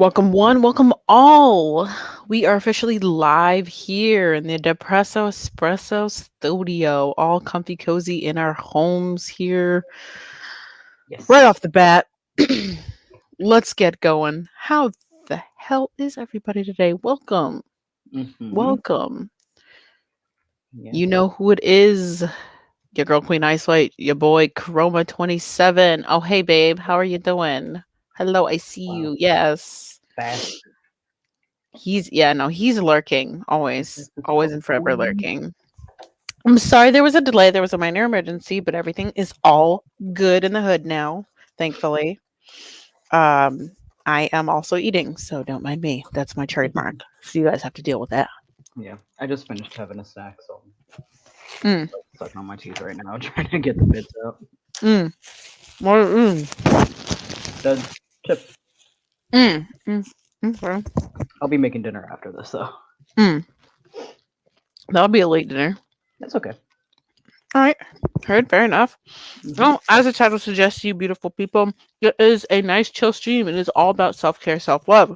Welcome one, welcome all. We are officially live here in the Depresso Espresso studio, all comfy cozy in our homes here. Right Yes. off the bat, let's get going. How the hell is everybody today? Welcome. Mm-hmm. Welcome. You Yes. know who it is. Your girl Queen Ice White, your boy Chroma 27. Oh, hey babe, how are you doing? Hello, I see Wow. you. Yes. Fast. He's lurking. Always and forever Ooh. lurking. I'm sorry there was a delay. There was a minor emergency, but everything is all good in the hood now, thankfully. Um, I am also eating, so don't mind me. That's my trademark. So you guys have to deal with that. Yeah. I just finished having a snack, so Mm, I'm sucking on my teeth right now, trying to get the bits out. mm, mm, The chips. mm. Okay. I'll be making dinner after this, though. Mm. That'll be a late dinner. That's okay. All right. Heard. Fair enough. Mm-hmm. Well, as the title suggests, you beautiful people, it is a nice chill stream. It is all about self care, self love.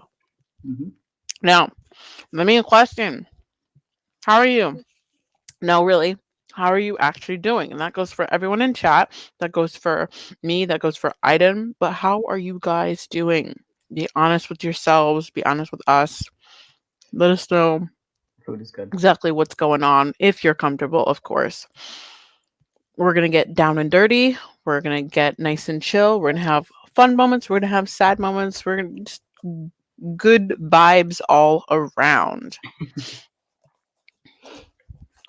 Mm-hmm. Now, let me a question. How are you? No, really. How are you actually doing? And that goes for everyone in chat. That goes for me. That goes for Iden. But how are you guys doing? Be honest with yourselves. Be honest with us. Let us know Food is good. exactly what's going on if you're comfortable, of course. We're going to get down and dirty. We're going to get nice and chill. We're going to have fun moments. We're going to have sad moments. We're going to just good vibes all around.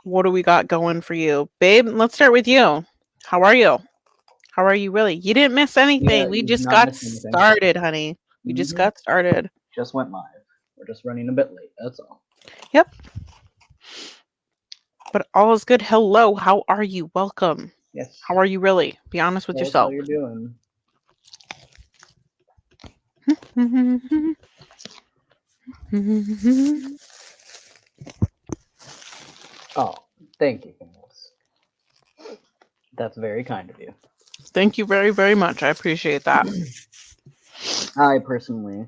What do we got going for you? Babe, let's start with you. How are you? How are you really? You didn't miss Yeah, anything. We you've just not got missed anything. started, honey. We just Mm-hmm. got started. Just went live. We're just running a bit late, that's all. Yep. But all is good. Hello. How are you? Welcome. Yes. How are you really? Be honest with Tell us how yourself. you're doing. Oh, thank you, Candace. That's very kind of you. Thank you very, very much. I appreciate that. I personally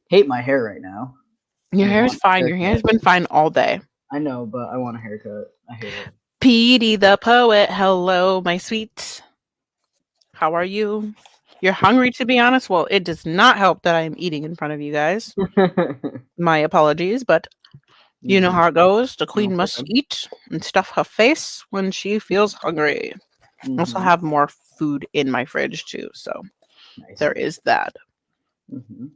hate my hair right now. Your I hair is want a fine. Your hair has haircut. been fine all day. I know, but I want a haircut. I hate it. Petey the poet. Hello, my sweet. How are you? You're hungry, to be honest? Well, it does not help that I am eating in front of you guys. My apologies, but you know Mhm. how it goes. The No queen must problem. eat and stuff her face when she feels hungry. I also Mhm. have more food in my fridge too, so Nice. there is that. Mhm.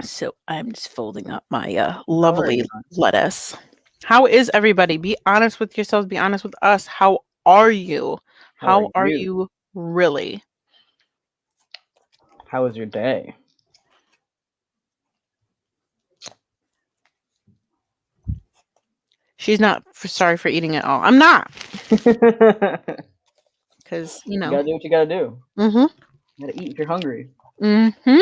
So I'm just folding up my How are lovely you? lettuce. How is everybody? Be honest with yourselves. Be honest with us. How are you? How are How are you? you really? How was your day? She's not sorry for eating at all. I'm not, You because gotta do what you gotta do. Mm-hmm. You gotta eat if you're hungry. Mm-hmm.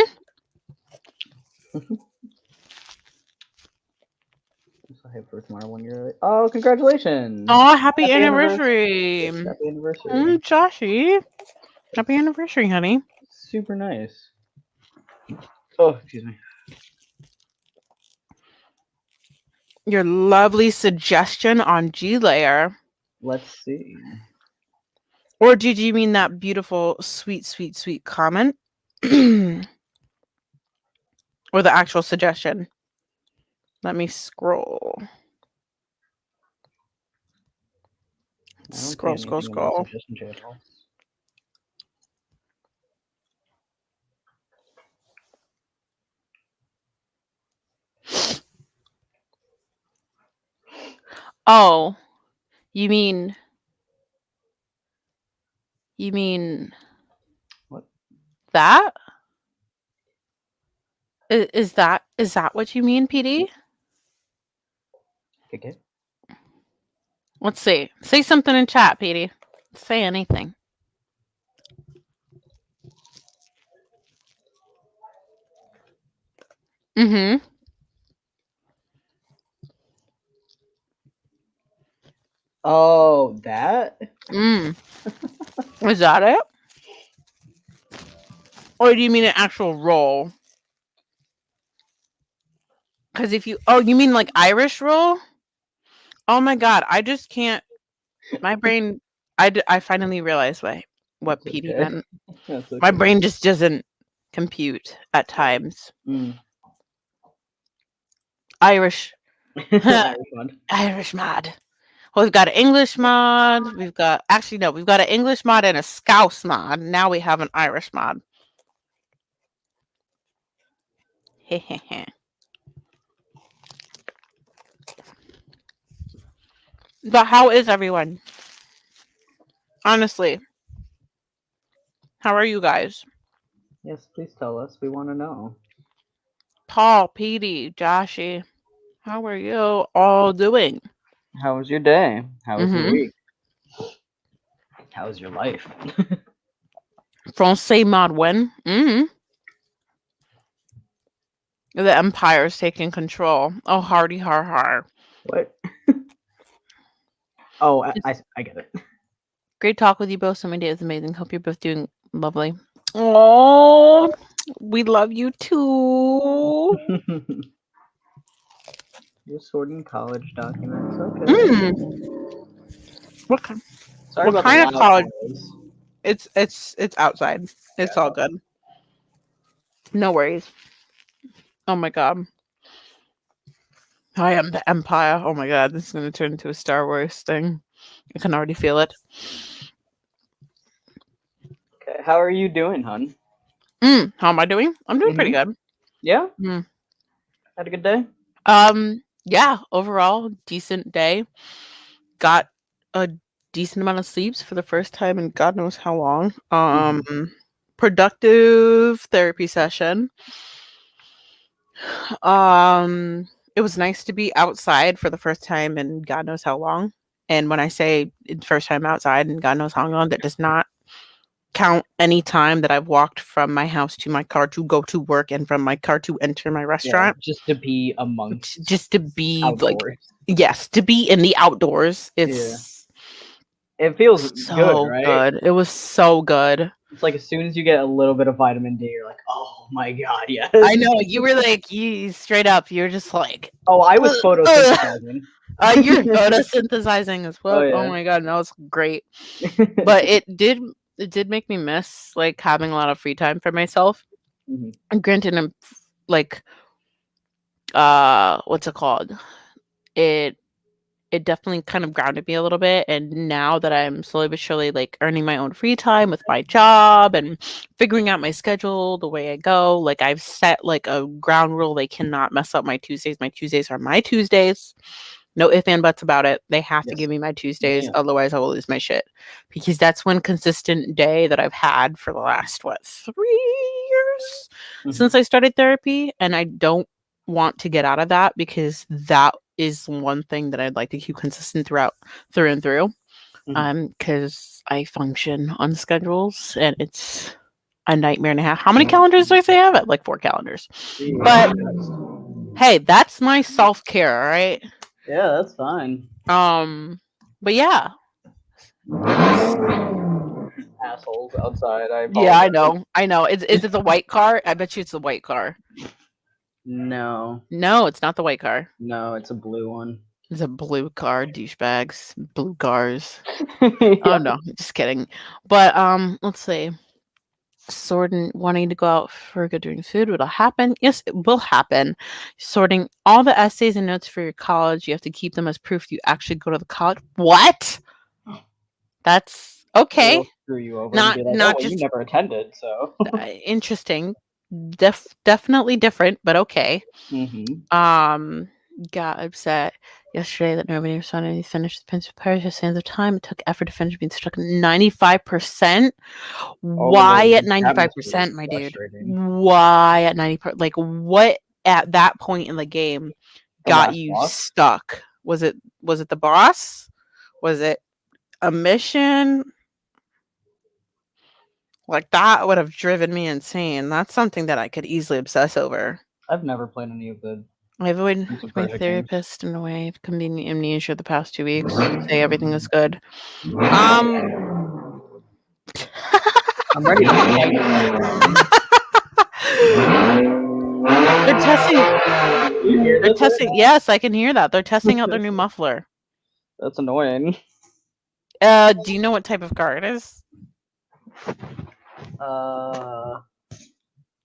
So I have for tomorrow 1 year. Oh, congratulations! Oh, happy Happy anniversary! anniversary. Happy anniversary! Joshy. That's Happy anniversary, honey. super nice. Oh, excuse me. Your lovely suggestion on Lair. Let's see. Or did you mean that beautiful, sweet, sweet, sweet comment? Or the actual suggestion? Let me scroll. I don't see anything in the Scroll. suggestion channel. Oh, you mean What? that? Is that what you mean, PD? Okay. Let's see. Say something in chat, PD. Say anything. Mm-hmm. Oh, that? Mm. Is that it? Or do you mean an actual role? Because if you, oh, you mean like Irish roll? Oh my God, I just can't. My brain, I finally realized what That's PD okay. meant. That's okay. My brain just doesn't compute at times. Mm. Irish, Irish one. Irish mod. Well, we've got an English mod. We've got we've got an English mod and a Scouse mod. Now we have an Irish mod. But how is everyone? Honestly, how are you guys? Yes, please tell us. We want to know. Paul, Petey, Joshy, how are you all doing? How was your day? How was your Mm-hmm. week? How was your life? Francais mod win. Mm-hmm. The Empire's taking control. Oh, hardy har har. What? Oh, I get it. Great talk with you both. So many days amazing. Hope you're both doing lovely. Oh, we love you too. You're sorting college documents. Okay. What kind? Sorry What about kind the of loud college? noise. It's outside. It's all good. No worries. Oh my God. I am the Empire. Oh my God. This is going to turn into a Star Wars thing. I can already feel it. Okay. How are you doing, hun? How am I doing? I'm doing pretty good. Yeah? Mm. Had a good day? Yeah, overall, decent day. Got a decent amount of sleeps for the first time in God knows how long. Productive therapy session. It was nice to be outside for the first time in God knows how long. And when I say first time outside and God knows how long, that does not count any time that I've walked from my house to my car to go to work and from my car to enter my restaurant. Yeah, just to be amongst Just to be outdoors. yes, to be in the outdoors. It's It feels so good, right? good. It was so good. It's like as soon as you get a little bit of vitamin D, you're like, oh my God, yes. I know you were like, you straight up. You're just like, oh, I was photosynthesizing. You're photosynthesizing as well. Oh, yeah. Oh my God, no, it's great. But it did make me miss like having a lot of free time for myself. Mhm. Granted, I'm like, what's it called? It definitely kind of grounded me a little bit. And now that I'm slowly but surely like earning my own free time with my job and figuring out my schedule the way I go, like I've set like a ground rule. They cannot mess up my Tuesdays. My Tuesdays are my Tuesdays. No ifs and buts about it. They have to give me my Tuesdays. Yeah. Otherwise I will lose my shit. Because that's one consistent day that I've had for the last, 3 years since I started therapy. And I don't want to get out of that because that is one thing that I'd like to keep consistent through and through. Because I function on schedules and it's a nightmare and a half. How many calendars do I say I have? Like 4 calendars. But hey, that's my self-care, all right? Yeah, that's fine. But yeah. Assholes outside. Yeah, I know. Is it the white car? I bet you it's the white car. No. No, it's not the white car. No, it's a blue one. It's a blue car, douchebags, blue cars. Yeah. Oh no, just kidding. But let's see. Sorting, wanting to go out for good doing food, will happen? Yes, it will happen. Sorting all the essays and notes for your college, you have to keep them as proof you actually go to the college. What? That's okay. They'll screw you over Not and be like, not oh, well, just you never attended, so. interesting. Definitely different, but okay. Got upset yesterday that nobody responded. He finished the pencil pairs at the end of the time. It took effort to finish being stuck at 95%. Why at 95%, my dude? Why at 90%? Like, what at that point in the game got you stuck? Was it the boss? Was it a mission? Like, that would have driven me insane. That's something that I could easily obsess over. I've never played any of the. I avoided my therapist in a way of convenient amnesia the past 2 weeks. Say everything is good. I'm ready to fight. They're testing. You hear They're is it? testing. Yes, I can hear that. They're testing out their new muffler. That's annoying. Do you know what type of car it is? Uh,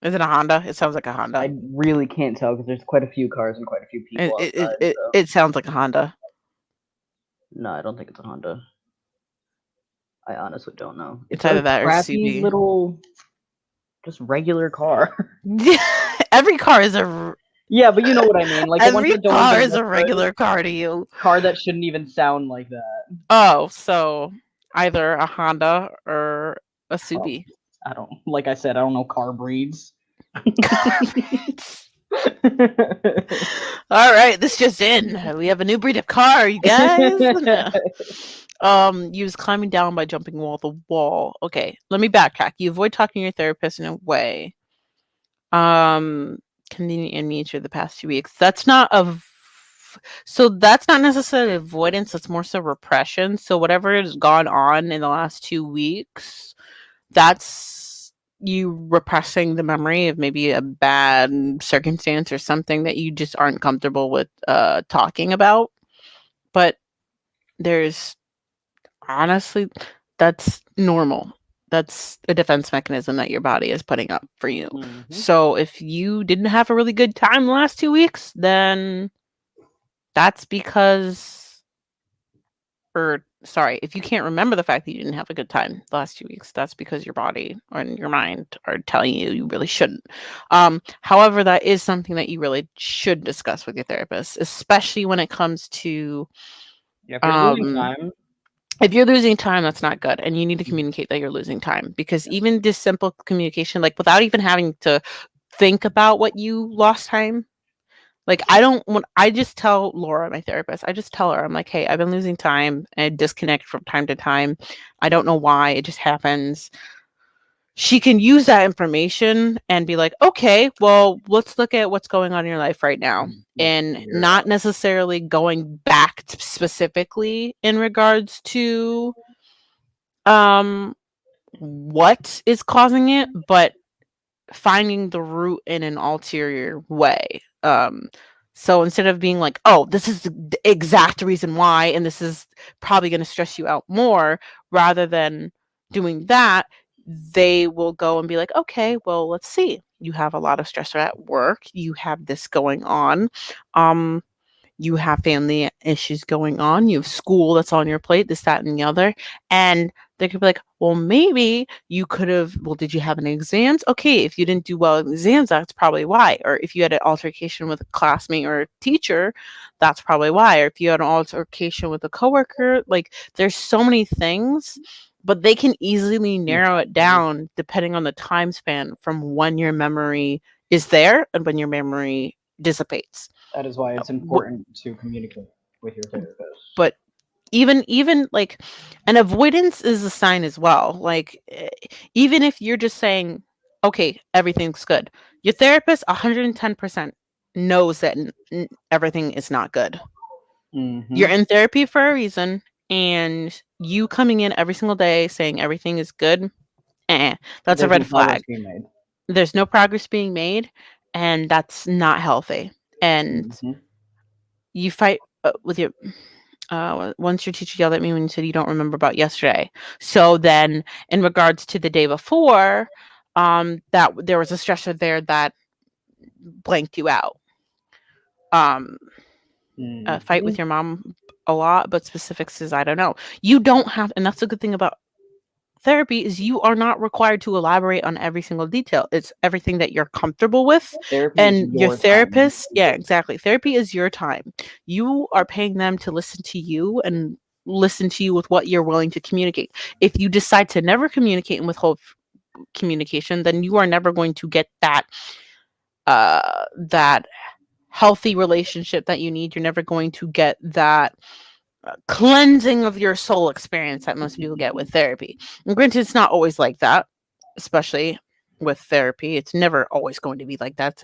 Is it a Honda? It sounds like a Honda. I really can't tell because there's quite a few cars and quite a few people It it, outside. it, So it sounds like a Honda. no, I don't think it's a Honda. I honestly don't know. It's It's a either that or crappy CB. little, just regular car. Every car is a Yeah, but you know what I mean. Like the ones every that don't car even is a look good. regular car to you. Car that shouldn't even sound like that. Oh, so either a Honda or a Subi. I don't. Like I said, I don't know car breeds. All right, this just in. We have a new breed of car, you guys. You was climbing down by jumping wall to wall. Okay, let me backtrack. You avoid talking to your therapist in a way. Convenient in nature the past 2 weeks. That's not so that's not necessarily avoidance, it's more so repression. So whatever has gone on in the last 2 weeks, that's you repressing the memory of maybe a bad circumstance or something that you just aren't comfortable with talking about. But there's honestly, that's normal. That's a defense mechanism that your body is putting up for you. Mhm. So if you didn't have a really good time the last 2 weeks, then that's because, or sorry, if you can't remember the fact that you didn't have a good time the last 2 weeks, that's because your body or your mind are telling you you really shouldn't. However, that is something that you really should discuss with your therapist, especially when it comes to Yeah, if you're losing time. if you're losing time, that's not good. And you need to communicate that you're losing time, because even just simple communication, like without even having to think about what you lost time. Like I just tell Laura, my therapist, I just tell her, I'm like, hey, I've been losing time and disconnect from time to time. I don't know why. It just happens. She can use that information and be like, okay, well, let's look at what's going on in your life right now. And not necessarily going back specifically in regards to what is causing it, but finding the root in an ulterior way. So instead of being like, oh, this is the exact reason why, and this is probably going to stress you out more, rather than doing that, they will go and be like, okay, well, let's see. You have a lot of stressor at work. You have this going on. You have family issues going on. You have school that's on your plate, this, that, and the other. And they could be like, well, maybe you could have, well, did you have any exams? Okay, if you didn't do well in exams, that's probably why. Or if you had an altercation with a classmate or a teacher, that's probably why. Or if you had an altercation with a coworker, like there's so many things, but they can easily narrow it down depending on the time span from when your memory is there and when your memory dissipates. That is why it's important to communicate with your therapist. But even like an avoidance is a sign as well. Like even if you're just saying, okay, everything's good, your therapist 110% knows that everything is not good. Mm-hmm. You're in therapy for a reason, and you coming in every single day saying everything is good, that's a red flag. There's no progress being made, and that's not healthy. And you fight with your once your teacher yelled at me when you said you don't remember about yesterday. So then in regards to the day before, that there was a stressor there that blanked you out. Fight with your mom a lot, but specifics is I don't know. You don't have, and that's a good thing about therapy, is you are not required to elaborate on every single detail. It's everything that you're comfortable with. And your therapist, yeah, exactly. Therapy is your time. You are paying them to listen to you and listen to you with what you're willing to communicate. If you decide to never communicate and withhold communication, then you are never going to get that that healthy relationship that you need. You're never going to get that cleansing of your soul experience that most people get with therapy. And granted, it's not always like that, especially with therapy. It's never always going to be like that.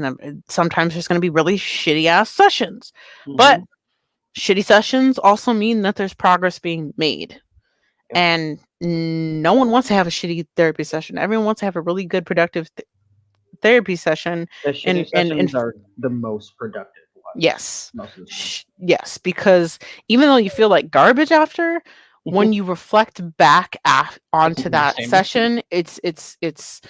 Sometimes there's going to be really shitty ass sessions, but shitty sessions also mean that there's progress being made. And no one wants to have a shitty therapy session. Everyone wants to have a really good, productive therapy session. The shitty sessions are the most productive Yes. most of the time. Yes, because even though you feel like garbage after, when you reflect back onto The that same session, it's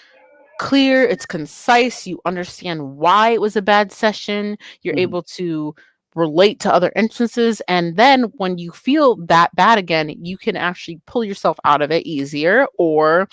clear, it's concise, you understand why it was a bad session, you're Mhm. able to relate to other instances, and then when you feel that bad again, you can actually pull yourself out of it easier or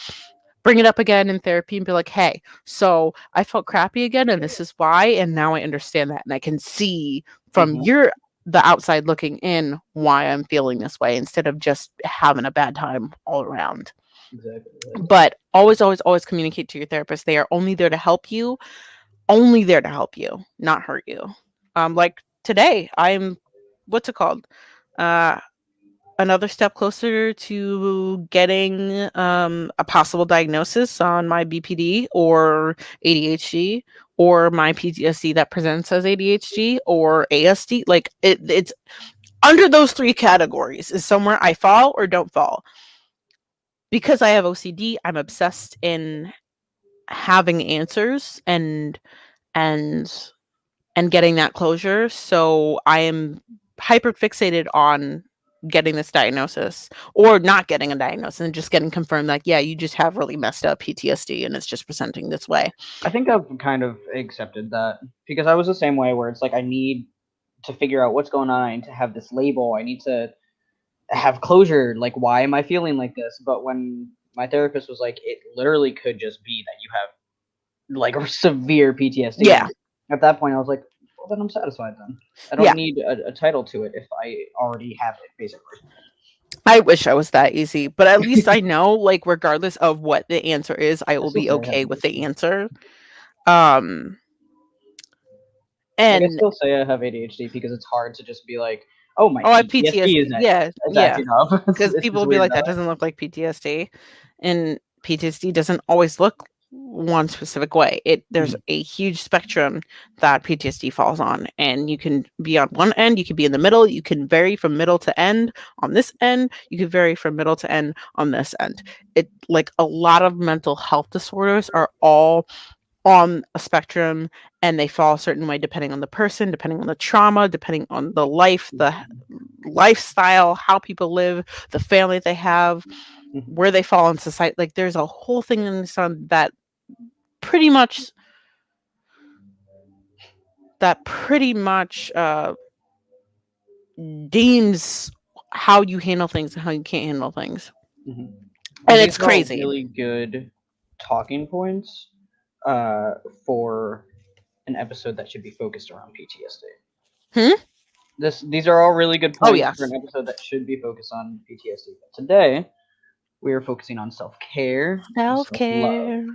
bring it up again in therapy and be like, hey, so I felt crappy again and this is why, and now I understand that and I can see from Mhm. the outside looking in why I'm feeling this way instead of just having a bad time all around. Exactly. But always, always, always communicate to your therapist. They are only there to help you, not hurt you. Like today, I'm what's it called? Uh Another step closer to getting a possible diagnosis on my BPD or ADHD or my PTSD that presents as ADHD or ASD. Like it's under those three categories is somewhere I fall or don't fall. Because I have OCD, I'm obsessed in having answers and and getting that closure. So I am hyper fixated on getting this diagnosis or not getting a diagnosis and just getting confirmed like, yeah, you just have really messed up PTSD and it's just presenting this way. I think I've kind of accepted that because I was the same way where it's like I need to figure out what's going on. I need to have this label. I need to have closure. Like, why am I feeling like this? But when my therapist was like, it literally could just be that you have like severe PTSD. Yeah. At that point, I was like, well, then I'm satisfied. Then I don't Yeah. need a title to it if I already have it, basically. I wish I was that easy, but at least I know, like, regardless of what the answer is, I I will still be say I have okay with the ADHD. answer. Like, I And still say I have ADHD because it's hard to just be like, oh, my oh, I have PTSD PTSD. Yeah, is yeah. acting up. Because It's people just will be weird like, that that way. doesn't look like PTSD. And PTSD doesn't always look one specific way. There's a huge spectrum that PTSD falls on. And you can be on one end, you can be in the middle, you can vary from middle to end on this end, you can vary from middle to end on this end. It like a lot of mental health disorders are all on a spectrum and they fall a certain way depending on the person, depending on the trauma, depending on the life, the lifestyle, how people live, the family they have, where they fall in society. Like there's a whole thing in the sun that pretty much deems how you handle things and how you can't handle things. Mhm. And These it's are all crazy. really good talking points uh, for an episode that should be focused around PTSD. Hmm? These are all really good Oh points for yes. an episode that should be focused on PTSD. But today we are focusing on self care and self love. Self-care.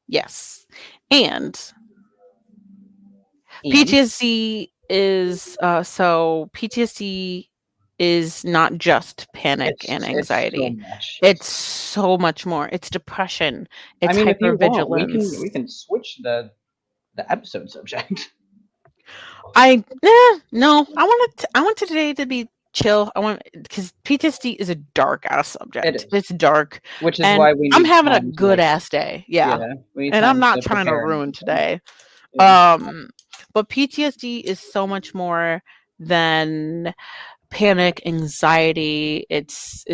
Yes. And And PTSD is PTSD is not just panic and it's so anxiety. much. It's so much more. It's depression. I It's mean, if you want, hypervigilance. we can switch the episode subject. No. I want today to be chill. I want because PTSD is a dark ass It subject. is, It's dark, which is and why we I'm need having a time to good ass day. Yeah, yeah, we need and I'm time not to trying to prepare and ruin everything. today. Yeah. But PTSD is so much more than panic, anxiety. It's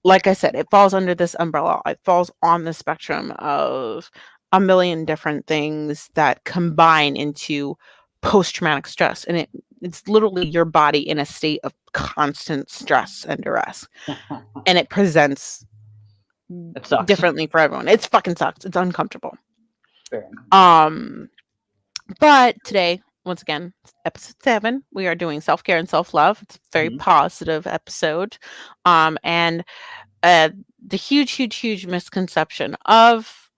like I said, it falls under this umbrella. It falls on the spectrum of a million different things that combine into post-traumatic stress. And it's literally your body in a state of constant stress and duress. And it presents It sucks. differently for everyone. It's fucking sucks. It's uncomfortable. Very uncomfortable. But today, once again, episode 7, we are doing self-care and self-love. It's a very Mhm. positive episode. And the huge misconception of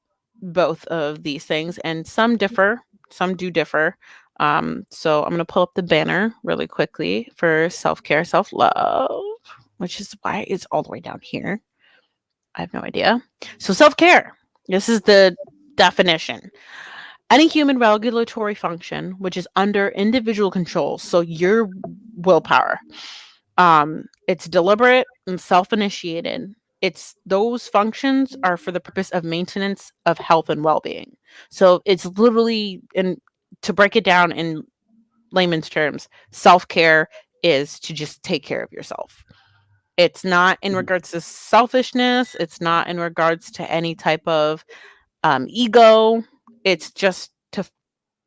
both of these things, and some differ, some do differ. So I'm going to pull up the banner really quickly for self-care, self-love, which is why it's all the way down here. I have no idea. So self-care, this is the definition. Any human regulatory function which is under individual control, so your willpower. It's deliberate and self-initiated. It's those functions are for the purpose of maintenance of health and well-being. So it's literally, and to break it down in layman's terms, self-care is to just take care of yourself. It's not in Mhm. regards to selfishness. It's not in regards to any type of ego. It's just to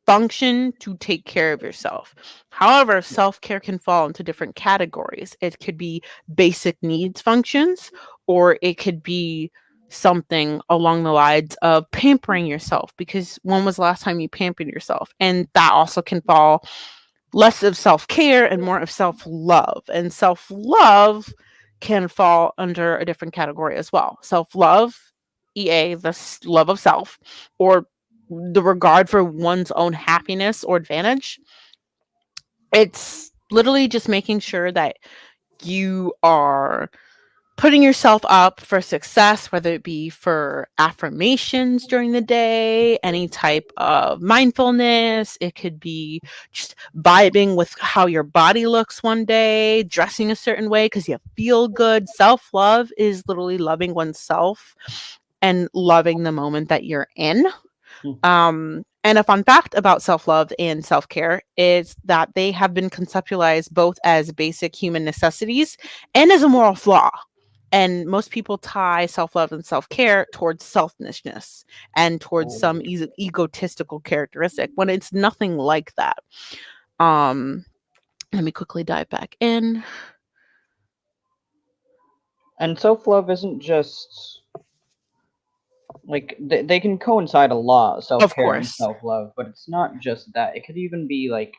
function to take care of yourself. However, self care can fall into different categories. It could be basic needs functions, or it could be something along the lines of pampering yourself. Because when was the last time you pampered yourself? And that also can fall less of self care and more of self love. And self love can fall under a different category as well. Self love, EA, the love of self, or the regard for one's own happiness or advantage. It's literally just making sure that you are putting yourself up for success, whether it be for affirmations during the day, any type of mindfulness. It could be just vibing with how your body looks one day, dressing a certain way because you feel good. Self love is literally loving oneself and loving the moment that you're in. And a fun fact about self love and self care is that they have been conceptualized both as basic human necessities and as a moral flaw. And most people tie self love and self care towards selfishness and towards Oh. some egotistical characteristic when it's nothing like that. Um, Let me quickly dive back in. And self love isn't just like they can coincide a lot, self Of care and course. self love, but it's not just that. It could even be like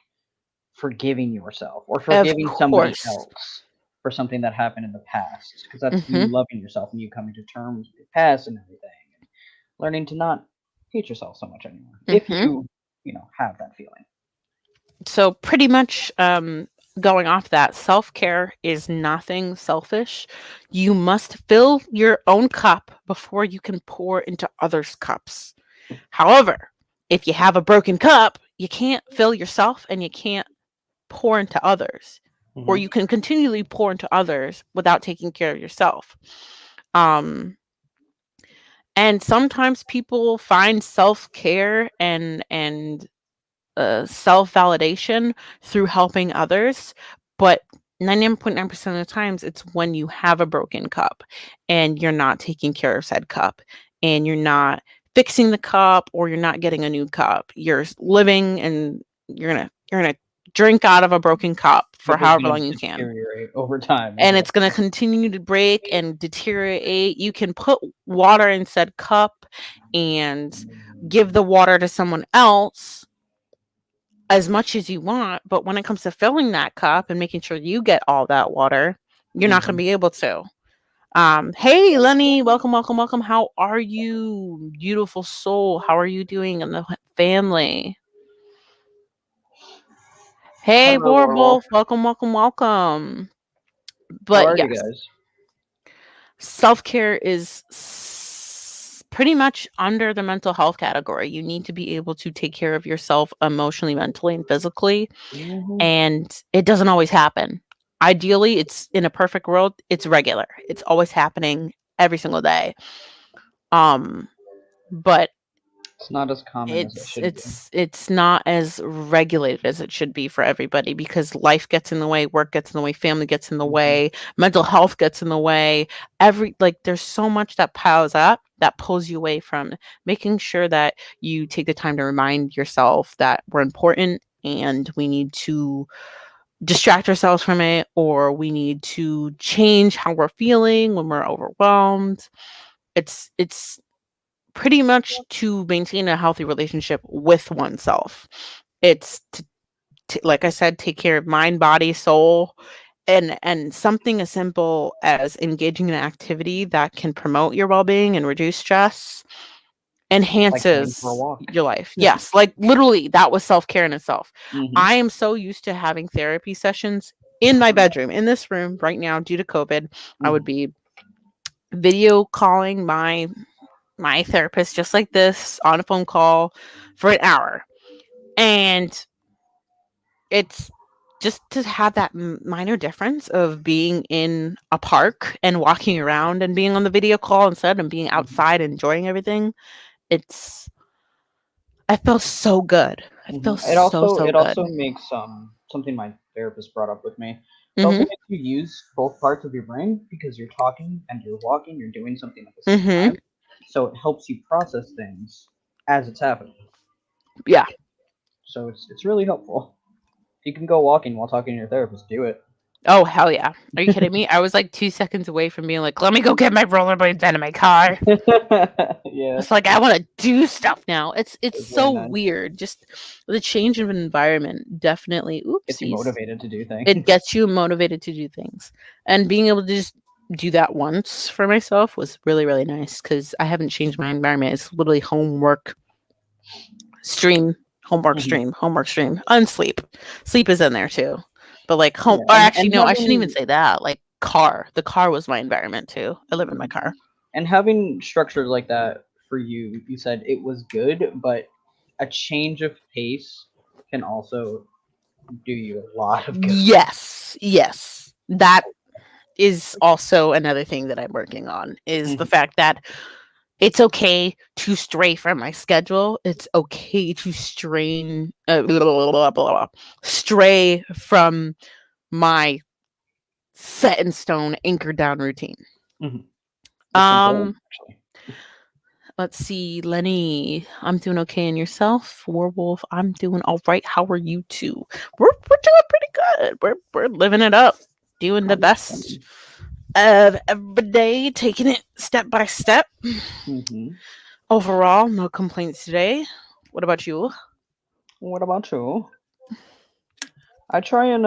forgiving yourself or Of forgiving somebody course. else for something that happened in the past, because that's you Hmm. loving yourself and you coming to terms with your past and everything, and learning to not hate yourself so much anymore if Hmm. you have that feeling. So pretty much going off that, self-care is nothing selfish. You must fill your own cup before you can pour into others' cups. However, if you have a broken cup, you can't fill yourself and you can't pour into others. Or Hmm. you can continually pour into others without taking care of yourself. Um and sometimes people find self-care and self validation through helping others. But 99.9% of the times, it's when you have a broken cup and you're not taking care of said cup and you're not fixing the cup or you're not getting a new cup. You're living and you're gonna drink out of a broken cup for Which is however going long you to can. deteriorate over time as And well. it's going to continue to break and deteriorate. You can put water in said cup and give the water to someone else as much as you want, but when it comes to filling that cup and making sure you get all that water, you're not going to Hmm. be able to. Hey Lenny, welcome, welcome, welcome. How are you, beautiful soul? How are you doing in the family? Hey Hello, Warwolf. Borwolf, welcome, welcome, welcome. How But are you yes, guys? self care is pretty much under the mental health category. You need to be able to take care of yourself emotionally, mentally, and physically. Hmm. And it doesn't always happen. Ideally, it's in a perfect world, it's regular. It's always happening every single day. Um, but It's not as common as it it's should be. it's it's not as regulated as it should be for everybody because life gets in the way, work gets in the way, family gets in the Hmm. way, mental health gets in the way. There's so much that piles up that pulls you away from making sure that you take the time to remind yourself that we're important and we need to distract ourselves from it, or we need to change how we're feeling when we're overwhelmed. It's pretty much to maintain a healthy relationship with oneself. It's like I said, take care of mind, body, soul, and something as simple as engaging in an activity that can promote your well-being and reduce stress Like going for a enhances walk. your life. Yes, like literally that was self-care in itself. Hmm. I am so used to having therapy sessions in my bedroom, in this room right now due to COVID. I would Hmm. be video calling my therapist just like this on a phone call for an hour. And it's just to have that minor difference of being in a park and walking around and being on the video call instead and being Hmm. outside enjoying everything. It's I feel so good. It feels It so, also so it good. also makes something my therapist brought up with me. It also Mhm. makes you use both parts of your brain because you're talking and you're walking, you're doing something at the same Mhm. time. So it helps you process things as it's happening. Yeah. So it's really helpful. If you can go walking while talking to your therapist, do it. Oh, hell yeah. Are you kidding me? I was like 2 seconds away from being like, "Let me go get my rollerblades out of my car." Yeah, It's like I want to do stuff now. It's it's really so nice. weird. Just the change of environment definitely Gets you oopsies. motivated to do things. It gets you motivated to do things. And being able to just do that once for myself was really, really nice because I haven't changed my environment. It's literally stream, Mhm. homework stream, unsleep. Sleep is in there too. But like home, Yeah, or actually, and no, I shouldn't even having say that. Like car. The car was my environment too. I live in my Mhm. car. and having structure like that for you, you said it was good, but a change of pace can also do you a lot of good. Yes. Yes. That is also another thing that I'm working on is the Mhm. fact that it's okay to stray from my schedule. It's okay to stray from my set in stone, anchored down routine. Mhm. It's important, Um, actually. let's see, Lenny. I'm doing okay, and yourself, Werewolf. I'm doing all right. How are you two? We're doing pretty good. We're living it up, doing the best of every day, taking it step by step. Mm-hmm. Overall, no complaints today. What about you? What about you? I try and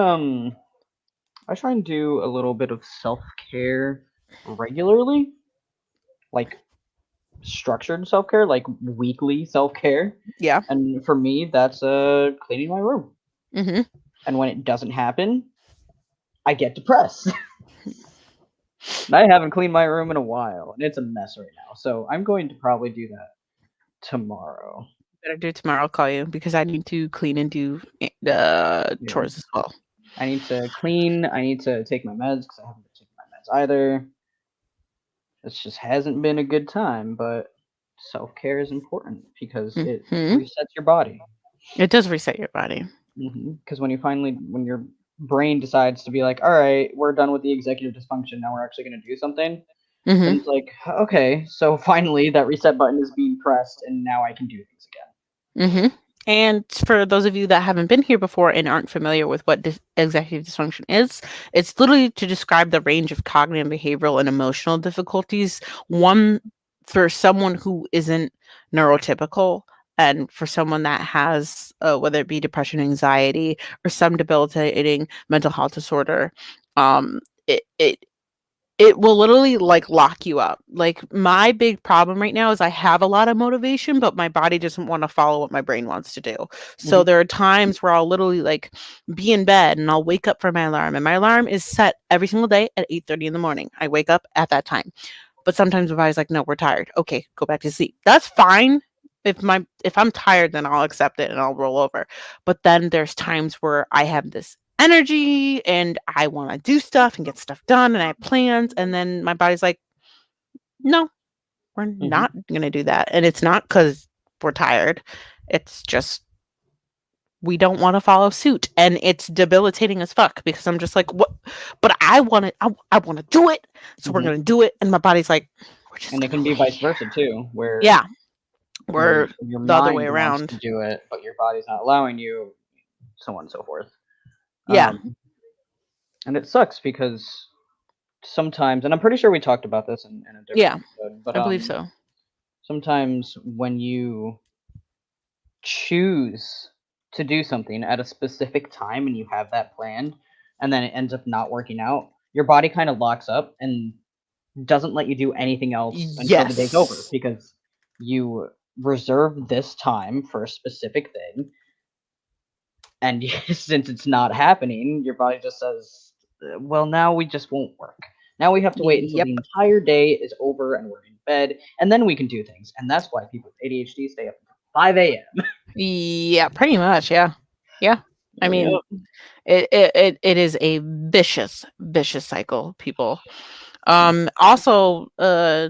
I try and do a little bit of self care regularly, like structured self care, like weekly self care. Yeah. And for me, that's cleaning my room. Mm-hmm. And when it doesn't happen, I get depressed. And I haven't cleaned my room in a while, and it's a mess right now. So I'm going to probably do that tomorrow. Better do it tomorrow. I'll call you because I need to clean and do Yeah. chores as well. I need to clean. I need to take my meds because I haven't been taking my meds either. It just hasn't been a good time, but self care is important because it Hmm. resets your body. It does reset your body. Because when your brain decides to be like, all right, we're done with the executive dysfunction. Now we're actually going to do something. Then Hmm. it's like, okay, so finally that reset button is being pressed, and now I can do things Hmm. And for those of you that haven't been here before and aren't familiar with what executive dysfunction is, it's literally to describe the range of cognitive, behavioral, and emotional difficulties. One for someone who isn't neurotypical, and for someone that has, whether it be depression, anxiety, or some debilitating mental health disorder, um, it it will literally like lock you up. Like my big problem right now is I have a lot of motivation, but my body doesn't want to follow what my brain wants to do. So again. there are times where I'll literally like be in bed and I'll wake up for my alarm, and my alarm is set every single day at 8:30 in the morning. I wake up at that time. But sometimes my body's like, no, we're tired. Okay, go back to sleep. That's fine. If I'm tired, then I'll accept it and I'll roll over. But then there's times where I have this energy and I want to do stuff and get stuff done and I have plans, and then my body's like, no, we're Hmm. not gonna do that. And it's not because we're tired. It's just we don't want to follow suit, and it's debilitating as fuck because I'm just like, what? But I want to do it, so we're Hmm. gonna do it, and my body's like, we're just And it gonna can be wait. vice versa too, where Yeah, we're your the other way mind wants to around. do it, but your body's not allowing you, so on and so forth. Yeah, Um, and it sucks because sometimes, and I'm pretty sure we talked about this in a different yeah, episode, but I believe so. sometimes when you choose to do something at a specific time and you have that planned, and then it ends up not working out, your body kind of locks up and doesn't let you do anything else until the day's over Yes. because you reserve this time for a specific thing, and since it's not happening, your body just says, well, now we just won't work. Now we have to wait until Yep. the entire day is over and we're in bed, and then we can do things. And that's why people with ADHD stay up until 5 a.m. Yeah, pretty much. Yeah. Yeah. I mean, Yep. it is a vicious cycle, people. Also,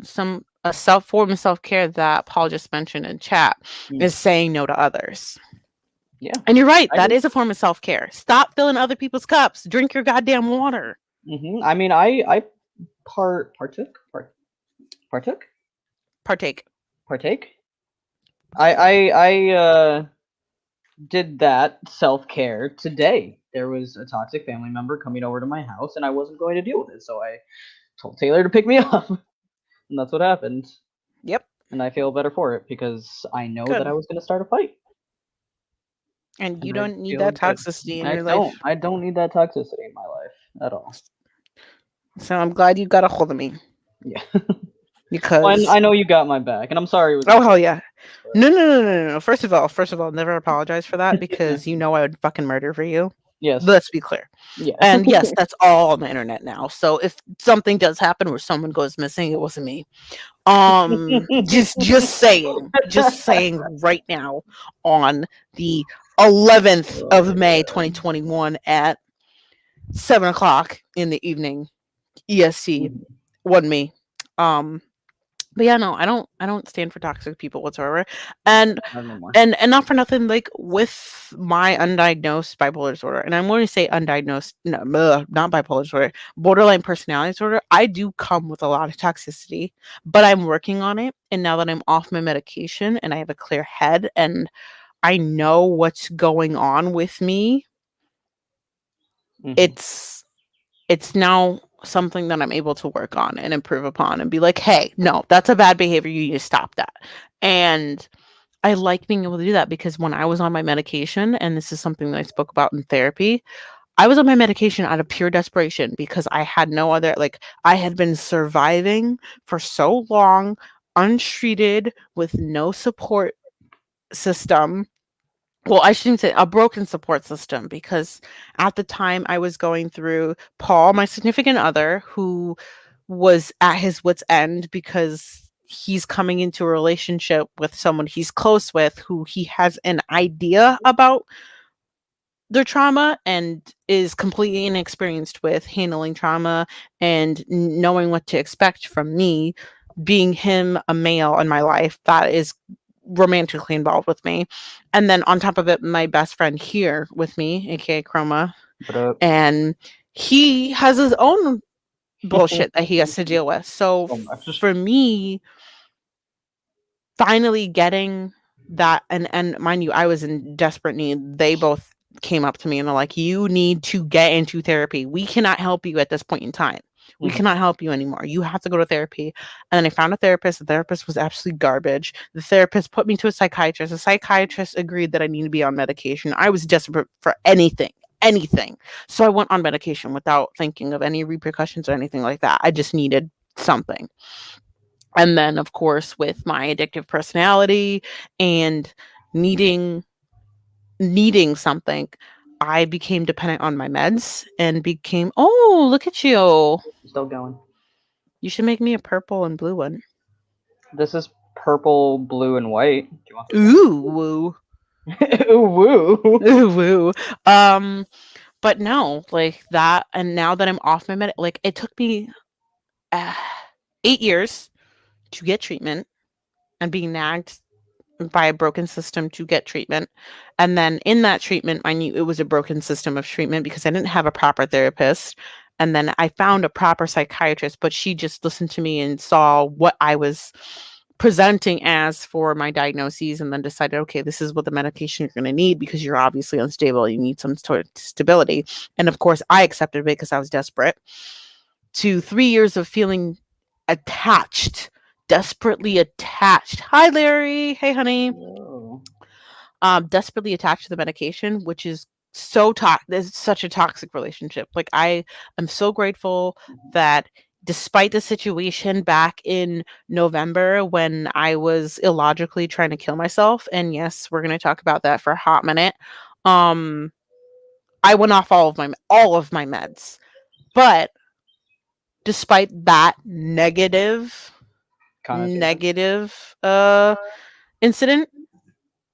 some a form of self care that Paul just mentioned in chat Mm. is saying no to others. Yeah, And you're right. I That do. is a form of self-care. Stop filling other people's cups. Drink your goddamn water. I mean, I partook, Partake. partake. I did that self care today. There was a toxic family member coming over to my house, and I wasn't going to deal with it, so I told Taylor to pick me up, and that's what happened. Yep. And I feel better for it because I know that Good. I was going to start a fight, And you and I don't need feel that good. toxicity in I your don't. life. I don't need that toxicity in my life at all. So I'm glad you got a hold of me. Yeah. Well, Because I know you got my back, and I'm sorry it was oh hell yeah. inconvenience, but No. First of all, never apologize for that because you know I would fucking murder for you. yes, Let's be clear. yeah. And yes, that's all on the internet now. So if something does happen where someone goes missing, it wasn't me. Just saying right now on the 11th Oh of my May god. 2021 at 7 o'clock in the evening EST Mhm. wasn't me. Um but yeah, no, I don't stand for toxic people whatsoever. And Not anymore. and not for nothing, like with my undiagnosed bipolar disorder, and I'm going to say undiagnosed, no, not bipolar disorder, borderline personality disorder, I do come with a lot of toxicity, but I'm working on it. And now that I'm off my medication and I have a clear head and I know what's going on with me, Mhm. it's it's now something that I'm able to work on and improve upon and be like, hey, no, that's a bad behavior. You need to stop that. And I like being able to do that because when I was on my medication, and this is something that I spoke about in therapy, I was on my medication out of pure desperation because I had no other, like, I had been surviving for so long, untreated, with no support system. Well, I shouldn't say a broken support system because at the time I was going through Paul, my significant other, who was at his wit's end because he's coming into a relationship with someone he's close with who he has an idea about their trauma and is completely inexperienced with handling trauma and knowing what to expect from me, being him a male in my life that is romantically involved with me. And then on top of it, my best friend here with me, aka Chroma, But and he has his own bullshit that he has to deal with. So so much. for me, finally getting that, and mind you, I was in desperate need. They both came up to me and they're like, you need to get into therapy. We cannot help you at this point in time. We Mhm. cannot help you anymore. You have to go to therapy. And then I found a therapist. The therapist was absolutely garbage. The therapist put me to a psychiatrist. The psychiatrist agreed that I need to be on medication. I was desperate for anything. So I went on medication without thinking of any repercussions or anything like that. I just needed something. And then, of course, with my addictive personality and needing something, I became dependent on my meds and became, oh, look at you. Still going. You should make me a purple and blue one. This is purple, blue, and white. Do you want this one? Ooh, woo. Ooh, woo. Ooh, woo. Um, but no, like that, and now that I'm off my med, like it took me uh, 8 years to get treatment and being nagged by a broken system to get treatment. And then in that treatment, I knew it was a broken system of treatment because I didn't have a proper therapist. And then I found a proper psychiatrist, but she just listened to me and saw what I was presenting as for my diagnoses and then decided, okay, this is what the medication you're going to need because you're obviously unstable. You need some sort of stability. And of course, I accepted it because I was desperate. To 3 years of feeling attached, desperately attached. Hi, Larry. Hey, honey. Oh. Desperately attached to the medication, which is so toxic. There's such a toxic relationship. Like I am so grateful that despite the situation back in November when I was illogically trying to kill myself, and yes, we're going to talk about that for a hot minute. Um, I went off all of my meds, but despite that Connotation. negative incident,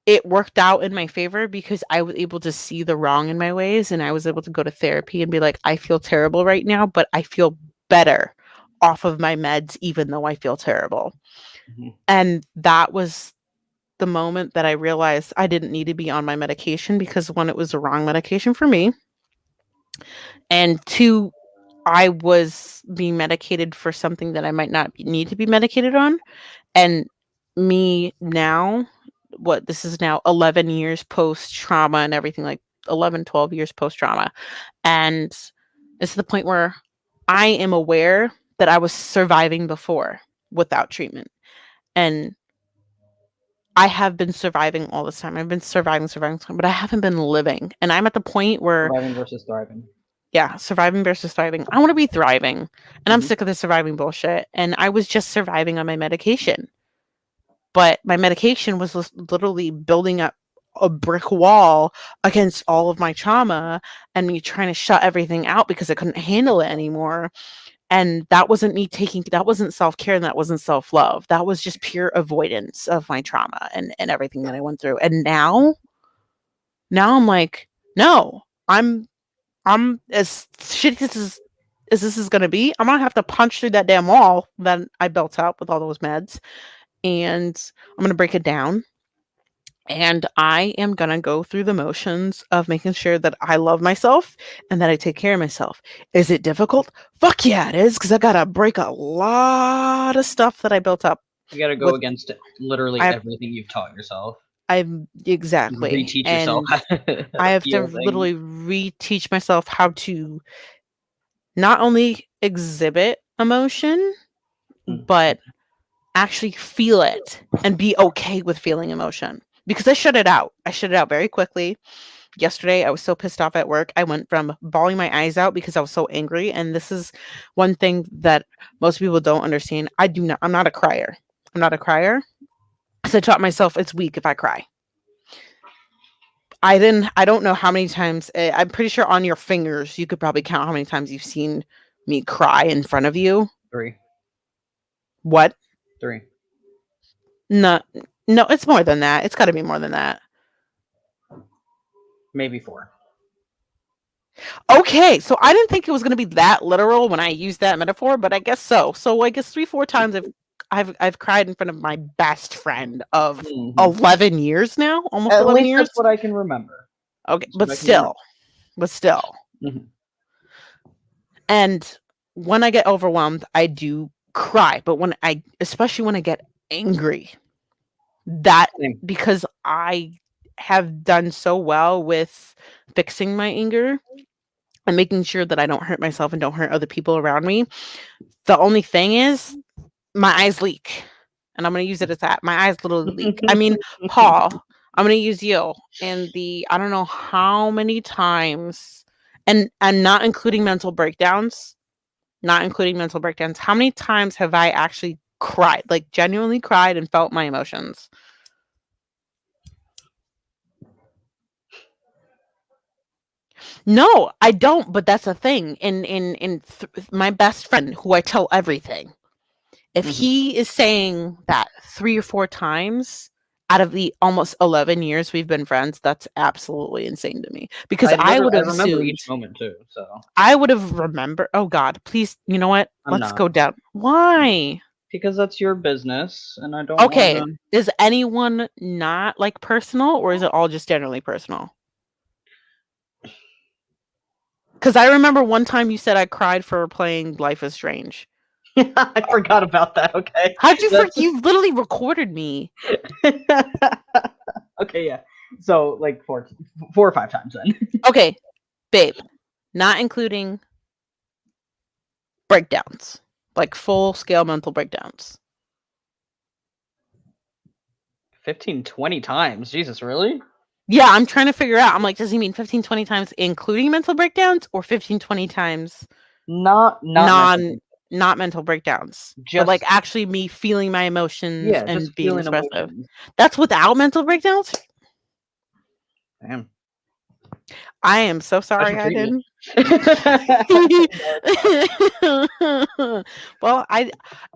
it worked out in my favor because I was able to see the wrong in my ways and I was able to go to therapy and be like, I feel terrible right now, but I feel better off of my meds, even though I feel terrible. Mhm. And that was the moment that I realized I didn't need to be on my medication because one, it was the wrong medication for me, and two, I was being medicated for something that I might not need to be medicated on. And me now, this is now 11 years post trauma and everything, like 11, 12 years post trauma. And it's the point where I am aware that I was surviving before without treatment. And I have been surviving all this time. I've been surviving, but I haven't been living. And I'm at the point where, Surviving versus thriving. yeah, surviving versus thriving. I want to be thriving. And I'm Mhm. sick of the surviving bullshit. And I was just surviving on my medication. But my medication was literally building up a brick wall against all of my trauma and me trying to shut everything out because I couldn't handle it anymore. And that wasn't that wasn't self-care, and that wasn't self-love. That was just pure avoidance of my trauma and everything that I went through. And now I'm like, no, I'm as shitty as this is gonna be, I'm gonna have to punch through that damn wall that I built up with all those meds, and I'm gonna break it down. And I am going to go through the motions of making sure that I love myself and that I take care of myself. Is it difficult? Fuck yeah, it is, because I got to break a lot of stuff that I built up. You got to go With, against literally everything you've taught yourself. Exactly. Reteach and yourself. I have to literally reteach myself how to not only exhibit emotion, but actually feel it and be okay with feeling emotion. Because I shut it out. I shut it out very quickly. Yesterday, I was so pissed off at work. I went from bawling my eyes out because I was so angry. And this is one thing that most people don't understand. I'm not a crier. I'm not a crier. So I taught myself it's weak if I cry. I don't know how many times, I'm pretty sure on your fingers, you could probably count how many times you've seen me cry in front of you. 3. What? 3. No, it's more than that. It's got to be more than that. Maybe 4. Okay, so I didn't think it was going to be that literal when I used that metaphor, but I guess so. So I guess 3-4 times I've cried in front of my best friend of 11 years now, almost At 11 least years. That's what I can remember. Okay, but still. Mm-hmm. And when I get overwhelmed, I do cry. But especially when I get angry, because I have done so well with fixing my anger and making sure that I don't hurt myself and don't hurt other people around me. The only thing is my eyes leak. And I'm going to use it as that. My eyes literally leak. I mean, Paul, I'm going to use you. And I don't know how many times, and I'm not including mental breakdowns, how many times have I actually cried, like genuinely cried and felt my emotions? No, I don't, but that's a thing. My best friend, who I tell everything, if he is saying that 3 or 4 times out of the almost 11 years we've been friends, that's absolutely insane to me. Because I would have remember each moment too. So I would have remembered. Oh God, please, you know what? Let's go down. Why? Because that's your business, and I don't. Okay, is anyone not like personal, or is it all just generally personal? Because I remember one time you said I cried for playing Life is Strange. I forgot about that. Okay. How'd you forget? You literally recorded me. Okay, yeah. So like 4 or 5 times then. Okay, babe, not including breakdowns, like full scale mental breakdowns. 15, 20 times. Jesus, really? Yeah, I'm trying to figure out. I'm like, does he mean 15, 20 times including mental breakdowns, or 15, 20 times not mental breakdowns? But like actually me feeling my emotions and being expressive. Emotions. That's without mental breakdowns? Damn. I am so sorry I didn't. Well,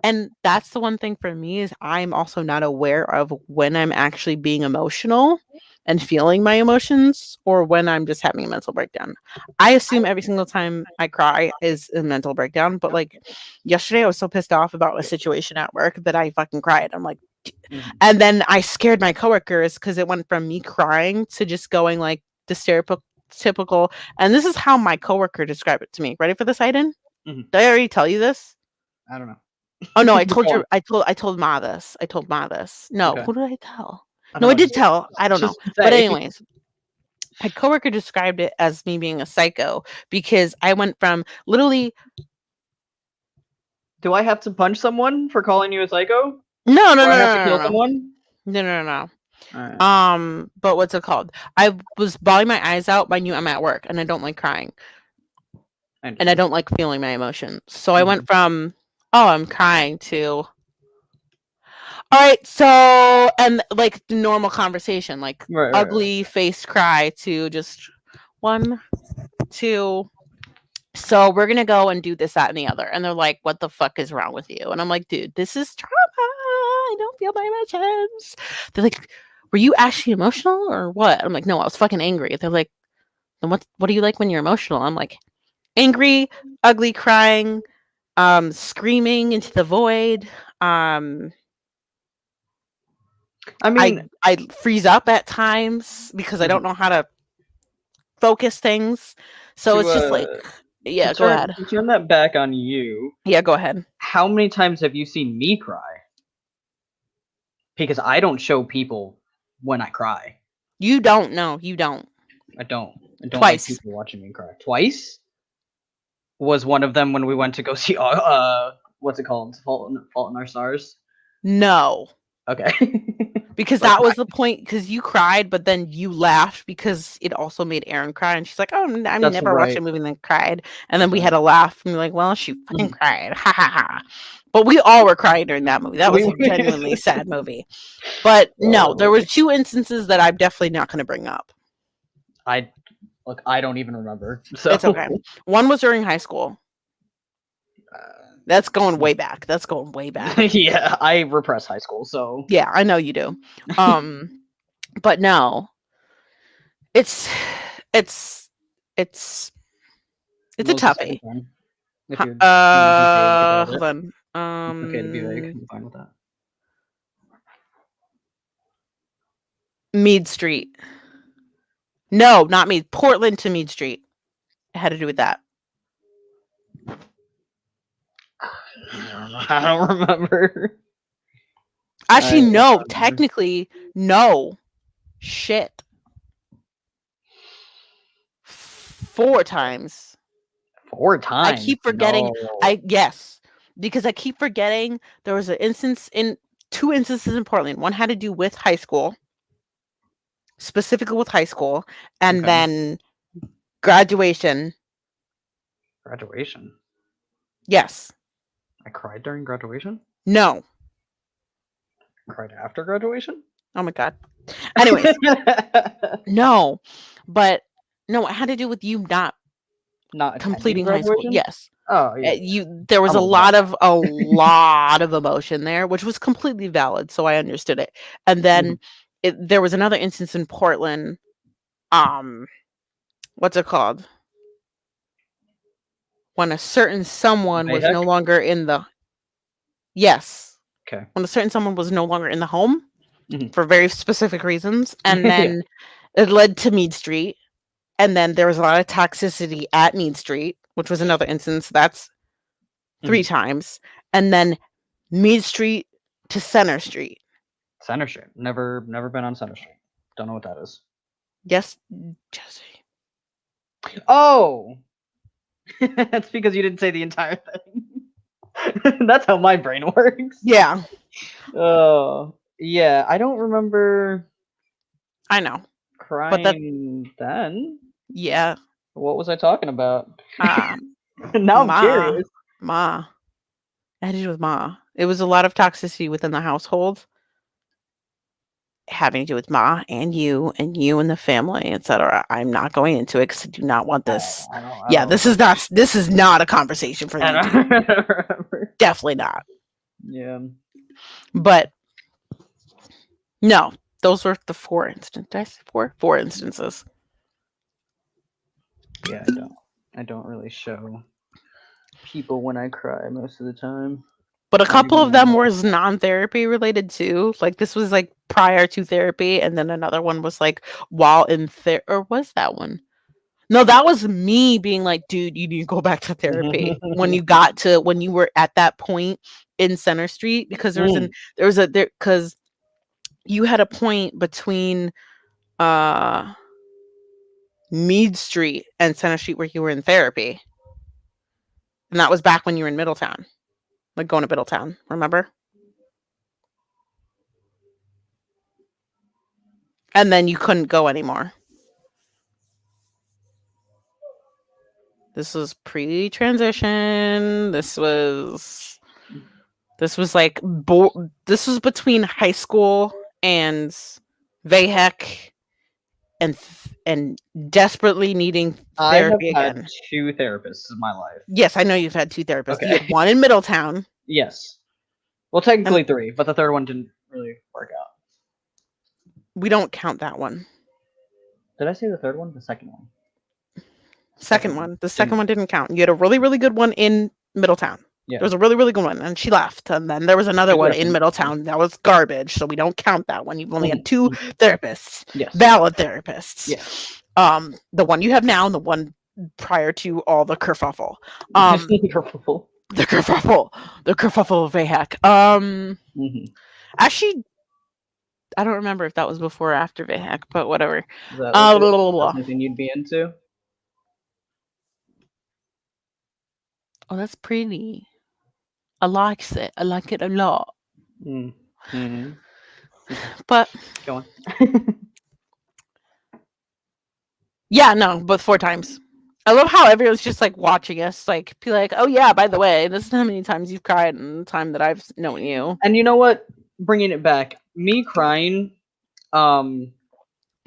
and that's the one thing for me is I'm also not aware of when I'm actually being emotional and feeling my emotions or when I'm just having a mental breakdown. I assume every single time I cry is a mental breakdown, but like yesterday I was so pissed off about a situation at work that I fucking cried. I'm like, And then I scared my coworkers because it went from me crying to just going like the stereotypical. And this is how my coworker described it to me. Ready for this, Aiden? Mhm. Did I already tell you this? I don't know. Oh no, I But told go you. on. I told Ma this. I told Ma this. No, Okay. who did I tell? I No, don't I know. did tell. I don't know. Just But say. anyways, my coworker described it as me being a psycho because I went from literally Do I have to punch someone for calling you a psycho? no no Or no I have to no kill no no someone? no no no no. Alright. But what's it called? I was bawling my eyes out, but I knew I'm at work and I don't like crying I and I understand. don't like feeling my emotions. So I went Mhm. from, oh, I'm crying to, all right, so, and like the normal conversation, like Right. ugly face cry to just 1, 2. So we're gonna go and do this, that, and the other. And they're like, what the fuck is wrong with you? And I'm like, dude, this is trauma. I don't feel my emotions. They're like, were you actually emotional or what? I'm like, no, I was fucking angry. They're like, then what do you like when you're emotional? I'm like, angry, ugly, crying, screaming into the void. I mean, I freeze up at times because I don't mhm. know how to focus things. So to it's just like, yeah, go ahead. turn that back on you, Yeah, go ahead. how many times have you seen me cry? Because I don't show people when I cry. You don't know. You don't. I don't. I don't like Twice. people watching me cry. Twice was one of them when we went to go see what's it called? Fault in Our Stars. No. Okay. Because Like that was the point. Because you cried, but then you laughed because it also made Erin cry. And she's like, oh, I've that's never watched a right. movie and then cried. And then That's we right. had a laugh. And we were like, well, she fucking Mhm. cried. Ha ha ha. But we all were crying during that movie. That was We a genuinely sad movie. But no, there were oh, 2 instances that I'm definitely not going to bring up. I look. I don't even remember. It's So okay. One was during high school. uh, That's going way back. That's going way back. yeah, I repress high school. So Yeah, I know you do. But no, it's it's it's it's a what was the second toughie. one? If you're gonna be vague about Hold it, on. it's okay to be vague. I'm fine with that. Mead Street. No, not Mead. Portland to Mead Street. It had to do with that. I don't remember. Actually, I no. don't remember. Technically, no. Shit. 4 times. 4 I times. keep forgetting. No. Yes, because I keep forgetting there was an instance in 2 instances in Portland. One had to do with high school, specifically with high school, and Okay. then graduation. Graduation. Yes. I cried during graduation. No. I cried after graduation. Oh my god. Anyways, no. But no, it had to do with you not Not attending completing high school. graduation. Yes. Oh yeah, There was I'm a aware. lot of emotion there, which was completely valid, so I understood it. And then Mhm. there was another instance in Portland. What's it called? When a certain someone was no Bayheck? longer in the yes, Okay. when a certain someone was no longer in the home Mhm. for very specific reasons, and Yeah. then it led to Mead Street, and then there was a lot of toxicity at Mead Street, which was another instance. That's 3 Mhm. times, and then Mead Street to Center Street. Center Street. Never been on Center Street. Don't know what that is. Yes, Jesse. Oh, that's because you didn't say the entire thing. That's how my brain works. Yeah, Oh, yeah. I don't remember I know, but that crying then. yeah, What was I talking about? uh, Now I'm Ma, curious. Ma. It had to do with Ma. It was a lot of toxicity within the household, having to do with Ma and you and the family, etc. I'm not going into it because I do not want this. I don't. I Yeah, don't remember. this is not a conversation for I YouTube. don't remember. Definitely not. Yeah. But no, those were the 4 instances. Did I say 4? 4 instances. Yeah. I don't really show people when I cry most of the time. But a I don't couple even of know them how was non-therapy related too. Like this was like prior to therapy, and then another one was like while in or was that one? No, that was me being like, dude, you need to go back to therapy when you got to when you were at that point in Center Street because Mm. there was a there because you had a point between uh Mead Street and Center Street where you were in therapy. And that was back when you were in Middletown. Like going to Middletown, remember? And then you couldn't go anymore. This was pre-transition. This was like this was between high school and VHEC and desperately needing I have therapy had again. 2 therapists in my life. Yes, I know you've had 2 therapists. You Okay. had one in Middletown. Yes. Well, And technically 3, but the third one didn't really work out. we don't count that one. Did I say the third one? The second one. Second one. The second didn't one work. didn't count. You had a really, really good one in Middletown. Yeah. There was a really, really good one, and she left. And then there was another one in Aggressive. Middletown that was garbage, so we don't count that one. You've only had 2 therapists, Yes. valid therapists. Yes. The one you have now, and the one prior to all the kerfuffle. Kerfuffle. The kerfuffle of VHEC. Actually, I don't remember if that was before or after VHEC, but whatever. Is that like something you'd be into? Oh, that's pretty. I like it. I like it a lot. Mm-hmm. But Go on. yeah, no, but 4 times. I love how everyone's just like watching us, like be like, "Oh yeah, by the way, this is how many times you've cried in the time that I've known you." And you know what? Bringing it back, me crying,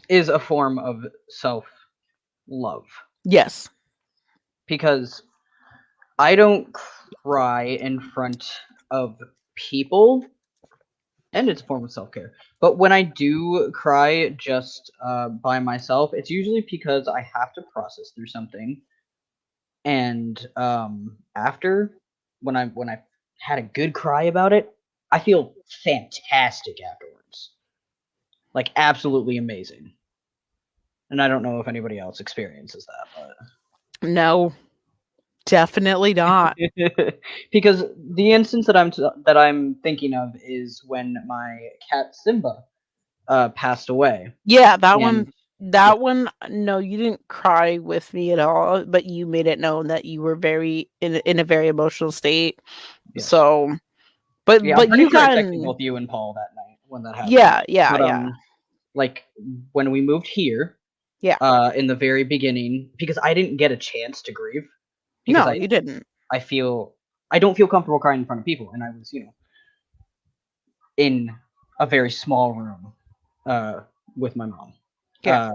is a form of self-love. Yes. Because I don't cry in front of people, and it's a form of self-care. But when I do cry just by myself, it's usually because I have to process through something. And after, when I had a good cry about it, I feel fantastic afterwards, like absolutely amazing. And I don't know if anybody else experiences that, but No. Definitely not. because the instance that I'm thinking of is when my cat Simba passed away. Yeah, that And one. That one. No, you didn't cry with me at all, but you made it known that you were very in a very emotional state. yes. So, but yeah, but I'm pretty you sure I got texted both you and Paul that night when that happened. yeah, But like when we moved here, yeah. in the very beginning, because I didn't get a chance to grieve. No, Because you didn't. I don't feel comfortable crying in front of people, and I was, in a very small room with my mom. Yeah.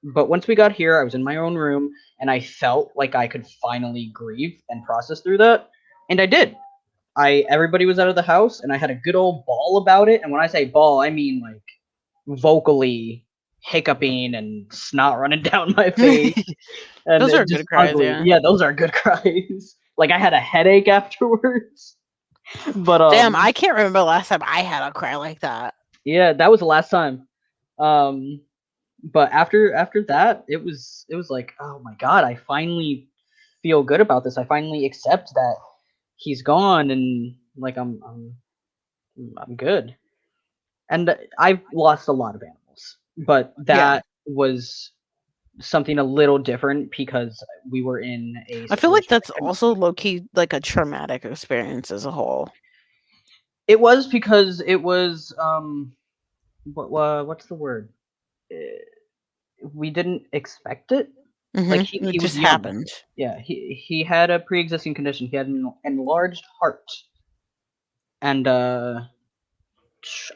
But once we got here, I was in my own room, and I felt like I could finally grieve and process through that, and I did. Everybody was out of the house, and I had a good old bawl about it. And when I say bawl, I mean like vocally hiccuping and snot running down my face. And Those are just good cries, ugly. yeah. Yeah, those are good cries. Like I had a headache afterwards. But Damn, I can't remember the last time I had a cry like that. yeah, that was the last time. But after that, it was like, oh my god, I finally feel good about this. I finally accept that he's gone, and like I'm good. And I've lost a lot of animals, but that was something a little different because we were in a I feel like situation that's I couldn't also leave. low key like a traumatic experience as a whole. It was because it was what's the word? We didn't expect it. Like It he was just young. happened. Yeah, he had a pre-existing condition. He had an enlarged heart, and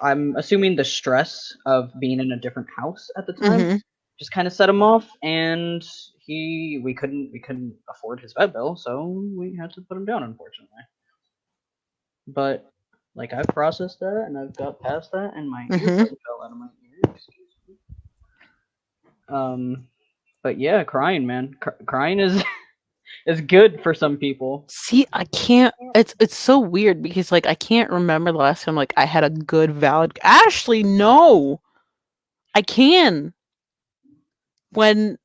I'm assuming the stress of being in a different house at the time just kind of set him off, and we couldn't afford his vet bill, so we had to put him down, unfortunately. But like I've processed that, and I've got past that, and my earbud fell out of my ear. Excuse me. But yeah, crying, man. Crying is It's good for some people. See, I can't. It's so weird because like I can't remember the last time like I had a good valid. Actually, no, I can. When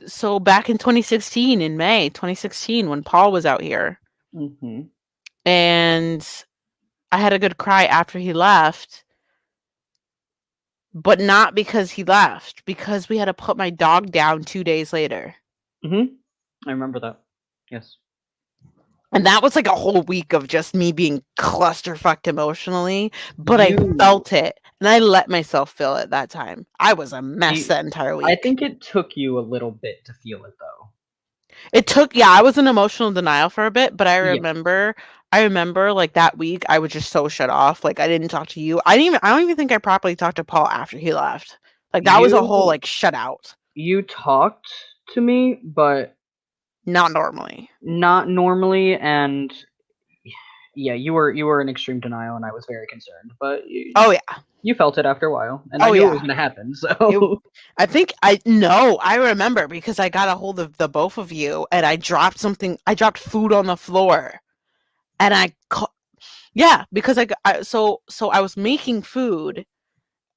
so back in 2016 in May 2016 when Paul was out here Mm-hmm. and I had a good cry after he left, but not because he left, because we had to put my dog down 2 days later. Mm-hmm. I remember that. Yes. And that was like a whole week of just me being clusterfucked emotionally, but I You. felt it and I let myself feel it that time. I was a mess See, that entire I week. think it took you a little bit to feel it, though. It took, yeah, I was in emotional denial for a bit, but I Yes. remember like that week I was just so shut off. Like I didn't talk to you. I don't even think I properly talked to Paul after he left. Like that was a whole like shut out. You talked to me, but Not normally. not normally, and yeah, you were in extreme denial, and I was very concerned. But Oh yeah. you felt it after a while, and I Oh knew it yeah. was gonna happen. So I remember because I got a hold of the both of you and I dropped food on the floor and yeah, because so I was making food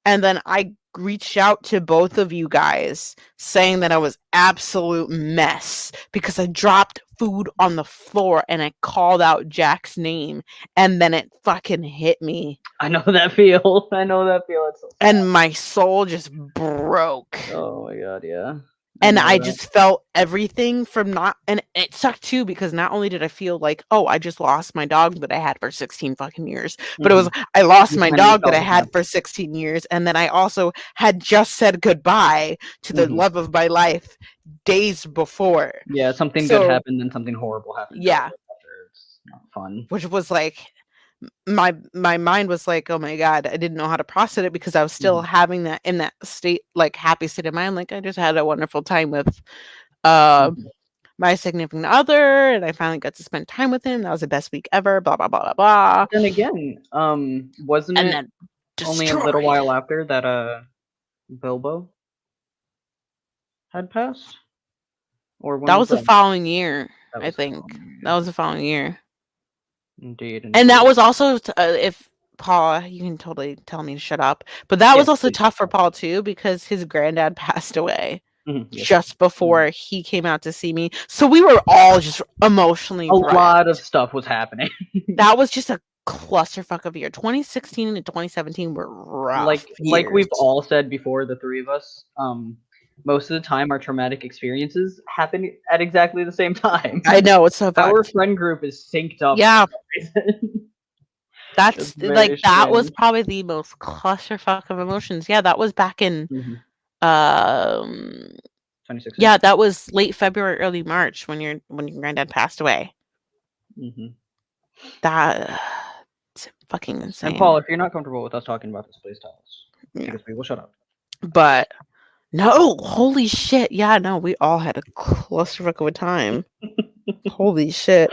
and then I reached out to both of you guys saying that I was absolute mess because I dropped food on the floor and I called out Jack's name and then it fucking hit me. I know that feel. I know that feel. It's so sad. And my soul just broke. Oh my god, yeah. And know I that. just felt everything from not, and it sucked too because not only did I feel like, oh, I just lost my dog that I had for 16 fucking years, but it was, I lost You my finally dog that felt I it had happen. for 16 years. And then I also had just said goodbye to the love of my life days before. Yeah, something good So, happened, then something horrible happened. yeah, After. It's not fun. which was like, my mind was like, oh my god, I didn't know how to process it because I was still having that in that state, like happy state of mind. Like I just had a wonderful time with, my significant other, and I finally got to spend time with him. That was the best week ever. Blah blah blah blah blah. Then again, wasn't And it then only a little destroyed. while after that Bilbo had passed? Or when That was was the that? following year, That I was the think. following That year. was the following year. Indeed. And that was also if Paul, you can totally tell me to shut up, but that was Yes, also please. tough for Paul too because his granddad passed away Yes. just before he came out to see me. So we were all just emotionally A lot of wrecked. stuff was happening. That was just a clusterfuck of a year. 2016 and 2017 were rough like we've years. all said before, the three of us, most of the time our traumatic experiences happen at exactly the same time. I know, it's so Our fucked. friend group is synced up. Yeah. For some reason. That's It's very like that was strange. probably the most clusterfuck of emotions. Yeah, that was back in 2016. yeah, that was late February, early March when your granddad passed away. That it's fucking insane. And Paul, if you're not comfortable with us talking about this, please tell us. Yeah. Because we will shut up. But no, holy shit. Yeah, no, we all had a clusterfuck of a time. Holy shit.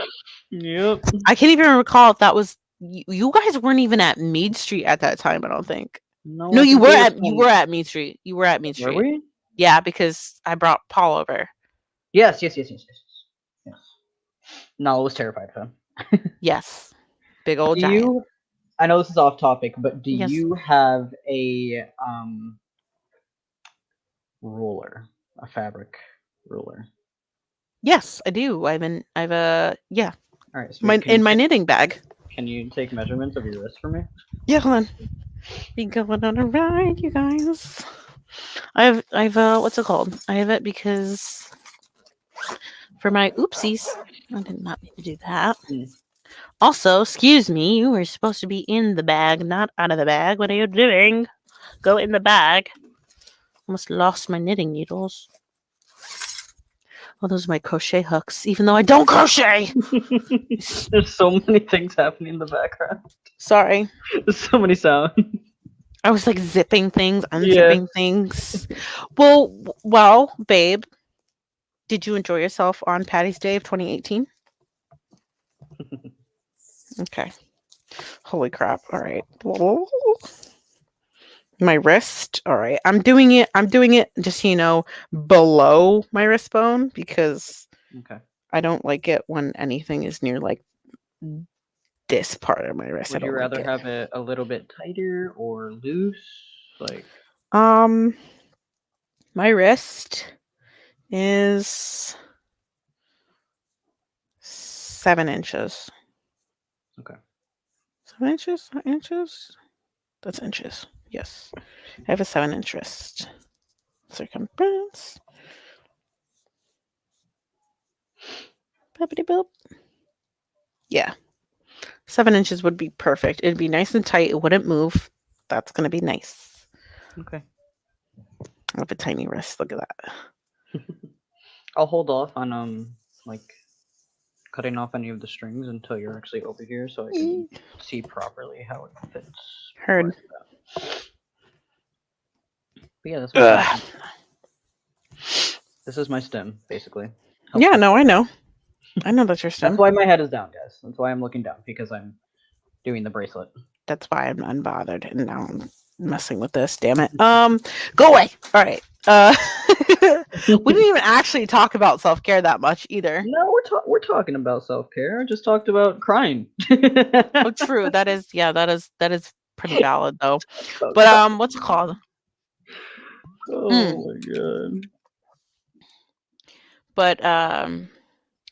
Yep. I can't even recall if that was you guys weren't even at Mead Street at that time, I don't think. No, I you think were it was at you were at Mead Street. You were at Mead Were Street. we? Yeah, because I brought Paul over. Yes. Nala was terrified of him. Yes. Big old giant. I know this is off topic, but do Yes. you have a ruler, a fabric ruler? Yes, I do. I've yeah. All right. My knitting bag. Can you take measurements of your wrist for me? Yeah, hold on. Be going on a ride, you guys. I've what's it called? I have it because for my oopsies. I did not mean to do that. Also, excuse me, you were supposed to be in the bag, not out of the bag. What are you doing? Go in the bag. Almost lost my knitting needles. Oh, those are my crochet hooks, even though I don't crochet. There's so many things happening in the background. Sorry. There's so many sounds. I was like zipping things, unzipping things. Well, babe, did you enjoy yourself on Patty's Day of 2018? Okay. Holy crap. All right. My wrist. All right. I'm doing it just so you know, below my wrist bone because I don't like it when anything is near like this part of my wrist. I Would you don't like rather it. have it a little bit tighter or loose? Like, Um, my wrist is 7 inches. okay. 7 inches? Inches? That's inches. Yes. I have a 7-inch wrist circumference. Boopity boop. Yeah. 7 inches would be perfect. It'd be nice and tight. It wouldn't move. That's going to be nice. Okay. I have a tiny wrist. Look at that. I'll hold off on like cutting off any of the strings until you're actually over here, so I can see properly how it fits. Heard. But yeah, that's my stem. This is my stem, basically. Yeah, no, I know. I know that's your stem. That's why my head is down, guys. That's why I'm looking down, because I'm doing the bracelet. That's why I'm unbothered, and now I'm messing with this. Damn it. Go away. All right. We didn't even actually talk about self-care that much either. No, we're talking about self-care. I just talked about crying. Oh, true. That is pretty valid though. But what's it called? Oh my god. But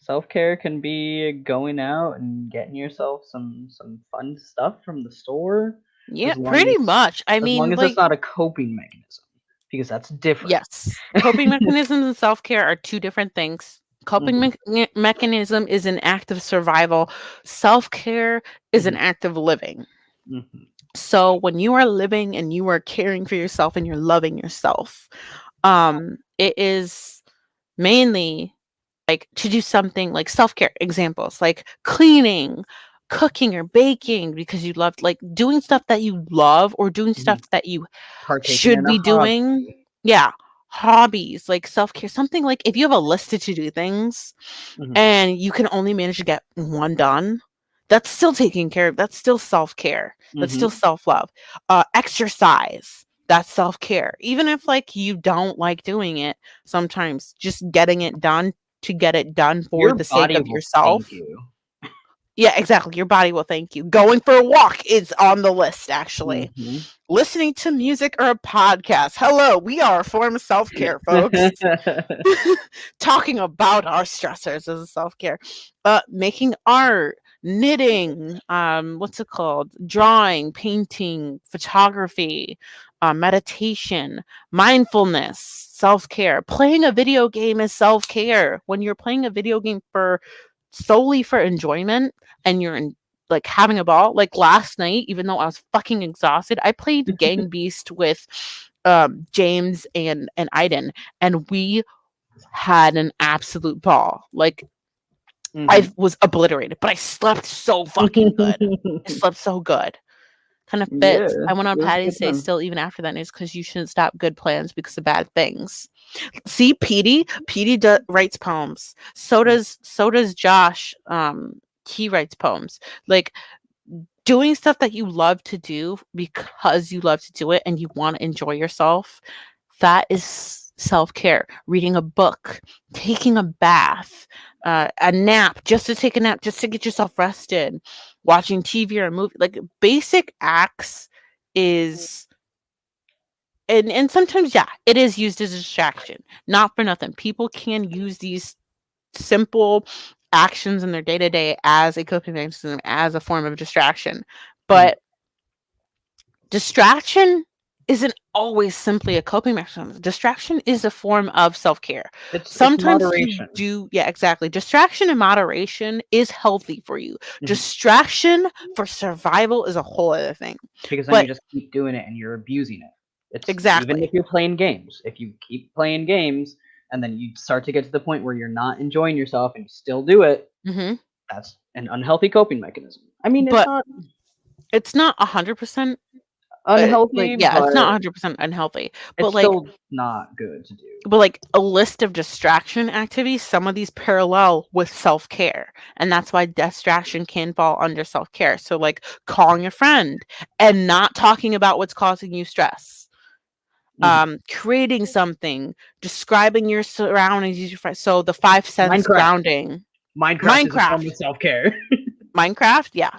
self-care can be going out and getting yourself some fun stuff from the store. Yeah, pretty much. I mean, as long as like, it's not a coping mechanism, because that's different. Yes. Coping mechanisms and self-care are two different things. Coping mechanism is an act of survival. Self-care is an act of living. So when you are living and you are caring for yourself and you're loving yourself, it is mainly like to do something like self-care. Examples like cleaning, cooking, or baking because you love, like doing stuff that you love or doing stuff that you should be doing. Yeah. Hobbies, like self-care, something like if you have a list of to-do things and you can only manage to get one done, that's still taking care of. That's still self-care. That's still self-love. Exercise, that's self-care. Even if like you don't like doing it, sometimes just getting it done to get it done for the sake of yourself. Yeah, exactly. Your body will thank you. Going for a walk is on the list, actually. Listening to music or a podcast. Hello, we are a form of self-care, folks. Talking about our stressors as a self-care. Making art, knitting, what's it called? Drawing, painting, photography, meditation, mindfulness, self-care. Playing a video game is self-care. When you're playing a video game solely for enjoyment and you're like having a ball, like last night, even though I was fucking exhausted, I played Gang Beast with James and Aiden, and we had an absolute ball. Like I was obliterated, but I slept so fucking good. I slept so good. Kind of fits. I went on Patty's Day still even after that news because you shouldn't stop good plans because of bad things. See, Petey writes poems. So does Josh. He writes poems. Like doing stuff that you love to do because you love to do it and you want to enjoy yourself. That is self-care. Reading a book, taking a bath, a nap, just to take a nap, just to get yourself rested, watching TV or a movie, like basic acts is, and sometimes, yeah, it is used as a distraction. Not for nothing. People can use these simple actions in their day-to-day as a coping mechanism, as a form of distraction. But distraction isn't always simply a coping mechanism. Distraction is a form of self-care. Sometimes you do, yeah, exactly. Distraction and moderation is healthy for you. Distraction for survival is a whole other thing. Because then you just keep doing it and you're abusing it. It's exactly. Even if you're playing games, if you keep playing games and then you start to get to the point where you're not enjoying yourself and you still do it, that's an unhealthy coping mechanism. I mean, it's not 100% unhealthy. It's not 100% unhealthy, but it's still not good to do. But like a list of distraction activities, some of these parallel with self-care, and that's why distraction can fall under self-care. So like calling a friend and not talking about what's causing you stress. Creating something, describing your surroundings, so the 5 sense grounding. Minecraft is a form of Minecraft. self-care. Minecraft, yeah.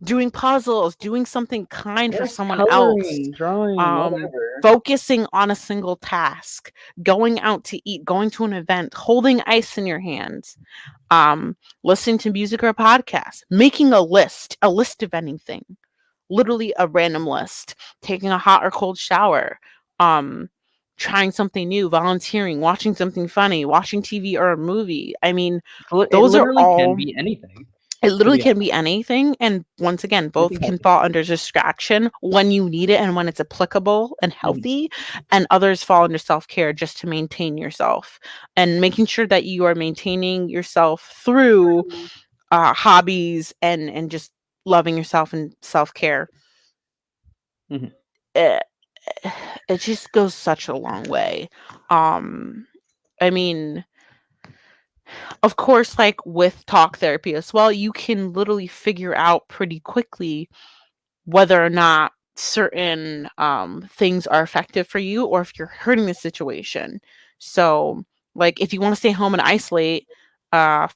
Doing puzzles, doing something kind for Yes, someone else, coloring, drawing, whatever. focusing on a single task, going out to eat, going to an event, holding ice in your hands, listening to music or a podcast, making a list of anything, literally a random list, taking a hot or cold shower, trying something new, volunteering, watching something funny, watching TV or a movie. I mean, It those are literally can all, be anything, it to literally be can be honest. anything. And once again, both Anything can healthy. fall under distraction when you need it and when it's applicable and Mhm. healthy. And others fall under self care just to maintain yourself and making sure that you are maintaining yourself through hobbies and just loving yourself and self care. Mhm. It, it just goes such a long way. I mean, of course, like with talk therapy as well, you can literally figure out pretty quickly whether or not certain things are effective for you or if you're hurting the situation. So, like, if you want to stay home and isolate,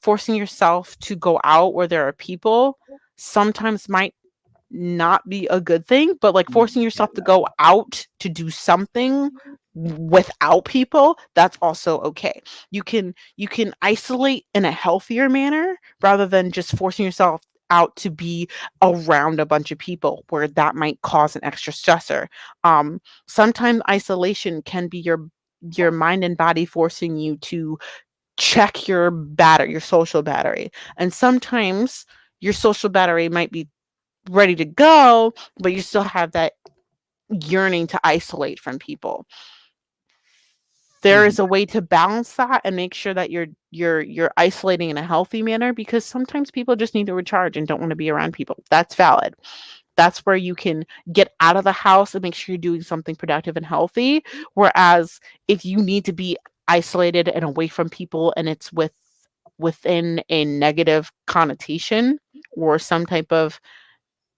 forcing yourself to go out where there are people sometimes might not be a good thing, but like forcing Yeah, yourself to no. go out to do something without people, that's also okay. You can isolate in a healthier manner rather than just forcing yourself out to be around a bunch of people where that might cause an extra stressor. Sometimes isolation can be your mind and body forcing you to check your social battery, and sometimes your social battery might be ready to go, but you still have that yearning to isolate from people. There Mhm. is a way to balance that and make sure that you're isolating in a healthy manner, because sometimes people just need to recharge and don't want to be around people. That's valid. That's where you can get out of the house and make sure you're doing something productive and healthy. Whereas if you need to be isolated and away from people and it's within a negative connotation or some type of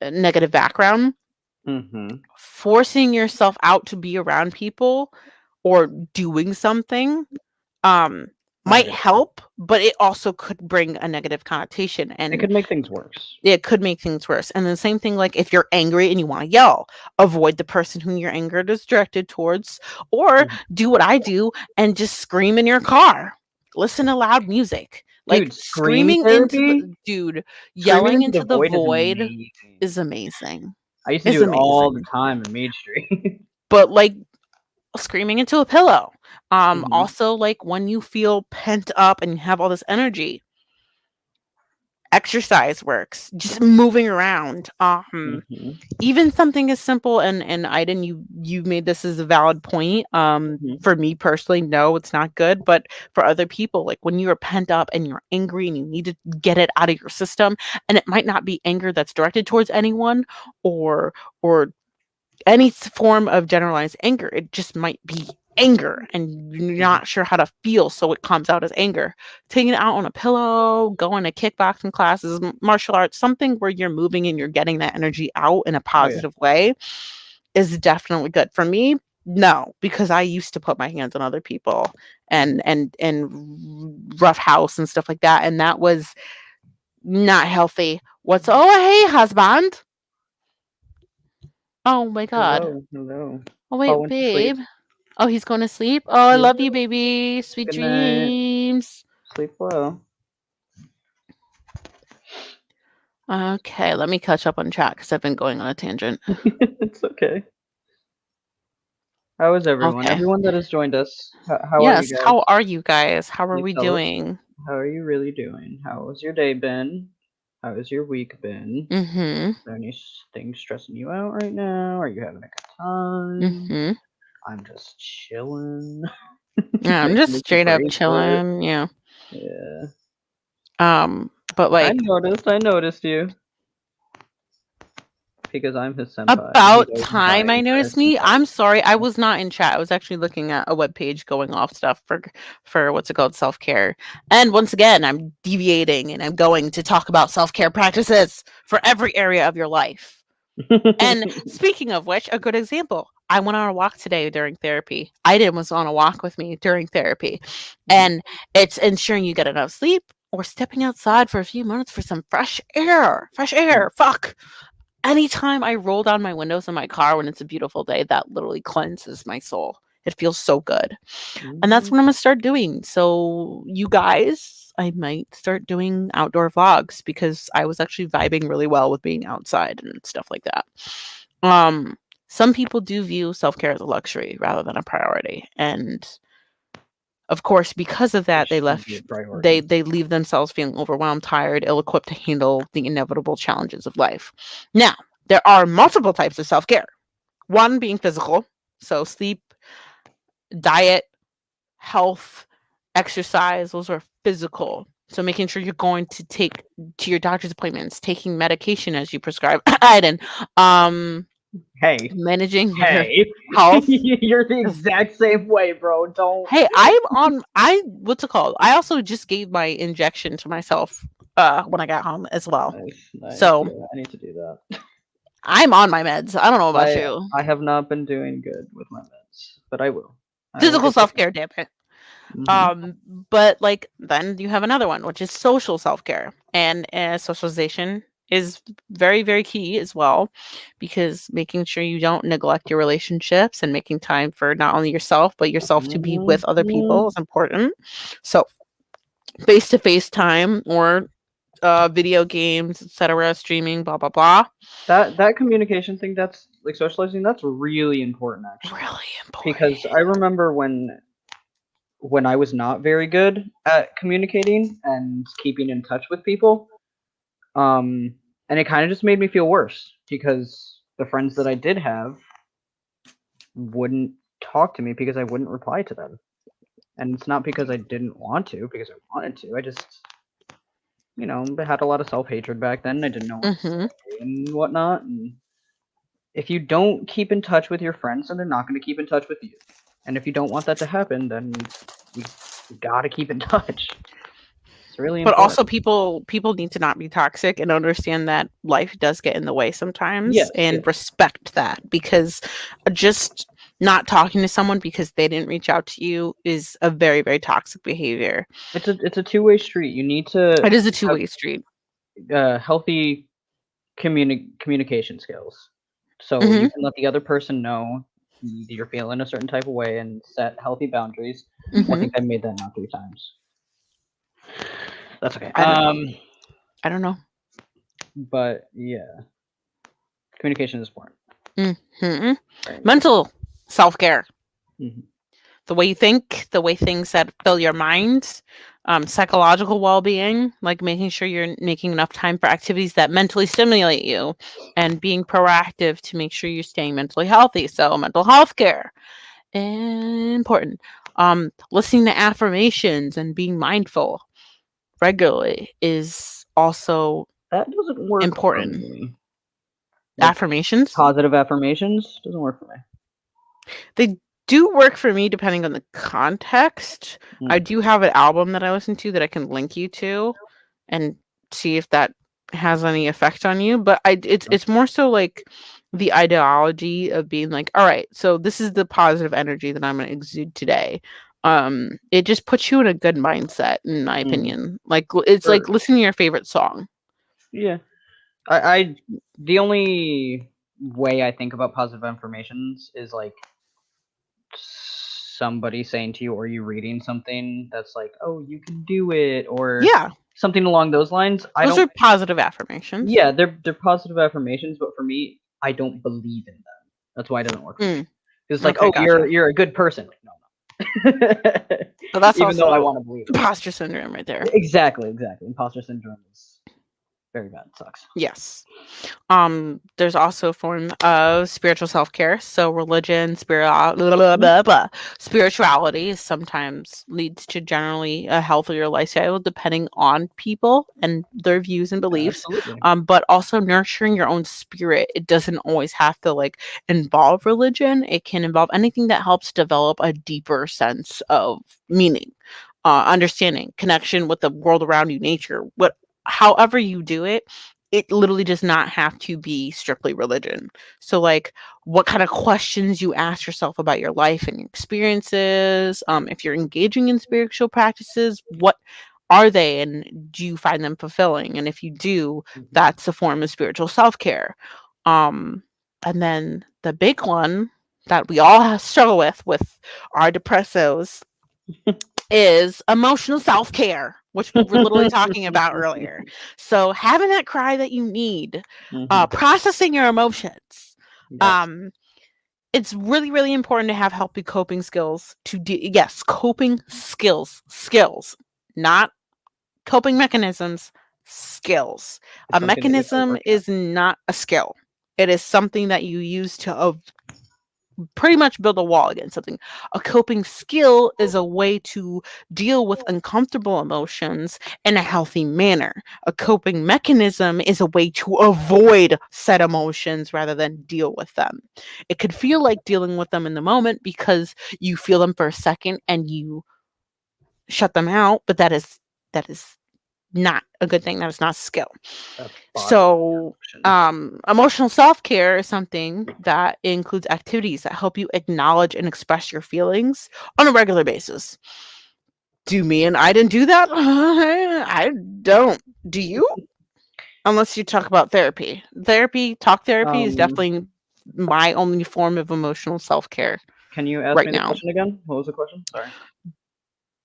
negative background, Mhm. forcing yourself out to be around people or doing something um I might get it. help, but it also could bring a negative connotation It and could make things worse. it could make things worse. And the same thing, like if you're angry and you want to yell, avoid the person whom your anger is directed towards, or Mhm. do what I do and just scream in your car. Listen to loud music. Like Dude, scream screaming into therapy? the dude, Screaming yelling into the into the void is void amazing. is amazing. I used to Is do it all the amazing. time in Main Street. But like screaming into a pillow. Mhm. Also like when you feel pent up and you have all this energy, exercise works. Just moving around. Mhm. Even something as simple, and Aiden, you made this as a valid point. Mhm. For me personally, no, it's not good. But for other people, like when you're pent up and you're angry and you need to get it out of your system, and it might not be anger that's directed towards anyone or any form of generalized anger. It just might be anger and you're Mhm. not sure how to feel, so it comes out as anger. Taking it out on a pillow, going to kickboxing classes, martial arts, something where you're moving and you're getting that energy out in a Oh yeah. positive way is definitely good. For me, no, because I used to put my hands on other people Mhm. and rough house and stuff like that, and that was not healthy. What's oh hey husband? Oh my god. Hello, hello. Oh Paul wait, went to sleep. babe. Oh, he's going to sleep? Oh, I Yeah. love you, baby. Sweet Good night. dreams. Sleep well. Okay, let me catch up on chat because I've been going on a tangent. It's okay. How is everyone? Okay. Everyone that has joined us, how are you Yes, how guys? are you guys? How are You we tell us. doing? How are you really doing? How has your day been? How has your week been? Mm-hmm. Is there anything stressing you out right now? Are you having a good time? Mm-hmm. I'm just chilling, Yeah, I'm just making some straight up Raze for it. chilling. Yeah. Yeah. But I like noticed. I noticed you because I'm his senpai and he's about always time I vying for noticed his me. senpai. I'm sorry, I was not in chat. I was actually looking at a web page going off stuff for what's it called, self care. And once again, I'm deviating and I'm going to talk about self care practices for every area of your life. And speaking of which, a good example, I went on a walk today during therapy. Aiden was on a walk with me during therapy. Mhm. And it's ensuring you get enough sleep or stepping outside for a few minutes for some fresh air. Fresh air. Fuck. Anytime I roll down my windows in my car when it's a beautiful day, that literally cleanses my soul. It feels so good. And that's Mhm. what I'm going to start doing. So, you guys, I might start doing outdoor vlogs because I was actually vibing really well with being outside and stuff like that. Some people do view self-care as a luxury rather than a priority. And of course, because of that, It should be a priority. they leave themselves feeling overwhelmed, tired, ill-equipped to handle the inevitable challenges of life. Now, there are multiple types of self-care. One being physical, so sleep, diet, health, exercise, those are physical. So making sure you're going to your doctor's appointments, taking medication as you prescribe, and Hey, managing your hey, health. you're the exact same way, bro. Don't. Hey, what's it called? I also just gave my injection to myself when I got home as well. Nice, nice. So Yeah, I need to do that. I'm on my meds. I don't know about I you. I have not been doing good with my meds, but I will. I will Physical get this. self-care, damn it. Hmm. But like then you have another one, which is social self-care. And socialization is very, very key as well, because making sure you don't neglect your relationships and making time for not only yourself, but yourself to be with other people is important. So face-to-face time or video games, etc., streaming, blah blah blah. That communication thing, that's like socializing. That's really important, actually, Really important. because I remember when I was not very good at communicating and keeping in touch with people, and it kind of just made me feel worse because the friends that I did have wouldn't talk to me because I wouldn't reply to them. And it's not because I didn't want to, because I wanted to. I just, I had a lot of self hatred back then. I didn't know what to Mm-hmm. say and whatnot. And if you don't keep in touch with your friends, then they're not going to keep in touch with you. And if you don't want that to happen, then you got to keep in touch. It's really But also important. people need to not be toxic and understand that life does get in the way sometimes Yes, and yes. respect that, because just not talking to someone because they didn't reach out to you is a very, very toxic behavior. It's a two-way street. You need to It is a have two-way street. healthy communication skills, so you Hmm. can let the other person know you're feeling a certain type of way and set healthy boundaries. I Hmm. think I made that now 3 times. That's okay. I don't I don't know. But yeah, communication is important. Hmm. Very important. Mental self-care. Mhm. The way you think, the way things that fill your mind, psychological well-being, like making sure you're making enough time for activities that mentally stimulate you, and being proactive to make sure you're staying mentally healthy. So mental health care, important. Listening to affirmations and being mindful regularly is also That doesn't work for important. me. Like Affirmations, positive affirmations doesn't work for me. they do work for me depending on the context. I Mm. do have an album that I listen to that I can link you to and see if that has any effect on you. But it's more so like the ideology of being like, all right, so this is the positive energy that I'm gonna exude today. It just puts you in a good mindset, in my Mm. opinion. Like it's like Or listening to your favorite song. yeah, I the only way I think about positive affirmations is like somebody saying to you or you reading something that's like, "Oh, you can do it," or Yeah, something along those lines. I those don't. are positive affirmations. Yeah, they're positive affirmations, but for me, I don't believe in them. That's why it doesn't work for me. Mm, 'Cause it's like, okay, "Oh, gotcha. you're a good person." Like, no, no. So that's Even though I also want to believe it. imposter syndrome right there. Exactly, exactly. Imposter syndrome is very bad. It sucks. Yes. There's also a form of spiritual self-care. So religion, spirituality sometimes leads to generally a healthier lifestyle depending on people and their views and beliefs. Absolutely. But also nurturing your own spirit. It doesn't always have to like involve religion. It can involve anything that helps develop a deeper sense of meaning, understanding, connection with the world around you, nature, what however you do it, it literally does not have to be strictly religion. So, like, what kind of questions you ask yourself about your life and your experiences. If you're engaging in spiritual practices, what are they, and do you find them fulfilling? And if you do, that's a form of spiritual self-care. And then the big one that we all struggle with our depressos is emotional self-care, which we were literally talking about earlier. So having that cry that you need, processing your emotions. Yes. It's really, really important to have healthy coping skills coping skills, not coping mechanisms, skills. It's A something that you gotta mechanism work at. is not a skill. It is something that you use to pretty much build a wall against something. A coping skill is a way to deal with uncomfortable emotions in a healthy manner. A coping mechanism is a way to avoid said emotions rather than deal with them. It could feel like dealing with them in the moment because you feel them for a second and you shut them out, but that is not a good thing. That is not skill. That's bottling So, emotions. emotional self-care is something that includes activities that help you acknowledge and express your feelings on a regular basis. Do me and I didn't do that? I don't. Do you? Unless you talk about therapy. Talk therapy is definitely my only form of emotional self-care Can you ask right me the now. question again? What was the question? Sorry.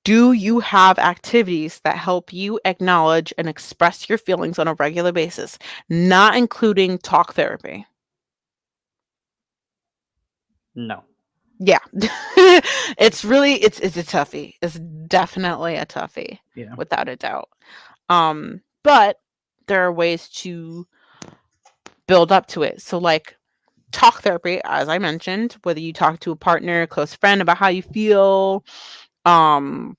Do you have activities that help you acknowledge and express your feelings on a regular basis, not including talk therapy? No. Yeah. It's a toughie. It's definitely a toughie, Yeah. without a doubt. But there are ways to build up to it. So, like, talk therapy, as I mentioned, whether you talk to a partner, a close friend about how you feel, um,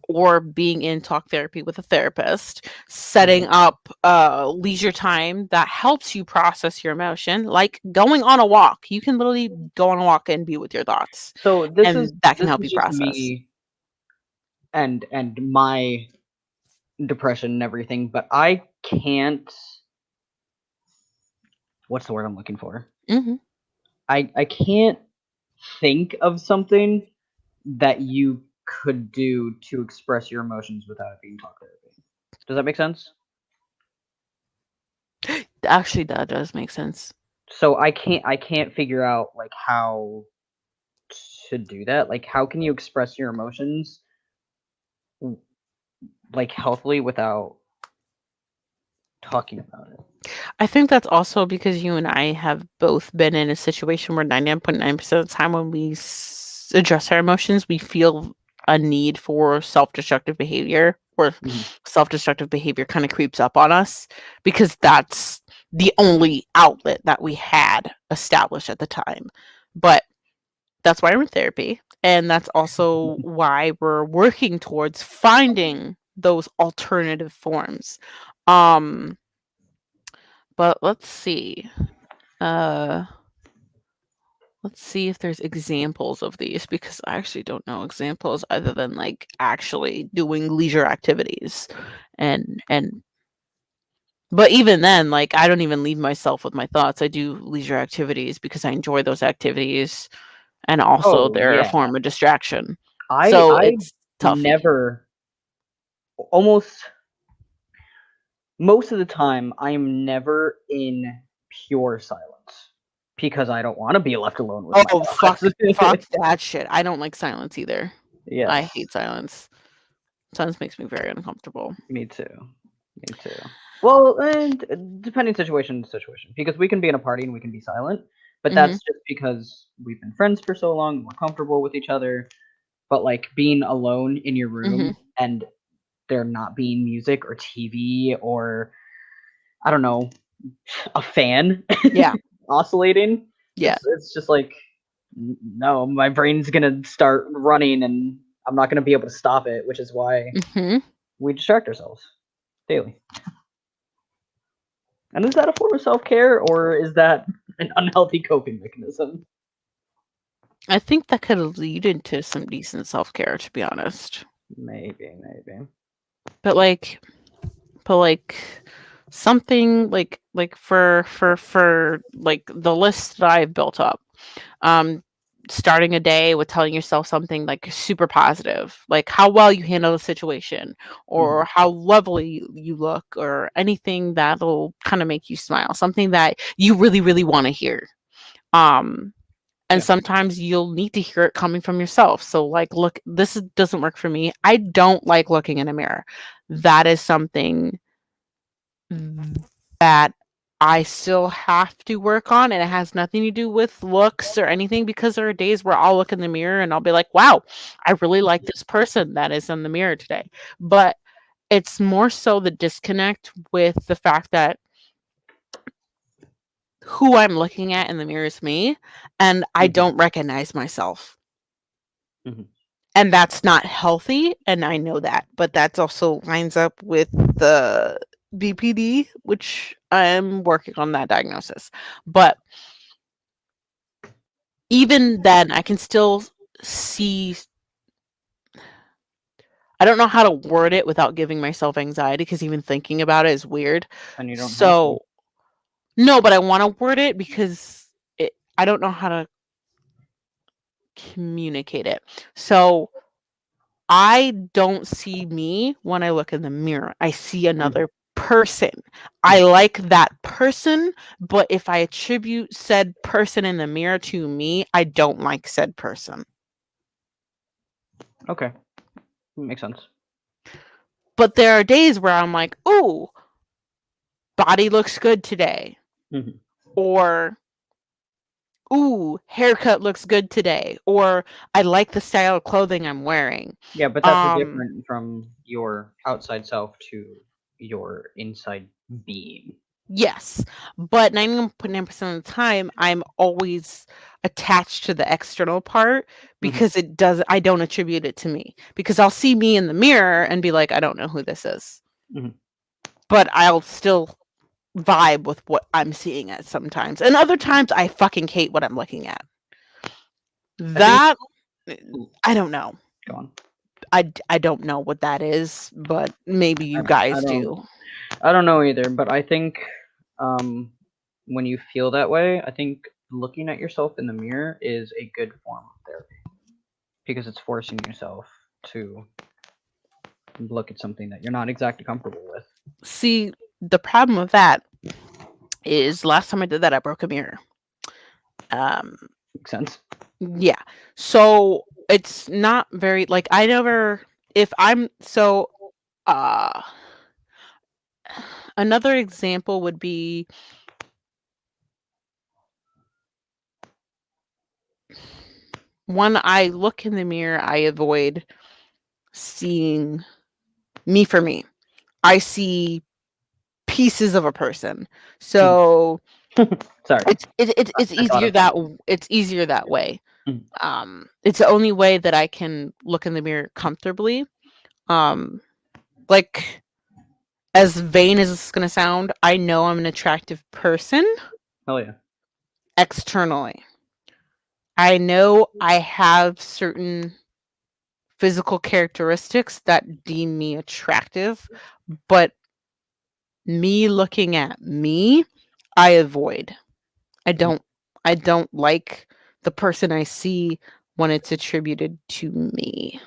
or being in talk therapy with a therapist, setting up leisure time that helps you process your emotion, like going on a walk. You can literally go on a walk and be with your thoughts, So this is and that can this help is you just process. me and my depression and everything, but I can't. What's the word I'm looking for? Hmm. I can't think of something that you could do to express your emotions without it being talk therapy. Does that make sense? Actually, that does make sense. So I can't figure out like how to do that. Like how can you express your emotions like healthily without talking about it? I think that's also because you and I have both been in a situation where 99.9% of the time when we address our emotions, we feel a need for self-destructive behavior, or Mhm. self-destructive behavior kind of creeps up on us because that's the only outlet that we had established at the time. But that's why we're in therapy. And that's also why we're working towards finding those alternative forms. Um, but Uh, let's see if there's examples of these because I actually don't know examples other than like actually doing leisure activities. And but even then, like, I don't even leave myself with my thoughts. I do leisure activities because I enjoy those activities, and also Oh they're a yeah. form of distraction. I So I it's toughy. never almost most of the time I'm never in pure silence because I don't want to be left alone with my Oh, thoughts. fuck that shit. I don't like silence either. I Yes, hate silence. Silence makes me very uncomfortable. me too. Me too. Well, and depending situation to situation, because we can be in a party and we can be silent, but Mhm. that's just because we've been friends for so long, we're comfortable with each other. But like being alone in your room Mhm. and there not being music or TV or I don't know, a fan Yeah. oscillating, Yeah. it's just like no, my brain's gonna start running and I'm not gonna be able to stop it, which is why Mhm. we distract ourselves daily. And is that a form of self care or is that an unhealthy coping mechanism? I think that could lead into some decent self-care, to be honest. Maybe, maybe. But like but like something like for like the list that I've built up. Um, Starting a day with telling yourself something like super positive, like how well you handle the situation, Mhm. or how lovely you look, or anything that'll kind of make you smile, something that you really, really want to hear. Um, and Yeah. sometimes you'll need to hear it coming from yourself. So, like, look, doesn't work for me. I don't like looking in a mirror. That is something that I still have to work on, and it has nothing to do with looks or anything, because there are days where I'll look in the mirror and I'll be like, wow, I really like this person that is in the mirror today. But it's more so the disconnect with the fact that who I'm looking at in the mirror is me, and I Mhm. don't recognize myself. Mhm. And that's not healthy, and I know that, but that's also lines up with the BPD, which I'm working on that diagnosis. But even then, I can still see. I don't know how to word it without giving myself anxiety, because even thinking about it is weird. And you don't have to. So, no, but I want to word it because I don't know how to communicate it. So, I don't see me when I look in the mirror. I see Mhm. another person. I like that person, but if I attribute said person in the mirror to me, I don't like said person. Okay, makes sense. But there are days where I'm like, "Oh, body looks good today." Mhm. Or, "Ooh, haircut looks good today." Or, "I like the style of clothing I'm wearing." Yeah, but that's Um different from your outside self to your inside being. Yes, but 99.9% of the time, I'm always attached to the external part, Mhm. because I don't attribute it to me. Because I'll see me in the mirror and be like, I don't know who this is. Mhm. But I'll still vibe with what I'm seeing at sometimes. And other times, I fucking hate what I'm looking at. I think. That, Ooh, I don't know. go on. I don't know what that is, but maybe I, you I guys don't. do. I don't know either, but I think um, when you feel that way, I think looking at yourself in the mirror is a good form of therapy because it's forcing yourself to look at something that you're not exactly comfortable with. See, the problem with that is last time I did that, I broke a mirror. Um, Makes sense. Yeah. So it's not very like I never if I'm so uh another example would be when I look in the mirror, I avoid seeing me for me. I see pieces of a person. Mhm. So Sorry, it's I thought easier of that. it's easier that way. Mhm. It's the only way that I can look in the mirror comfortably. Um like as vain as it's gonna sound, I know I'm an attractive person Hell yeah. externally. I know I have certain physical characteristics that deem me attractive, but me looking at me, I avoid. I Mhm. don't I don't like the person I see when it's attributed to me.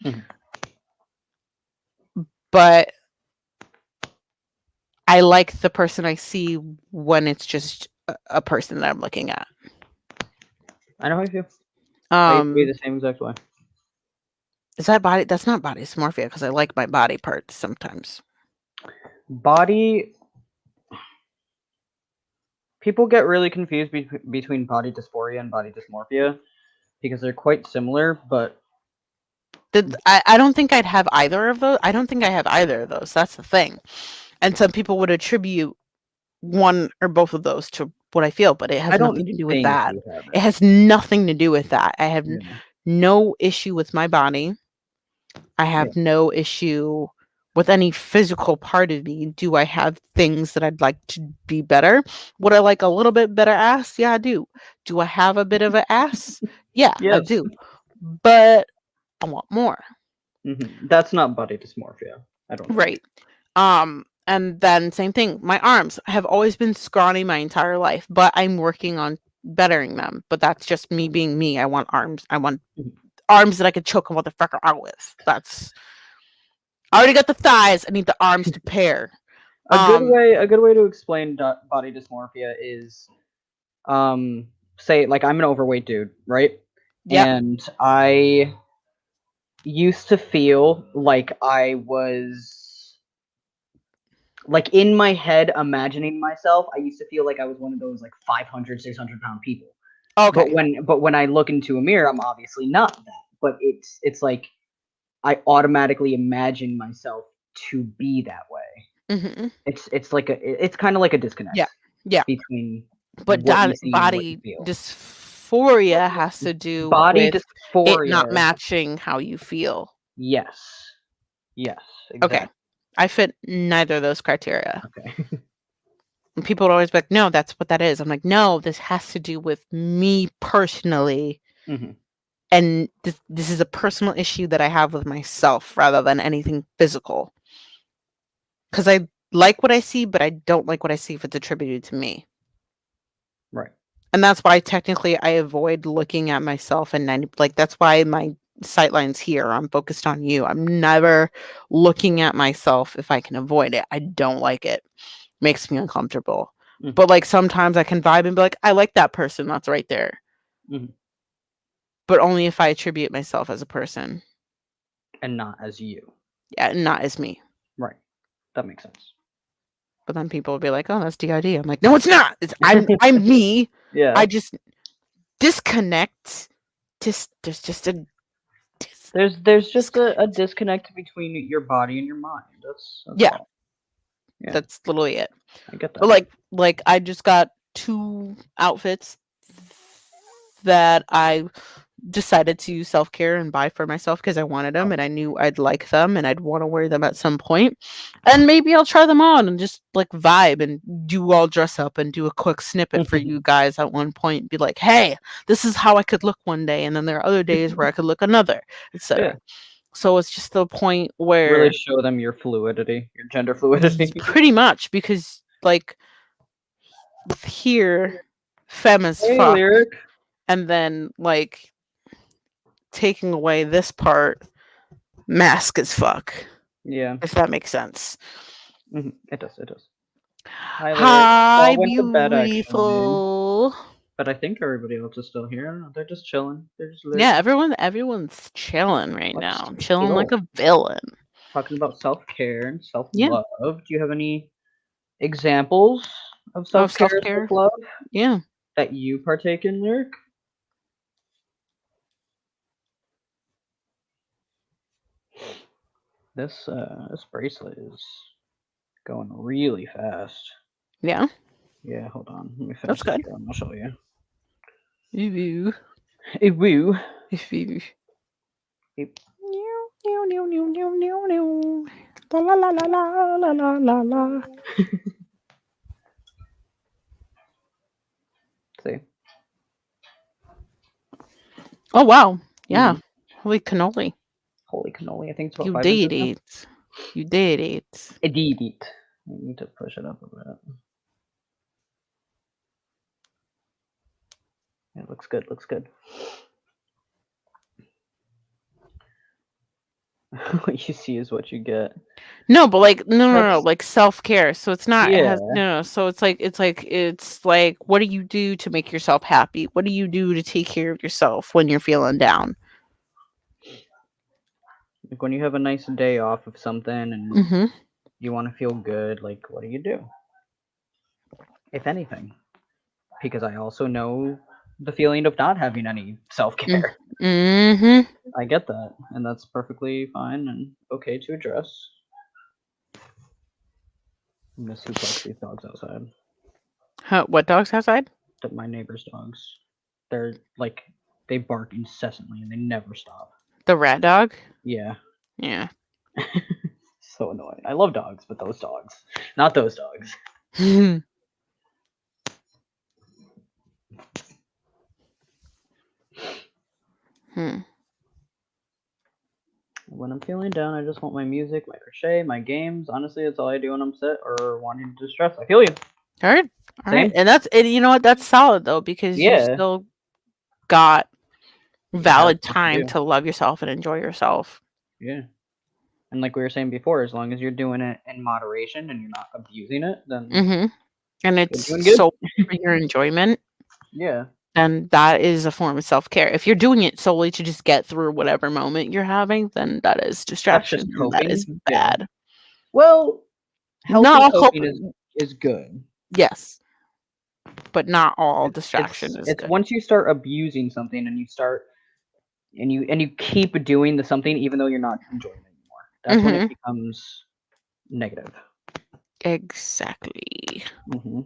Mhm. But I like the person I see when it's just a person that I'm looking at. I know how you feel. I used to be Um the same exact way. is that body that's not body dysmorphia, because I like my body parts sometimes. Body. People get really confused between body dysphoria and body dysmorphia because they're quite similar, but I don't think I'd have either of those. I don't think I have either of those. That's the thing. And some people would attribute one or both of those to what I feel, but it I has don't nothing to do with think that. you have It it. has nothing to do with that. I have Yeah. no issue with my body. I Yeah. have no issue with any physical part of me. Do I have things that I'd like to be better? Would I like a little bit better ass? Yeah, I do. Do I have a bit of an ass? Yeah, I Yes. do. But I want more. That's not body dysmorphia. I don't think. Right. And then same thing, my arms have always been scrawny my entire life, but I'm working on bettering them. But that's just me being me. I want arms. I want arms that I could choke a motherfucker out with. That's I already got the thighs. I need the arms to pair. A good way to explain body dysmorphia is, say like I'm an overweight dude, right? Yep. And I used to feel like I was like in my head imagining myself, I used to feel like I was one of those like 500, 600 pound people. Okay. But when I look into a mirror, I'm obviously not that. But it's like I automatically imagine myself to be that way. Hmm. It's kind of like a disconnect Yeah. Yeah. between But what you see and what you body feel. dysphoria has to do Body with it not dysphoria. matching how you feel. Yes. Yes, Okay. exactly. I fit neither of those criteria. Okay. And people would always be like, no, that's what that is. I'm like, no, this has to do with me personally. Hmm. And this is a personal issue that I have with myself rather than anything physical. Because I like what I see, but I don't like what I see if it's attributed to me. Right. And that's why technically I avoid looking at myself and like that's why my sightline's here. I'm focused on you. I'm never looking at myself if I can avoid it. I don't like it. Makes me uncomfortable. Mhm. But like sometimes I can vibe and be like, I like that person that's right there. Mhm. But only if I attribute myself as a person. And not as you. Yeah, not as me. Right. That makes sense. But then people will be like, "Oh, that's DID." I'm like, "No, it's not. I'm me. Yeah. I just disconnect. There's just a There's just a disconnect between your body and your mind. That's yeah. all. Yeah. That's literally it. I get But that. like I just got 2 outfits that I decided to self-care and buy for myself because I wanted them and I knew I'd like them and I'd want to wear them at some point. And maybe I'll try them on and just like vibe and do all dress up and do a quick snippet for you guys at one point. Be like, hey, this is how I could look one day. And then there are other days where I could look another, etc. Yeah. So it's just the point where Really show them your fluidity, your gender fluidity. pretty much because like here, femme as Hey, fuck, lyric. and then like taking away this part, mask as fuck. Yeah. If that makes sense. It does. It does. Hi, lyric. Hi, All went to bed actually, beautiful. but I think everybody else is still here. I don't know. They're just chilling. They're just Yeah, lurking. everyone's chilling right Let's now. Chilling like chill. a villain. Talking about self-care and Yeah. self-love. Do you have any examples of Of self-care and self-care. self-love Yeah. that you partake in, lyric? This bracelet is going really fast. Yeah. Yeah, hold on. Let me That's finish this good. drum. I'll show you. Ew. Hey, woo. Ew. Hey. La la la la la la la la. See. Oh wow. Yeah. Mhm. Holy cannoli. Holy cannoli! I think it's about You 5 inches did now. it. You did it. I did it. I need to push it up a bit. Yeah, it looks good. Looks good. What you see is what you get. No, but like no, That's like self-care. So it's not it yeah. has no, so it's like what do you do to make yourself happy? What do you do to take care of yourself when you're feeling down? Like when you have a nice day off of something and Mhm. you want to feel good, like what do? If anything. Because I also know the feeling of not having any self-care. Mhm. I get that, and that's perfectly fine and okay to address. I'm gonna suplex these dogs outside. What dogs outside? My neighbor's dogs. They're like they bark incessantly and they never stop. The rat dog? Yeah. Yeah. So annoying. I love dogs, but those dogs. Not those dogs. Hmm. When I'm feeling down, I just want my music, my crochet, my games. Honestly, that's all I do when I'm sick or wanting to distress. I feel you. All right. All right. Same. And you know what? That's solid though, because you Yeah. still got You have valid stuff to time do. to love yourself and enjoy yourself. Yeah. And like we were saying before, as long as you're doing it in moderation and you're not abusing it, then Mm-hmm. And you're it's doing good. so for your enjoyment, Yeah. then that is a form of self-care. If you're doing it solely to just get through whatever moment you're having, then that is That's just distraction and that is coping. Yeah. bad. Well, Not healthy all coping coping, is good. yes, but not all It's distraction is it's good. once you start abusing something and you start and you keep doing the something even though you're not enjoying it anymore. That's when it Mm-hmm. becomes negative. Exactly. Mm-hmm.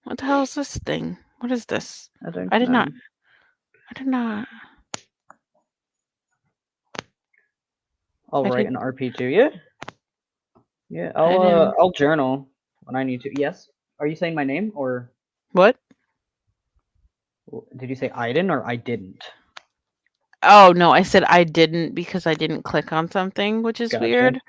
What the hell is this thing? What is this? I don't I did know. not. I did not. I'll I write did. an RP2. Yeah. Yeah. I didn't. I'll journal when I need to. Yes. Are you saying my name or What? did you say I didn't or I didn't? Oh no, I said I didn't because I didn't click on something, which is Gotcha. weird.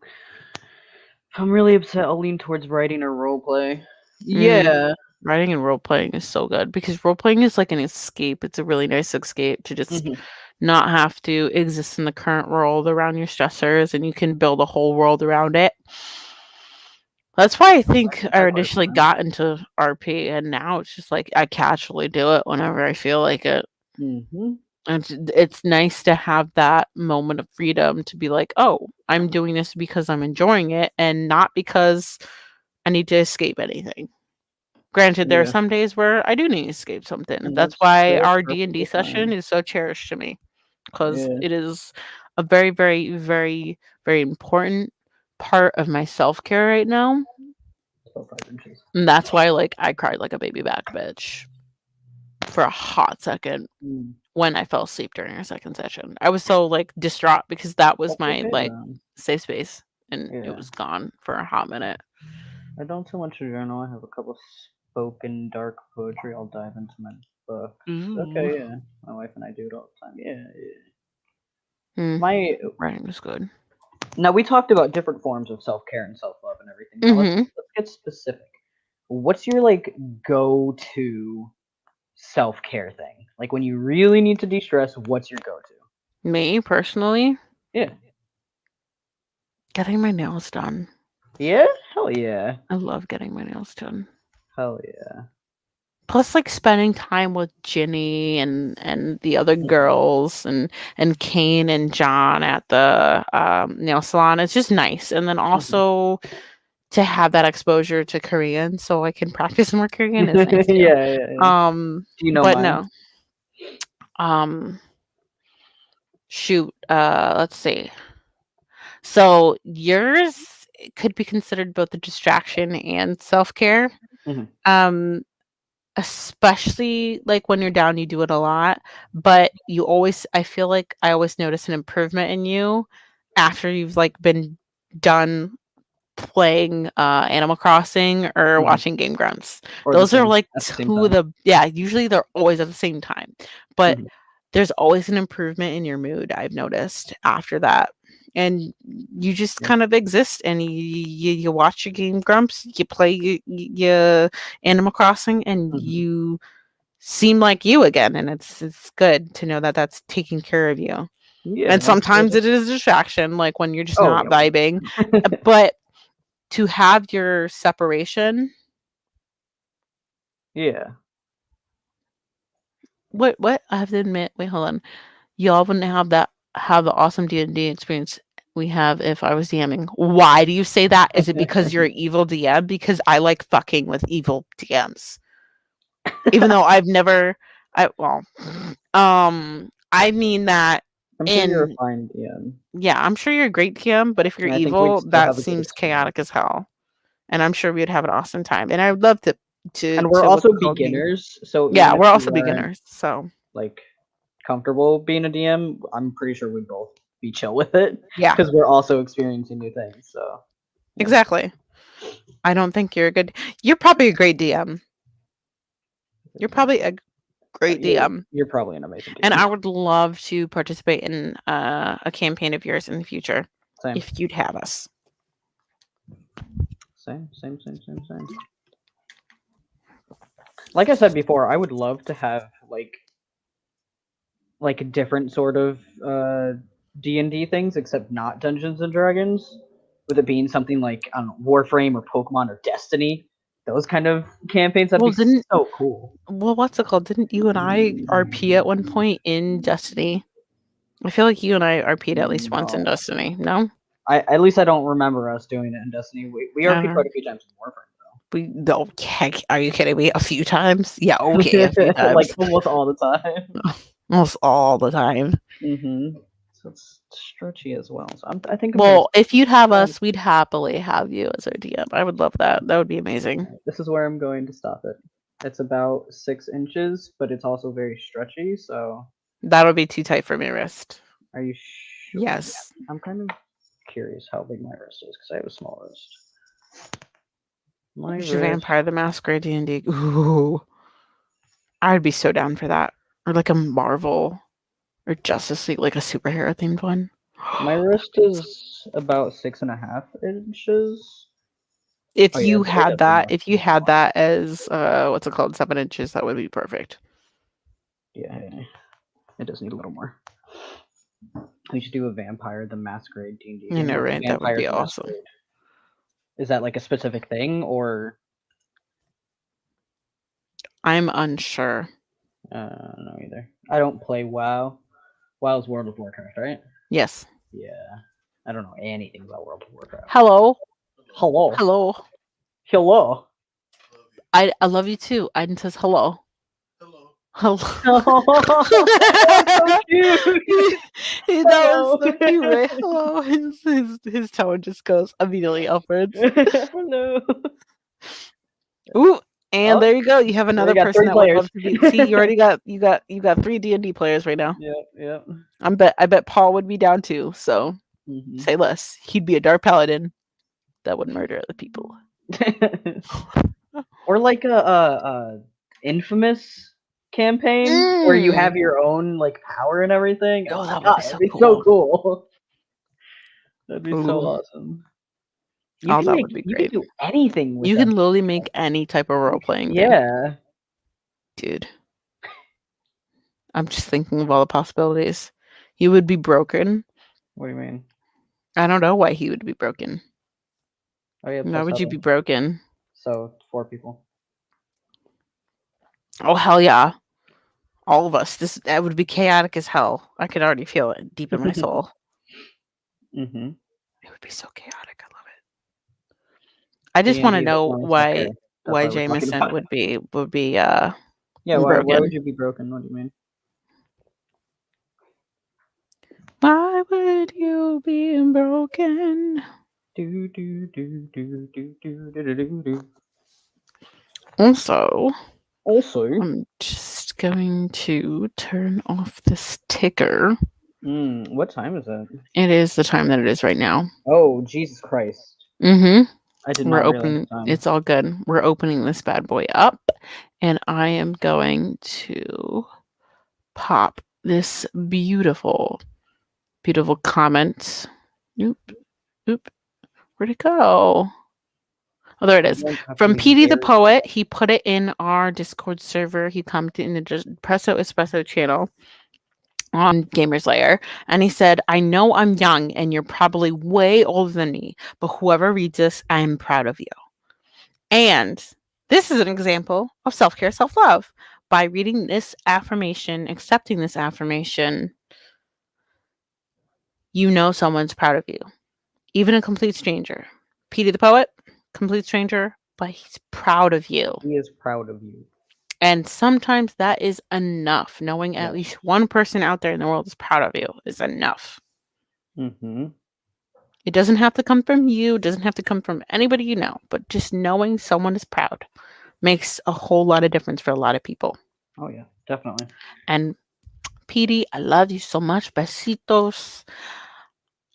If I'm really upset, I'll lean towards writing or roleplay. Mm, Yeah. writing and role playing is so good because role playing is like an escape. It's a really nice escape to just Mm-hmm. not have to exist in the current world around your stressors, and you can build a whole world around it. That's why I think I initially got into RP, and now it's just like I casually do it whenever I feel like it. Mm-hmm. And it's nice to have that moment of freedom to be like, oh, I'm doing this because I'm enjoying it and not because I need to escape anything. Granted, there are Yeah. some days where I do need to escape something. And That's that's why still our D&D perfectly session fine. is so cherished to me because Yeah. it is a very, very, very, very important part of my self-care right now. Still 5 inches. And that's why, like, I cried like a baby back bitch for a hot second Mm. when I fell asleep during our second session. I was so like distraught because that was That's my okay like then. safe space and it Yeah. was gone for a hot minute. I don't too much journal. I have a couple spoken dark poetry. I'll dive into my books. Ooh. Okay, yeah. My wife and I do it all the time. Yeah, yeah. Mm, My writing was good. now we talked about different forms of self care and self love and everything. Now Mm-hmm. let's get specific. What's your like go to self care thing? Like when you really need to de stress, what's your go to? Me personally, Yeah. getting my nails done. Yeah? Hell yeah. I love getting my nails done. Hell yeah. Plus, like spending time with Ginny and the other Mhm. girls and Kane and John at the nail salon. It's just nice, and then Mhm. also to have that exposure to Korean, so I can practice more Korean is nice too. Yeah, yeah, yeah. Do you know But mine? no. Um, shoot. Let's see. So yours could be considered both a distraction and self care. Mhm. Um, especially like when you're down, you do it a lot, but you always, I feel like I always notice an improvement in you after you've like been done playing Animal Crossing or Mhm. watching Game Grumps. Or the Those are same like at the same two of time. the, yeah, usually they're always at the same time. But Mhm. there's always an improvement in your mood, I've noticed after that. And you just Yeah. kind of exist and you watch your Game Grumps, you play your Animal Crossing, and Mhm. you seem like you again. And it's good to know that that's taking care of you. Yeah, And that's sometimes it is a distraction, like when you're just oh not yeah, vibing. 100%. But to have your separation, Yeah. what I have to admit, wait, hold on. Y'all wouldn't have the awesome D&D experience we have if I was DMing. Why do you say that? Is it because you're an evil DM? Because I like fucking with evil DMs. Even though I've never I mean that I'm sure you're a in fine DM, yeah, I'm sure you're a great DM, but if you're and I think we'd evil, still that have a good seems experience. chaotic as hell. And I'm sure we'd have an awesome time. And I would love to And we're what's also it called game. beginners, so Yeah, even if we're we also weren't beginners. So like comfortable being a DM, I'm pretty sure we'd both be chill with it yeah, because we're also experiencing new things. So yeah. exactly. I don't think you're a good. You're probably a great DM. You're probably a Great DM. You're probably an amazing And DM. I would love to participate in a campaign of yours in the future Same. if you'd have us. Same. Like I said before, I would love to have like a different sort of D&D things, except not Dungeons and Dragons. With it being something like, I don't know, Warframe or Pokemon or Destiny, those kind of campaigns, that'd Well, be so cool. Well, what's it called? Didn't you and I RP at one point in Destiny? I feel like you and I RP'd at least once in No. Destiny. No? At least I don't remember us doing it in Destiny. We RP'd quite a few times in Warframe, though. Heck, are you kidding me? A few times? Yeah, okay, a few times. Like almost all the time. Almost all the time. Mm-hmm. So it's stretchy as well. So I think. Well, if you'd have us, we'd happily have you as our DM. I would love that. That would be amazing. This is where I'm going to stop it. It's about 6 inches, but it's also very stretchy. So that would be too tight for my wrist. Are you sure? Yes. Yeah, I'm kind of curious how big my wrist is because I have a small wrist. My wrist. Vampire the Masquerade D&D. Ooh. I'd be so down for that. Or like a Marvel or Justice League, like a superhero themed one. My wrist is about 6.5 inches. If you had that as what's it called, 7 inches, that would be perfect. Yeah, it does need a little more. We should do a Vampire the Masquerade D&D. I know, right? That would be awesome. Is that like a specific thing, or? I'm unsure. No, either. I don't play WoW. WoW's World of Warcraft, right? Yes. Yeah. I don't know anything about World of Warcraft. Hello. I love you too. Aiden says hello. Hello. That's so cute. That was so cute, right? Hello. His tone just goes immediately upwards. Hello. Ooh, and there you go. You have another person that would love to be. See, you already got 3 D&D players right now. Yeah. I bet Paul would be down too. So say less. He'd be a dark paladin that would murder other people. Or like a infamous campaign where you have your own like power and everything. Oh, that would be so cool. That'd be so awesome. That would be great. You can do anything with You can literally make any type of role-playing game. Yeah. Dude. I'm just thinking of all the possibilities. You would be broken. What do you mean? I don't know why he would be broken. Oh, yeah, why would you be broken? So 4 people. Oh, hell yeah. All of us. That would be chaotic as hell. I could already feel it deep in my soul. It would be so chaotic. I love it. I just want to know why Jameson would be yeah, why would you be broken? What do you mean? Why would you be broken? Also, I'm just going to turn off this ticker. What time is it? It is the time that it is right now. Oh, Jesus Christ. Mm-hmm. I did not realize the time. It's all good. We're opening this bad boy up, and I am going to pop this beautiful comment. Oop. Where'd it go? Oh, there it is. From Foodie the Poet. He put it in our Discord server. He commented in the Depresso Espresso channel on Gamers Lair, and he said, I know I'm young and you're probably way older than me, but whoever reads this, I'm proud of you. And this is an example of self-care, self-love. By reading this affirmation, accepting this affirmation, you know someone's proud of you. Even a complete stranger. Foodie the Poet, complete stranger, but he's proud of you. He is proud of you. And sometimes that is enough. Knowing at least one person out there in the world is proud of you is enough. It doesn't have to come from you. It doesn't have to come from anybody you know. But just knowing someone is proud makes a whole lot of difference for a lot of people. Oh, yeah, definitely. And Foodie, I love you so much. Besitos.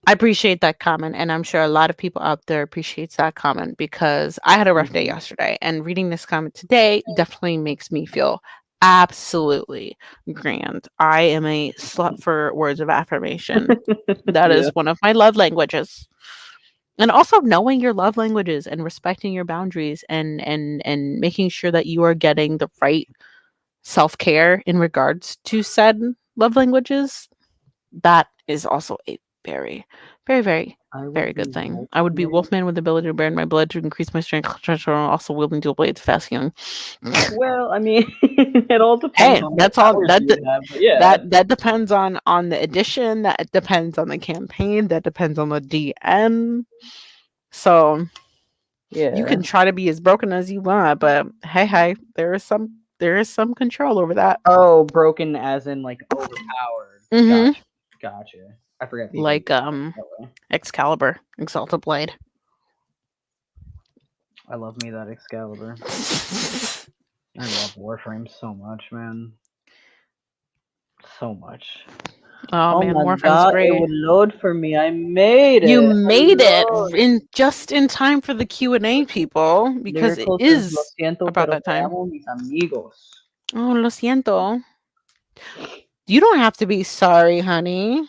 I appreciate that comment, and I'm sure a lot of people out there appreciates that comment because I had a rough day yesterday, and reading this comment today definitely makes me feel absolutely grand. I am a slut for words of affirmation. That Yeah. is one of my love languages. And also knowing your love languages and respecting your boundaries and making sure that you are getting the right self-care in regards to said love languages, that is also a very, very, very, I very would be good thing. I would be Wolfman. Wolfman with the ability to burn my blood to increase my strength, also wielding dual blades, fast healing. Well, I mean, it all depends Hey, on what that's all powers you would have, but yeah, that depends on the edition, that depends on the campaign, that depends on the DM. So you yeah. can try to be as broken as you want, but hey, there is some control over that. Oh, broken as in like overpowered. Mm-hmm. Gotcha, gotcha. I forgot people Like use it that way. Excalibur, Exalted Blade. I love me that Excalibur. I love Warframe so much, man. So much. Oh Oh man, my Warframe's god, it great. would load for me. I made You it. made it Hello. in just in time for the Q&A, people, because it Lyrical says, Lo is siento, about pero that te time. amo, mis amigos. Oh, lo siento. You don't have to be sorry, honey.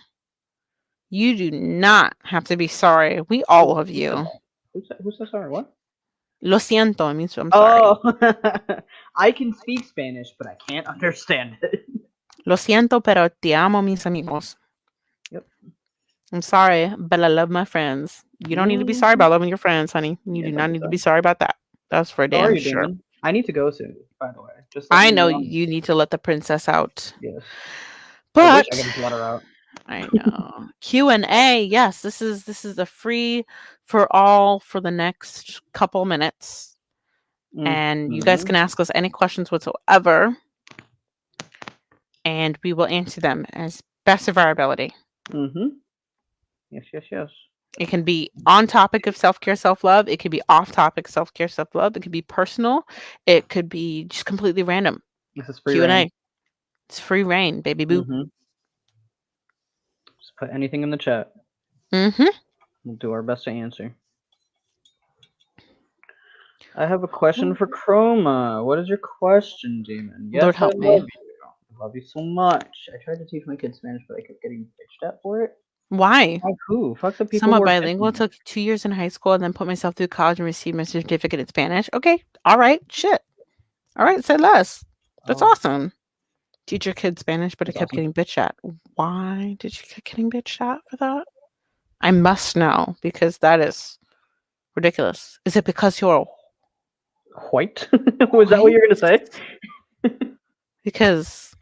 You do not have to be sorry. We all love Who said you. that? Who said sorry? What? Lo siento means I'm sorry. Oh, I can speak Spanish, but I can't understand it. Lo siento, pero te amo, mis amigos. Yep. I'm sorry, but I love my friends. You don't need to be sorry Mhm. about loving your friends, honey. You Yeah, do don't not be need to be sorry. sorry about that. That's for How are damn you, sure. Damon? I need to go soon, by the way. Just letting I you know know. you need to let the princess out. Yes. I wish I But could just let her out. I know. Q&A. Yes, this is a free for all for the next couple minutes. And you guys Mm-hmm. can ask us any questions whatsoever, and we will answer them as best of our ability. Mm-hmm. Yes, yes, yes. It can be on topic of self-care, self-love. It could be off topic self-care, self-love. It could be personal. It could be just completely random. This is free reign. Q&A. It's free reign, baby boo. Mm-hmm. Just put anything in the chat. Mm-hmm. We'll do our best to answer. I have a question for Chroma. What is your question, Damon? Yes, Lord I help me. love you. I love you so much. I tried to teach my kids Spanish, but I kept getting bitched at for it. Why? Fuck who? Fuck the people who Somewhat are bilingual. bitching. Took 2 years in high school and then put myself through college and received my certificate in Spanish. Okay. All right. Shit. All right. Say less. That's Oh, awesome. Teach your kids Spanish, but I that's kept awesome. getting bitched at. Why did you keep getting bitched at for that? I must know because that is ridiculous. Is it because you're White? Was that what white? you're gonna say? Because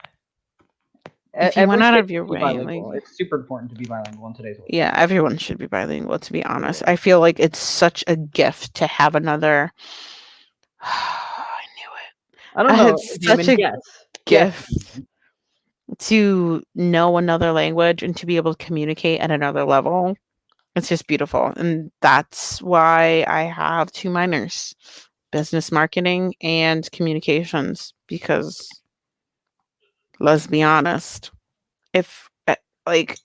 if you went Every out kid of your should be way, like, bilingual. It's super important to be bilingual in today's world. yeah, everyone should be bilingual, to be honest. Yeah. I feel like it's such a gift to have another. I knew I don't it. know, It's such Damon. a Yes. Yes. gift to know another language and to be able to communicate at another level. It's just beautiful. And that's why I have 2 minors, business marketing and communications, because let's be honest, if like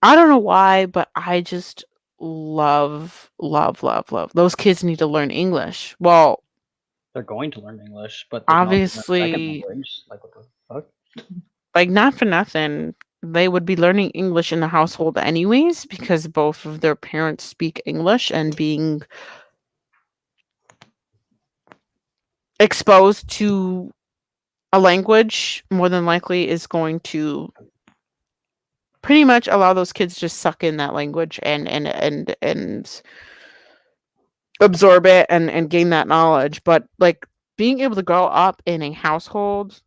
I don't know why, but I just love, love, love, love. Those kids need to learn English. Well, They're going to learn English, but they can also learn a second obviously, language. Like what the fuck? like not for nothing, they would be learning English in the household anyways because both of their parents speak English, and being exposed to a language more than likely is going to pretty much allow those kids to just suck in that language and absorb it and gain that knowledge. But like being able to grow up in a household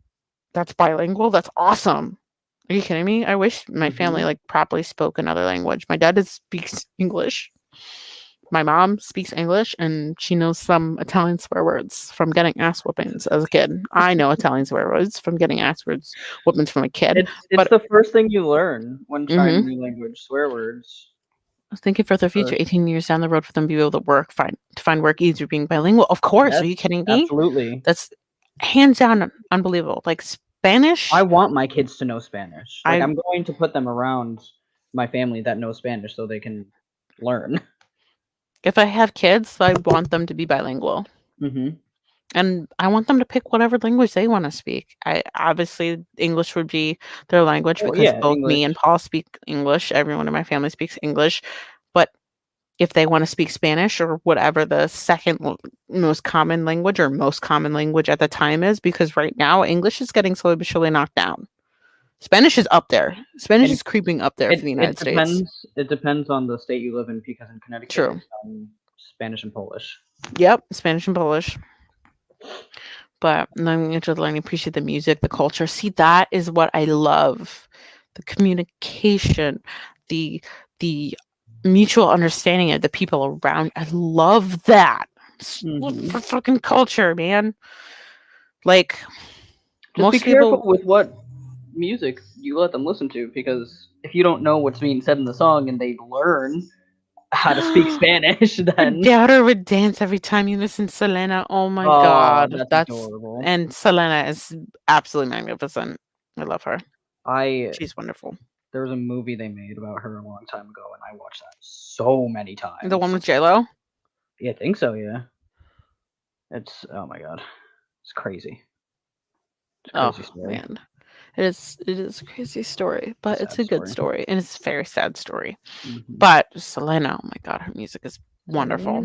that's bilingual, that's awesome. Are you kidding me? I wish my family Mm-hmm. like properly spoke another language. My dad speaks English. My mom speaks English and she knows some Italian swear words from getting ass whoopings as a kid. I know Italian swear words from getting ass words whoopings from a kid. It's But the first thing you learn when trying a mhm, new language. Swear words. I was thinking for their future, First. 18 years down the road for them to be able to find work easier being bilingual. Of course. Are Yes, you kidding me? absolutely. That's hands down unbelievable. Like I Spanish, want my kids to know Spanish. Like I I'm going to put them around my family that knows Spanish so they can learn. if I have kids, I want them to be bilingual. Mm-hmm. And I want them to pick whatever language they want to speak. Obviously English would be their language Well, because yeah, both me and English. Paul speak English. Everyone in my family speaks English. But if they want to speak Spanish or whatever the most common language or most common language at the time is, because right now English is getting slowly but surely knocked down. Spanish is up there. Spanish And is creeping up there for the it United States. depends. It depends on the state you live in, because in Connecticut True. it's Spanish and Polish. Yep, Spanish and Polish. But I'm going to learn to appreciate the music, the culture. See, that is what I love. The communication, the mutual understanding of the people around. I love that. For fucking culture, man. Like, Just most be careful people, with what music you let them listen to, because if you don't know what's being said in the song and they learn how to speak Spanish, your then daughter would dance every time you listen to Selena. Oh my oh, god, that's that's adorable. and Selena is absolutely magnificent. I love her. I She's wonderful. There was a movie they made about her a long time ago, and I watched that so many times. The one with J-Lo? Yeah, I think so. Yeah, it's oh my god, it's crazy. It's a Oh crazy story. man, it is a crazy story, but it's a good story, and it's a very sad story. Mm-hmm. But Selena, oh my god, her music is wonderful.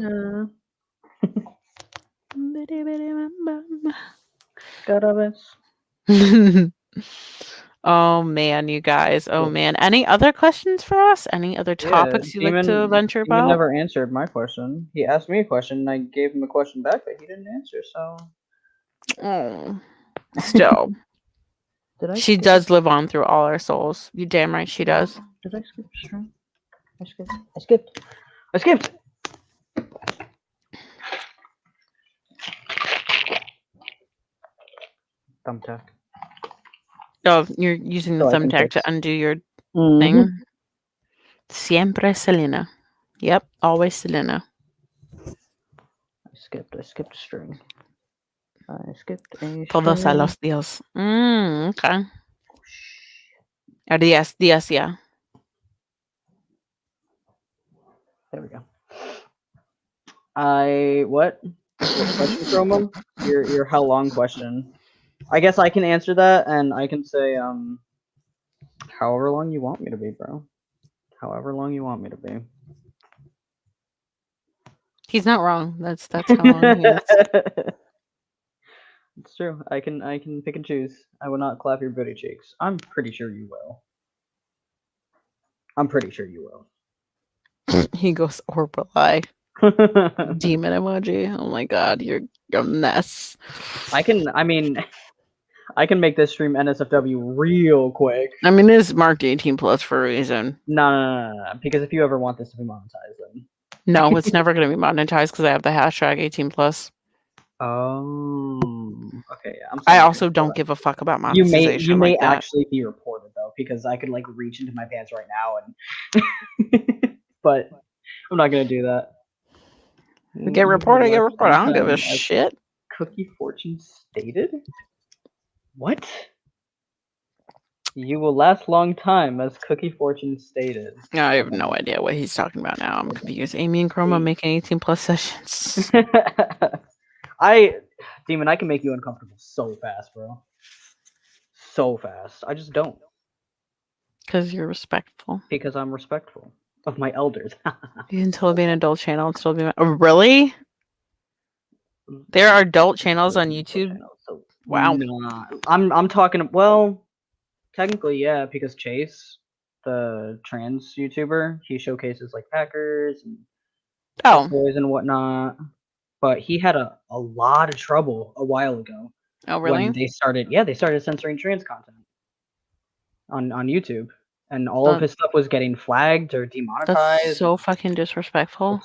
Oh man, you guys. Oh man. Any other questions for us? Any other Yeah, topics you'd like to venture Demon about? never answered my question. He asked me a question, and I gave him a question back, but he didn't answer. So Oh, still. did I? She Skip? does live on through all our souls. You damn right she does. Did I skip a string? I skipped. I skipped. I skipped. Thumbtack. Oh, you're using the So I can thumbtack fix. to undo your Mhm. thing. Siempre Selena. Yep, always Selena. I skipped a string. I skipped a Todos a string. los dios. Okay. Días, días, yeah. There we go. What question, Chroma? Your how long question. I guess I can answer that, and I can say however long you want me to be, bro. However long you want me to be. He's not wrong. That's how long he is. It's true. I can pick and choose. I will not clap your booty cheeks. I'm pretty sure you will. I'm pretty sure you will. He goes orbital eye. Demon emoji. Oh my god, you're a mess. I mean, I can make this stream NSFW real quick. I mean, it's marked 18 plus for a reason. No. Because if you ever want this to be monetized, then No, it's never going to be monetized because I have the hashtag 18 plus. Oh, okay. Yeah, I also don't give a fuck about You monetization may like that. actually be reported though, because I could like reach into my pants right now and, but I'm not gonna do that. Get reported. Get reported. I don't give a shit. Cookie Fortune stated. What? You will last long time, as Cookie Fortune stated. I have no idea what he's talking about now. I'm confused. Amy and Chroma making 18 plus sessions. Demon, I can make you uncomfortable so fast, bro. So fast. I just don't. Because you're respectful. Because I'm respectful of my elders. You can still be an adult channel and still be. Oh, really? There are adult channels on YouTube. So, Wow. Nah, I'm talking. Well, technically, yeah, because Chase, the trans YouTuber, he showcases like Packers and boys and whatnot. But he had a lot of trouble a while ago. Oh, really? When they started censoring trans content on YouTube, and all of his stuff was getting flagged or demonetized. That's so fucking disrespectful.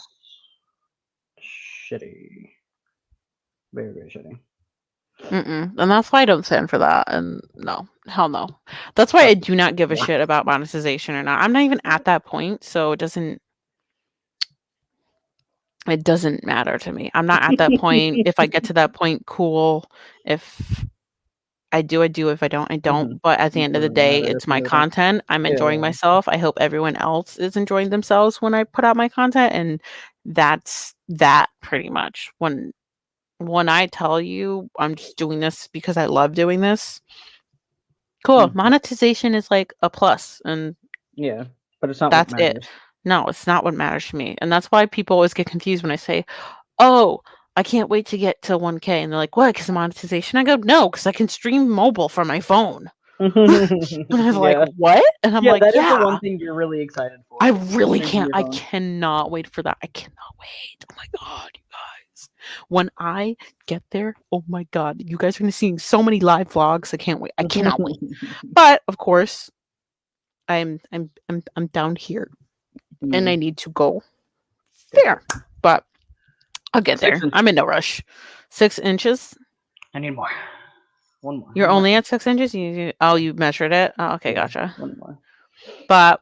Shitty. Very, very shitty. And that's why I don't stand for that. And no, hell no. That's why I do not give a shit about monetization or not. I'm not even at that point, so it doesn't matter to me. I'm not at that point. If I get to that point, cool. If I do, I do. If I don't, I don't. But at the end of the day, it's my content. I'm enjoying myself. I hope everyone else is enjoying themselves when I put out my content. And that's that pretty much. When when I tell you I'm just doing this because I love doing this, cool. Mhm. Monetization is like a plus, and Yeah, but it's not what that's it. matters. No, it's not what matters to me. And that's why people always get confused when I say, "Oh, I can't wait to get to 1K." And they're like, "What? Because of monetization?" I go, "No, because I can stream mobile from my phone." And I was like, Yeah. "What?" And I'm Yeah, like, that is the "Yeah, one thing you're really excited I for. really Stream from can't. your I phone. cannot wait for that. I cannot wait. Oh my God, you guys. When I get there, oh my God, you guys are going to see so many live vlogs. I can't wait. I cannot wait. But of course, I'm down here and I Mm, need to go yes, there. sir. But I'll get 6 there. I'm inches. in no rush. 6 inches? I need more. One more. You're One more only at inch. 6 inches? Oh, you measured it? Oh, okay, Yeah, gotcha. one more. But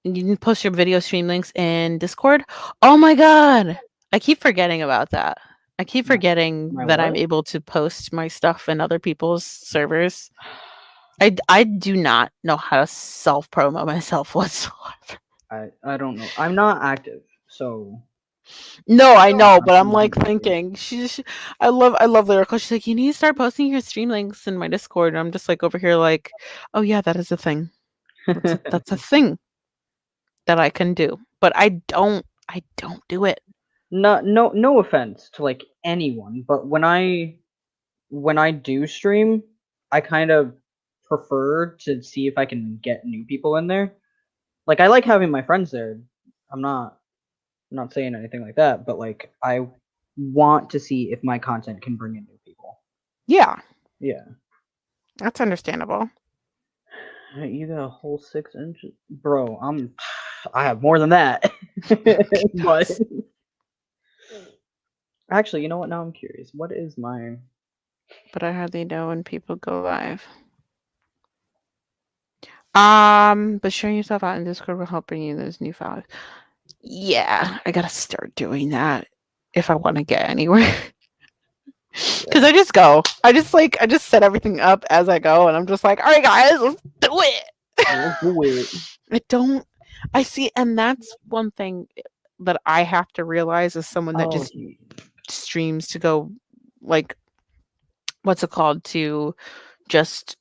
you can post your video stream links in Discord. Oh my God. I keep forgetting about that. I keep My forgetting my that I'm what? able to post my stuff in other people's servers. I do not know how to self promo myself whatsoever. I don't know. I'm not active, so No, I I'm know, not but I'm gonna like be active. thinking I love Lyrical. She's like, you need to start posting your stream links in my Discord. And I'm just like over here like, oh yeah, that is a thing. That's a thing that I can do. But I don't do it. No offense to like anyone, but when I do stream, I kind of prefer to see if I can get new people in there. Like I like having my friends there. I'm not I'm not saying anything like that, but like I want to see if my content can bring in new people. Yeah, Yeah. that's understandable. You got a whole 6 inches, bro. I have more than that. Okay, But guys. actually, you know what? Now I'm curious. What is my But I hardly know when people go live. But sharing yourself out in Discord will help bring you those new followers. Yeah, I gotta start doing that if I want to get anywhere. Because yeah? I just set everything up as I go, and I'm just like, all right, guys, let's do it. We'll do it. I don't, I see, and that's one thing that I have to realize as someone that Oh, just streams to go, like, what's it called, to just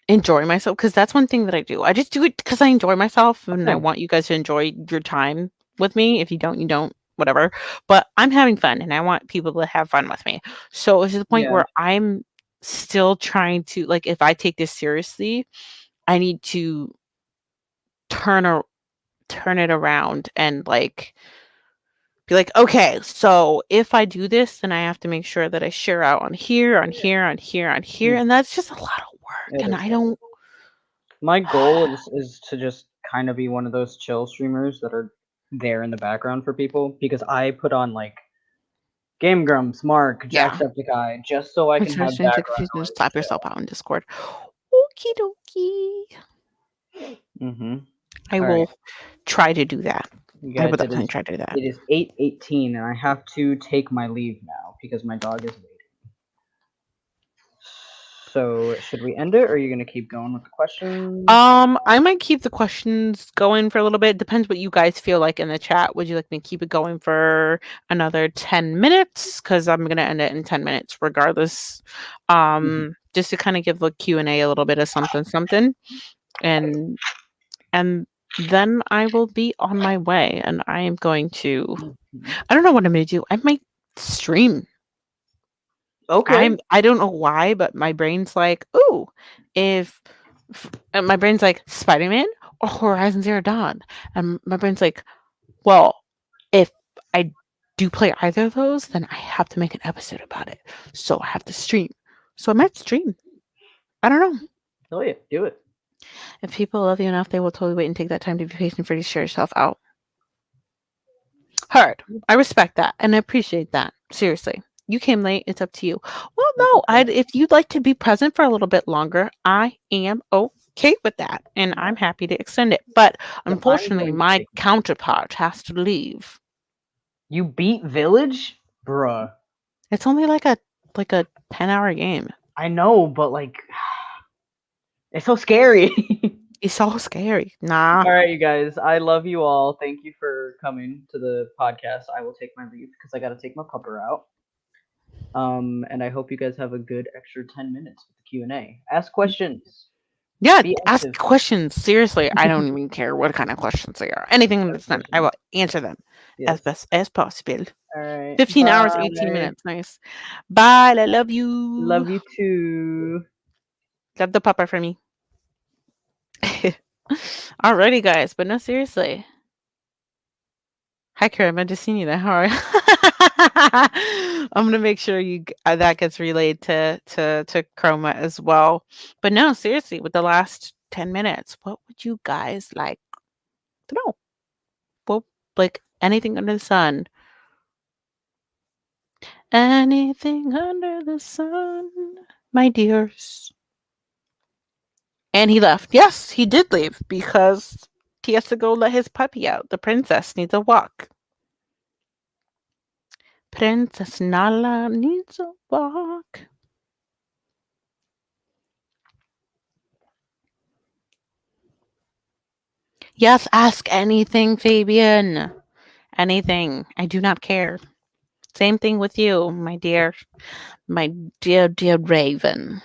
enjoy myself. Because that's one thing that I do. I just do it because I enjoy myself, and I same. want you guys to enjoy your time with me. If you don't, you don't, whatever. But I'm having fun, and I want people to have fun with me. So it's to the point Yeah. where I'm still trying to, like, if I take this seriously, I need to turn or turn it around and like be like, okay, so if I do this, then I have to make sure that I share out on here, on here, on here, on here, Mm, and that's just a lot of work, it and is. I don't. My goal is to just kind of be one of those chill streamers that are there in the background for people because I put on like Game Grumps, Mark, Yeah. Jacksepticeye, just so I I'm can sorry, have stream to background confuse and just noise and slap yourself chill. out in Discord. Okie dokie. Mm-hmm. I All right, will try to do that. you I will guys. It definitely is try to do that. it is 8:18, and I have to take my leave now because my dog is waiting. So should we end it, or are you gonna keep going with the questions? I might keep the questions going for a little bit. Depends what you guys feel like in the chat. Would you like me to keep it going for another 10 minutes? Because I'm gonna end it in 10 minutes regardless. Mhm. Just to kind of give the Q&A a little bit of something something. And and then I will be on my way and I am going to Mhm. I don't know what I'm gonna do. I might stream. Okay. I don't know why, but my brain's like, "Ooh, if my brain's like Spider-Man or Horizon Zero Dawn." And my brain's like, "Well, if I do play either of those, then I have to make an episode about it. So I have to stream." So I might stream. I don't know. Oh yeah, do it. If people love you enough, they will totally wait and take that time to be patient for you to share yourself out. Heard. I respect that and I appreciate that. Seriously. You came late. It's up to you. Well, That's no. okay. If you'd like to be present for a little bit longer, I am okay with that, and Yeah. I'm happy to extend it. But So I'm unfortunately, going to my take. counterpart has to leave. You beat Village, bruh. It's only like a 10-hour game. I know, but like, it's so scary. It's so scary. Nah. All right, you guys. I love you all. Thank you for coming to the podcast. I will take my leave because I got to take my pupper out. And I hope you guys have a good extra 10 minutes with the Q&A. Ask questions. Yeah, Be ask active. questions. Seriously, I don't even care what kind of questions they are. Anything Ask that's done, I questions. will answer them as Yes. best as possible. All right. 15 hours, 18 Bye. minutes. Nice. Bye. I love you. Love you too. Love the pupper for me. Alrighty, guys. But no, seriously. Hi, Karen. I just seen you there. How are you? I'm gonna make sure that gets relayed to Chroma as well. But no, seriously, with the last 10 minutes, what would you guys like to know? Well, like anything under the sun. Anything under the sun, my dears. And he left. Yes, he did leave because he has to go let his puppy out. The princess needs a walk. Princess Nala needs a walk. Yes, ask anything, Fabian. Anything. I do not care. Same thing with you, my dear, dear Raven.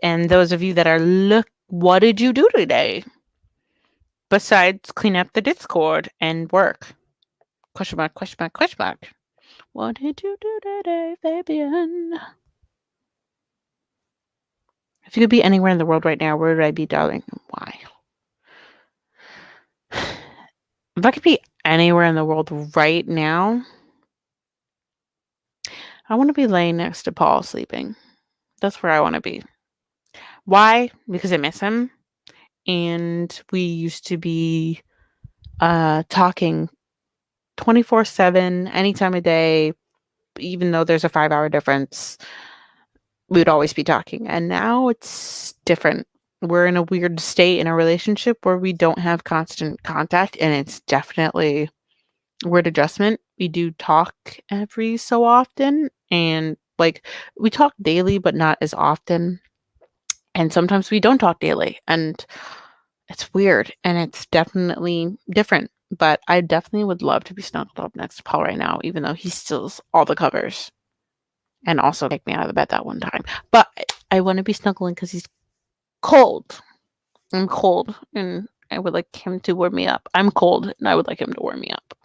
And those of you that are what did you do today? Besides clean up the Discord and work. Question mark, question mark, question mark. What did you do today, Fabian? If you could be anywhere in the world right now, where would I be, darling? And why? If I could be anywhere in the world right now, I want to be laying next to Paul sleeping. That's where I want to be. Why? Because I miss him. And we used to be talking 24/7, any time of day, even though there's a 5-hour difference. We would always be talking. And now it's different. We're in a weird state in a relationship where we don't have constant contact, and it's definitely weird adjustment. We do talk every so often, and like we talk daily, but not as often. And sometimes we don't talk daily, and it's weird, and it's definitely different. But I definitely would love to be snuggled up next to Paul right now, even though he steals all the covers and also kicked me out of the bed that one time. But I want to be snuggling because he's cold. I'm cold, and I would like him to warm me up. I'm cold, and I would like him to warm me up.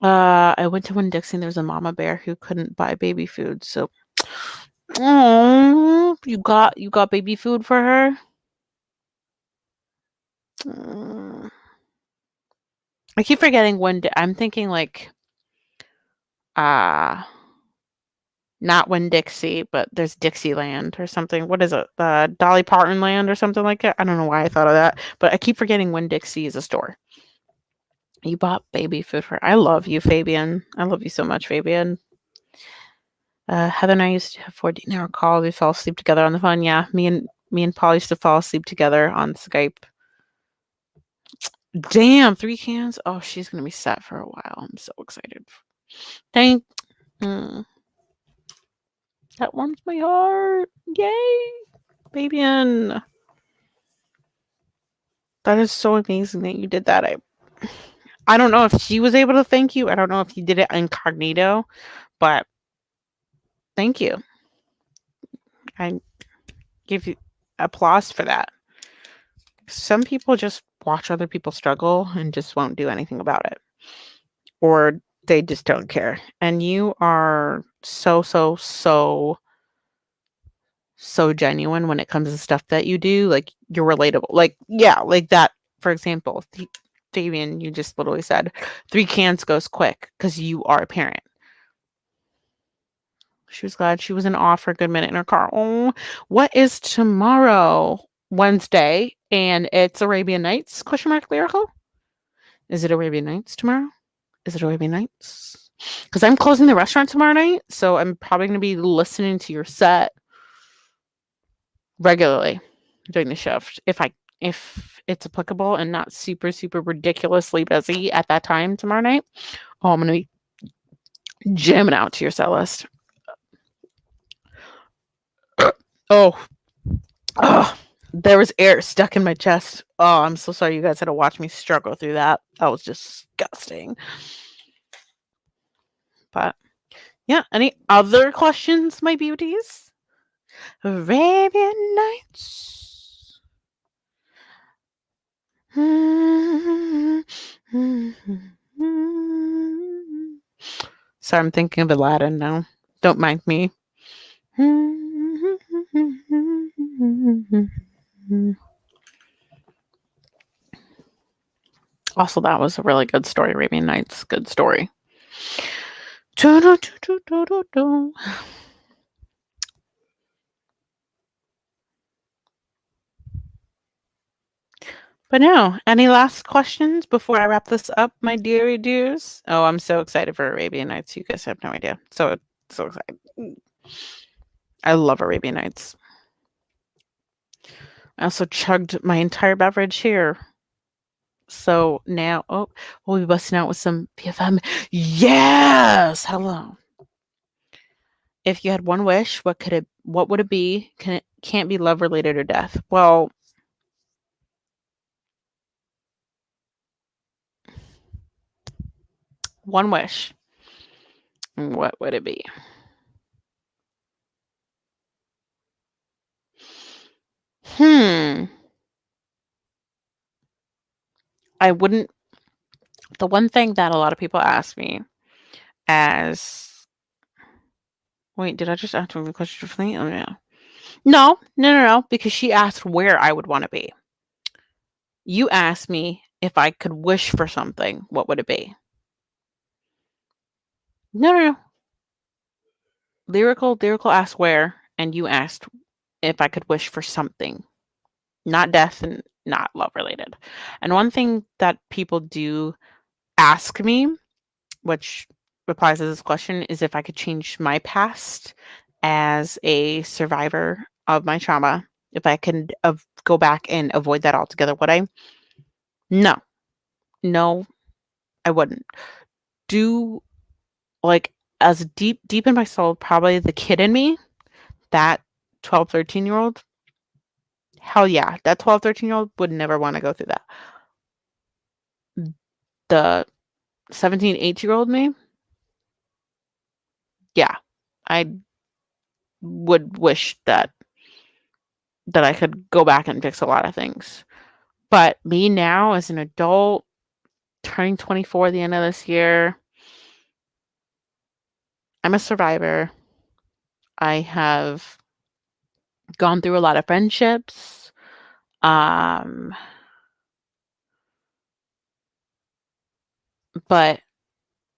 I went to Winn-Dixie, and there was a mama bear who couldn't buy baby food, so oh, you got baby food for her? I keep forgetting I'm thinking like uh not Winn-Dixie, but there's Dixieland or something. What is it? Dolly Parton Land or something like that. I don't know why I thought of that, but I keep forgetting Winn-Dixie is a store. You bought baby food for her. I love you, Fabian. I love you so much, Fabian. Heather and I used to have 14-hour calls. We fell asleep together on the phone. Yeah, me and Paul used to fall asleep together on Skype. Damn, 3 cans. Oh, she's gonna be set for a while. I'm so excited. That warms my heart. Yay, Fabian. That is so amazing that you did that. I don't know if she was able to thank you. I don't know if you did it incognito, but thank you. I give you applause for that. Some people just watch other people struggle and just won't do anything about it. Or they just don't care. And you are so genuine when it comes to stuff that you do. Like, you're relatable. Like, yeah, like that, for example, Fabian, you just literally said 3 cans goes quick because you are a parent. She was glad she was in off for a good minute in her car. Oh, what is tomorrow? Wednesday, and it's Arabian Nights? Question mark, lyrical? Is it Arabian Nights tomorrow? Is it Arabian Nights? Because I'm closing the restaurant tomorrow night, so I'm probably going to be listening to your set regularly during the shift if it's applicable and not super ridiculously busy at that time tomorrow night. Oh, I'm going to be jamming out to your set list. Oh, there was air stuck in my chest. Oh, I'm so sorry you guys had to watch me struggle through that. That was disgusting. But yeah, any other questions, my beauties? Arabian Nights. Sorry, I'm thinking of Aladdin now. Don't mind me. Also, that was a really good story, Arabian Nights. Good story. But no, any last questions before I wrap this up, my dearie dears? Oh, I'm so excited for Arabian Nights. You guys have no idea. So excited. I love Arabian Nights. I also chugged my entire beverage here. So now, we'll be busting out with some PFM. Yes! Hello. If you had one wish, what would it be? Can't be love related or death. Well, one wish. What would it be? I wouldn't. The one thing that a lot of people ask me as. Wait, did I just answer the question differently? Oh, yeah. No, because she asked where I would want to be. You asked me if I could wish for something, what would it be? No. Lyrical asked where, and you asked if I could wish for something. Not death and not love related. And one thing that people do ask me, which replies to this question, is if I could change my past as a survivor of my trauma, if I could go back and avoid that altogether, would I? No, I wouldn't. Like, as deep in my soul, probably the kid in me, that 12, 13-year-old, hell yeah, that 12, 13-year-old would never want to go through that. The 17, 18-year-old me, yeah, I would wish that I could go back and fix a lot of things. But me now as an adult, turning 24 at the end of this year, I'm a survivor. I have gone through a lot of friendships. But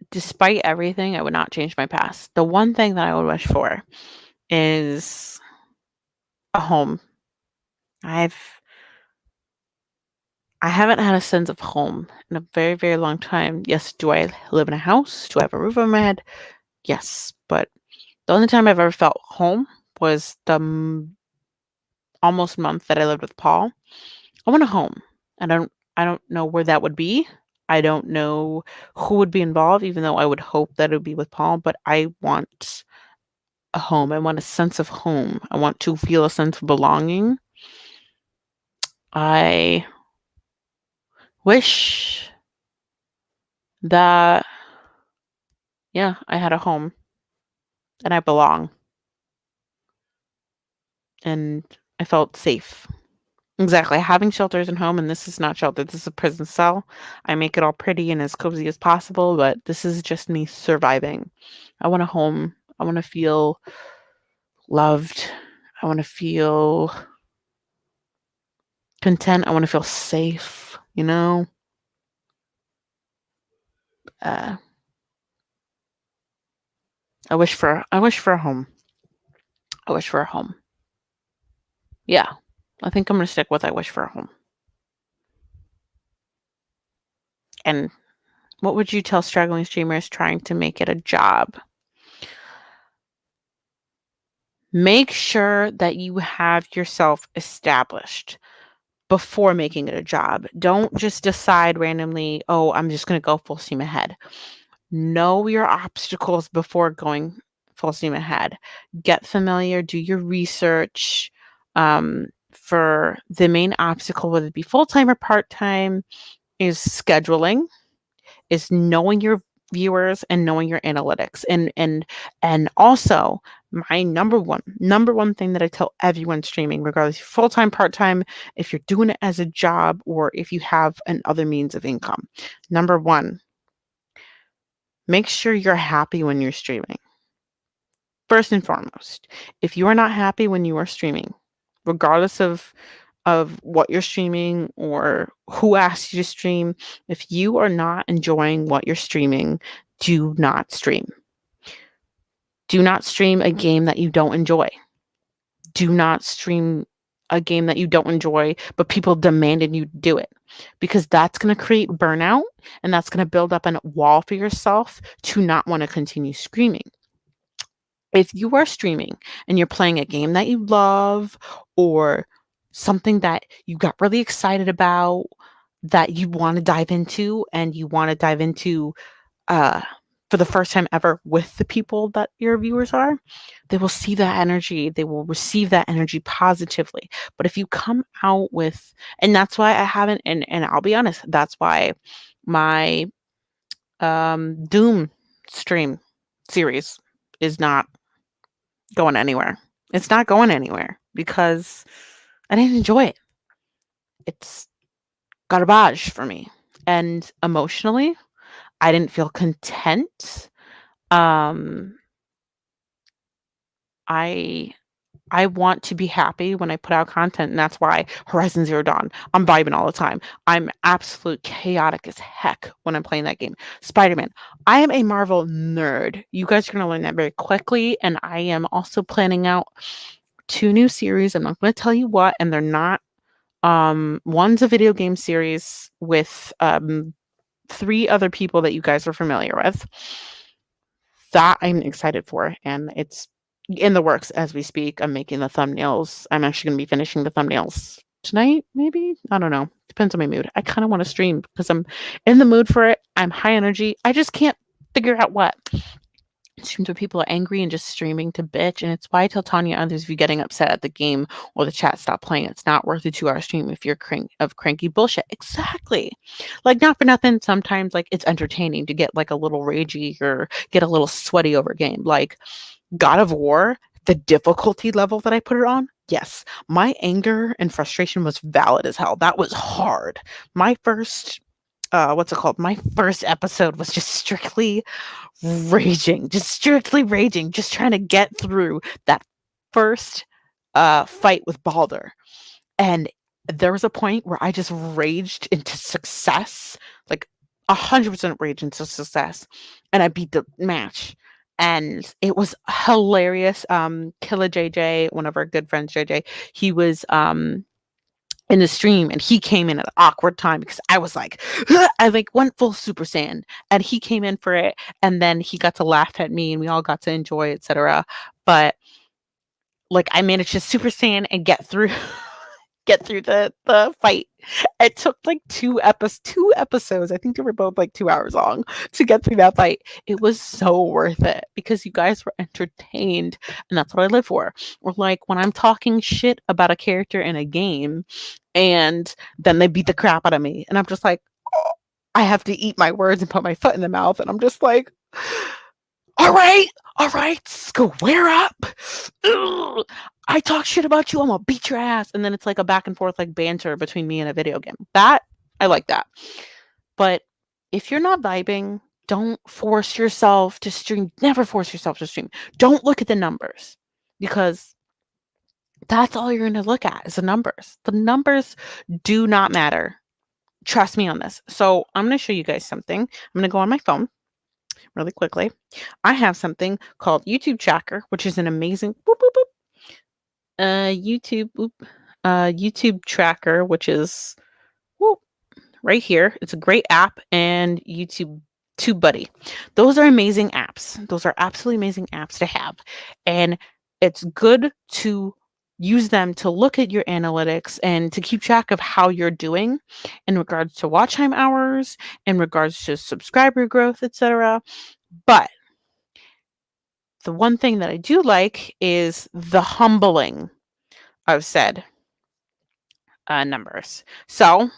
despite everything, I would not change my past. The one thing that I would wish for is a home. I haven't had a sense of home in a very, very long time. Yes, do I live in a house? Do I have a roof over my head? Yes, but the only time I've ever felt home was the almost month that I lived with Paul. I want a home. I don't know where that would be. I don't know who would be involved, even though I would hope that it would be with Paul, but I want a home. I want a sense of home. I want to feel a sense of belonging. I wish that, yeah, I had a home and I belong and I felt safe. Exactly. Having shelters and home, and this is not shelter, this is a prison cell. I make it all pretty and as cozy as possible, but this is just me surviving. I want a home. I want to feel loved. I want to feel content. I want to feel safe, you know? I wish for a home. I wish for a home. Yeah. I think I'm going to stick with I wish for a home. And what would you tell struggling streamers trying to make it a job? Make sure that you have yourself established before making it a job. Don't just decide randomly, oh, I'm just going to go full steam ahead. Know your obstacles before going full steam ahead. Get familiar, do your research. For the main obstacle, whether it be full-time or part-time, is scheduling, is knowing your viewers and knowing your analytics. And also my number one thing that I tell everyone streaming, regardless full-time, part-time, if you're doing it as a job or if you have an other means of income. Number one, make sure you're happy when you're streaming. First and foremost, if you are not happy when you are streaming, regardless of what you're streaming or who asked you to stream, if you are not enjoying what you're streaming, do not stream. Do not stream a game that you don't enjoy. Do not stream a game that you don't enjoy, but people demanded you do it, because that's going to create burnout and that's going to build up a wall for yourself to not want to continue streaming. If you are streaming and you're playing a game that you love or something that you got really excited about that you want to dive into, and you want to dive into uh, for the first time ever with the people that your viewers are, they will see that energy. They will receive that energy positively. But if you come out with, and that's why I haven't, and I'll be honest, that's why my Doom stream series is not going anywhere. It's not going anywhere because I didn't enjoy it. It's garbage for me. And emotionally, I didn't feel content. I I want to be happy when I put out content, and that's why Horizon Zero Dawn, I'm vibing all the time. I'm absolute chaotic as heck when I'm playing that game. Spider-Man, I am a Marvel nerd. You guys are going to learn that very quickly, and I am also planning out 2 new series. I'm not going to tell you what, and they're not one's a video game series with 3 other people that you guys are familiar with. That I'm excited for, and it's in the works as we speak. I'm making the thumbnails. I'm actually going to be finishing the thumbnails tonight, maybe. I don't know. Depends on my mood. I kind of want to stream because I'm in the mood for it. I'm high energy. I just can't figure out what. Streams where people are angry and just streaming to bitch. And it's why I tell Tanya and others, if you're getting upset at the game or the chat, stop playing. It's not worth a 2-hour stream if you're cranky bullshit. Exactly. Like, not for nothing, sometimes like it's entertaining to get like a little ragey or get a little sweaty over a game. Like God of War, the difficulty level that I put it on, yes, my anger and frustration was valid as hell. That was hard. My first what's it called? My first episode was just strictly raging, just trying to get through that first fight with Balder. And there was a point where I just raged into success, like 100% rage into success, and I beat the match. And it was hilarious. Killer JJ, one of our good friends, JJ, he was in the stream, and he came in at an awkward time because I was like, I like went full Super Saiyan, and he came in for it, and then he got to laugh at me and we all got to enjoy, etc. But like I managed to Super Saiyan and get through get through the fight. It took like 2 episodes. I think they were both like 2 hours long to get through that fight. It was so worth it because you guys were entertained, and that's what I live for. Or like when I'm talking shit about a character in a game, and then they beat the crap out of me, and I'm just like, oh, I have to eat my words and put my foot in the mouth, and I'm just like, all right, square up. Ugh, I talk shit about you, I'm gonna beat your ass. And then it's like a back and forth, like banter between me and a video game. That, I like that. But if you're not vibing, don't force yourself to stream. Never force yourself to stream. Don't look at the numbers, because that's all you're gonna look at is the numbers. The numbers do not matter. Trust me on this. So I'm gonna show you guys something. I'm gonna go on my phone really quickly. I have something called YouTube Tracker, which is an amazing YouTube Tracker, which is right here. It's a great app, and YouTube TubeBuddy. Those are amazing apps. Those are absolutely amazing apps to have, and it's good to use them to look at your analytics and to keep track of how you're doing in regards to watch time hours, in regards to subscriber growth, etc. But the one thing that I do like is the humbling of said numbers. So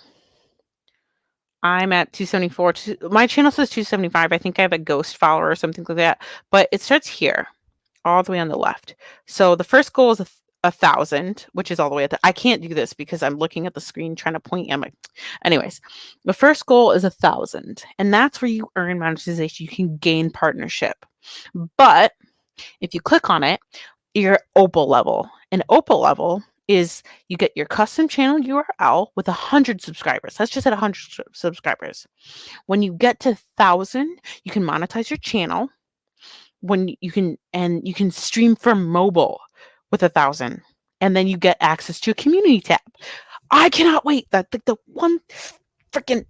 I'm at 274. My channel says 275. I think I have a ghost follower or something like that. But it starts here, all the way on the left. So the first goal is 1,000, which is all the way at the. I can't do this because I'm looking at the screen trying to point. I'm like, anyways, the first goal is 1,000, and that's where you earn monetization. You can gain partnership, but if you click on it, your opal level. And opal level is you get your custom channel URL with 100 subscribers. That's just at 100 subscribers. When you get to 1,000, you can monetize your channel. When you can stream from mobile with 1,000, and then you get access to a community tab. I cannot wait. That the one freaking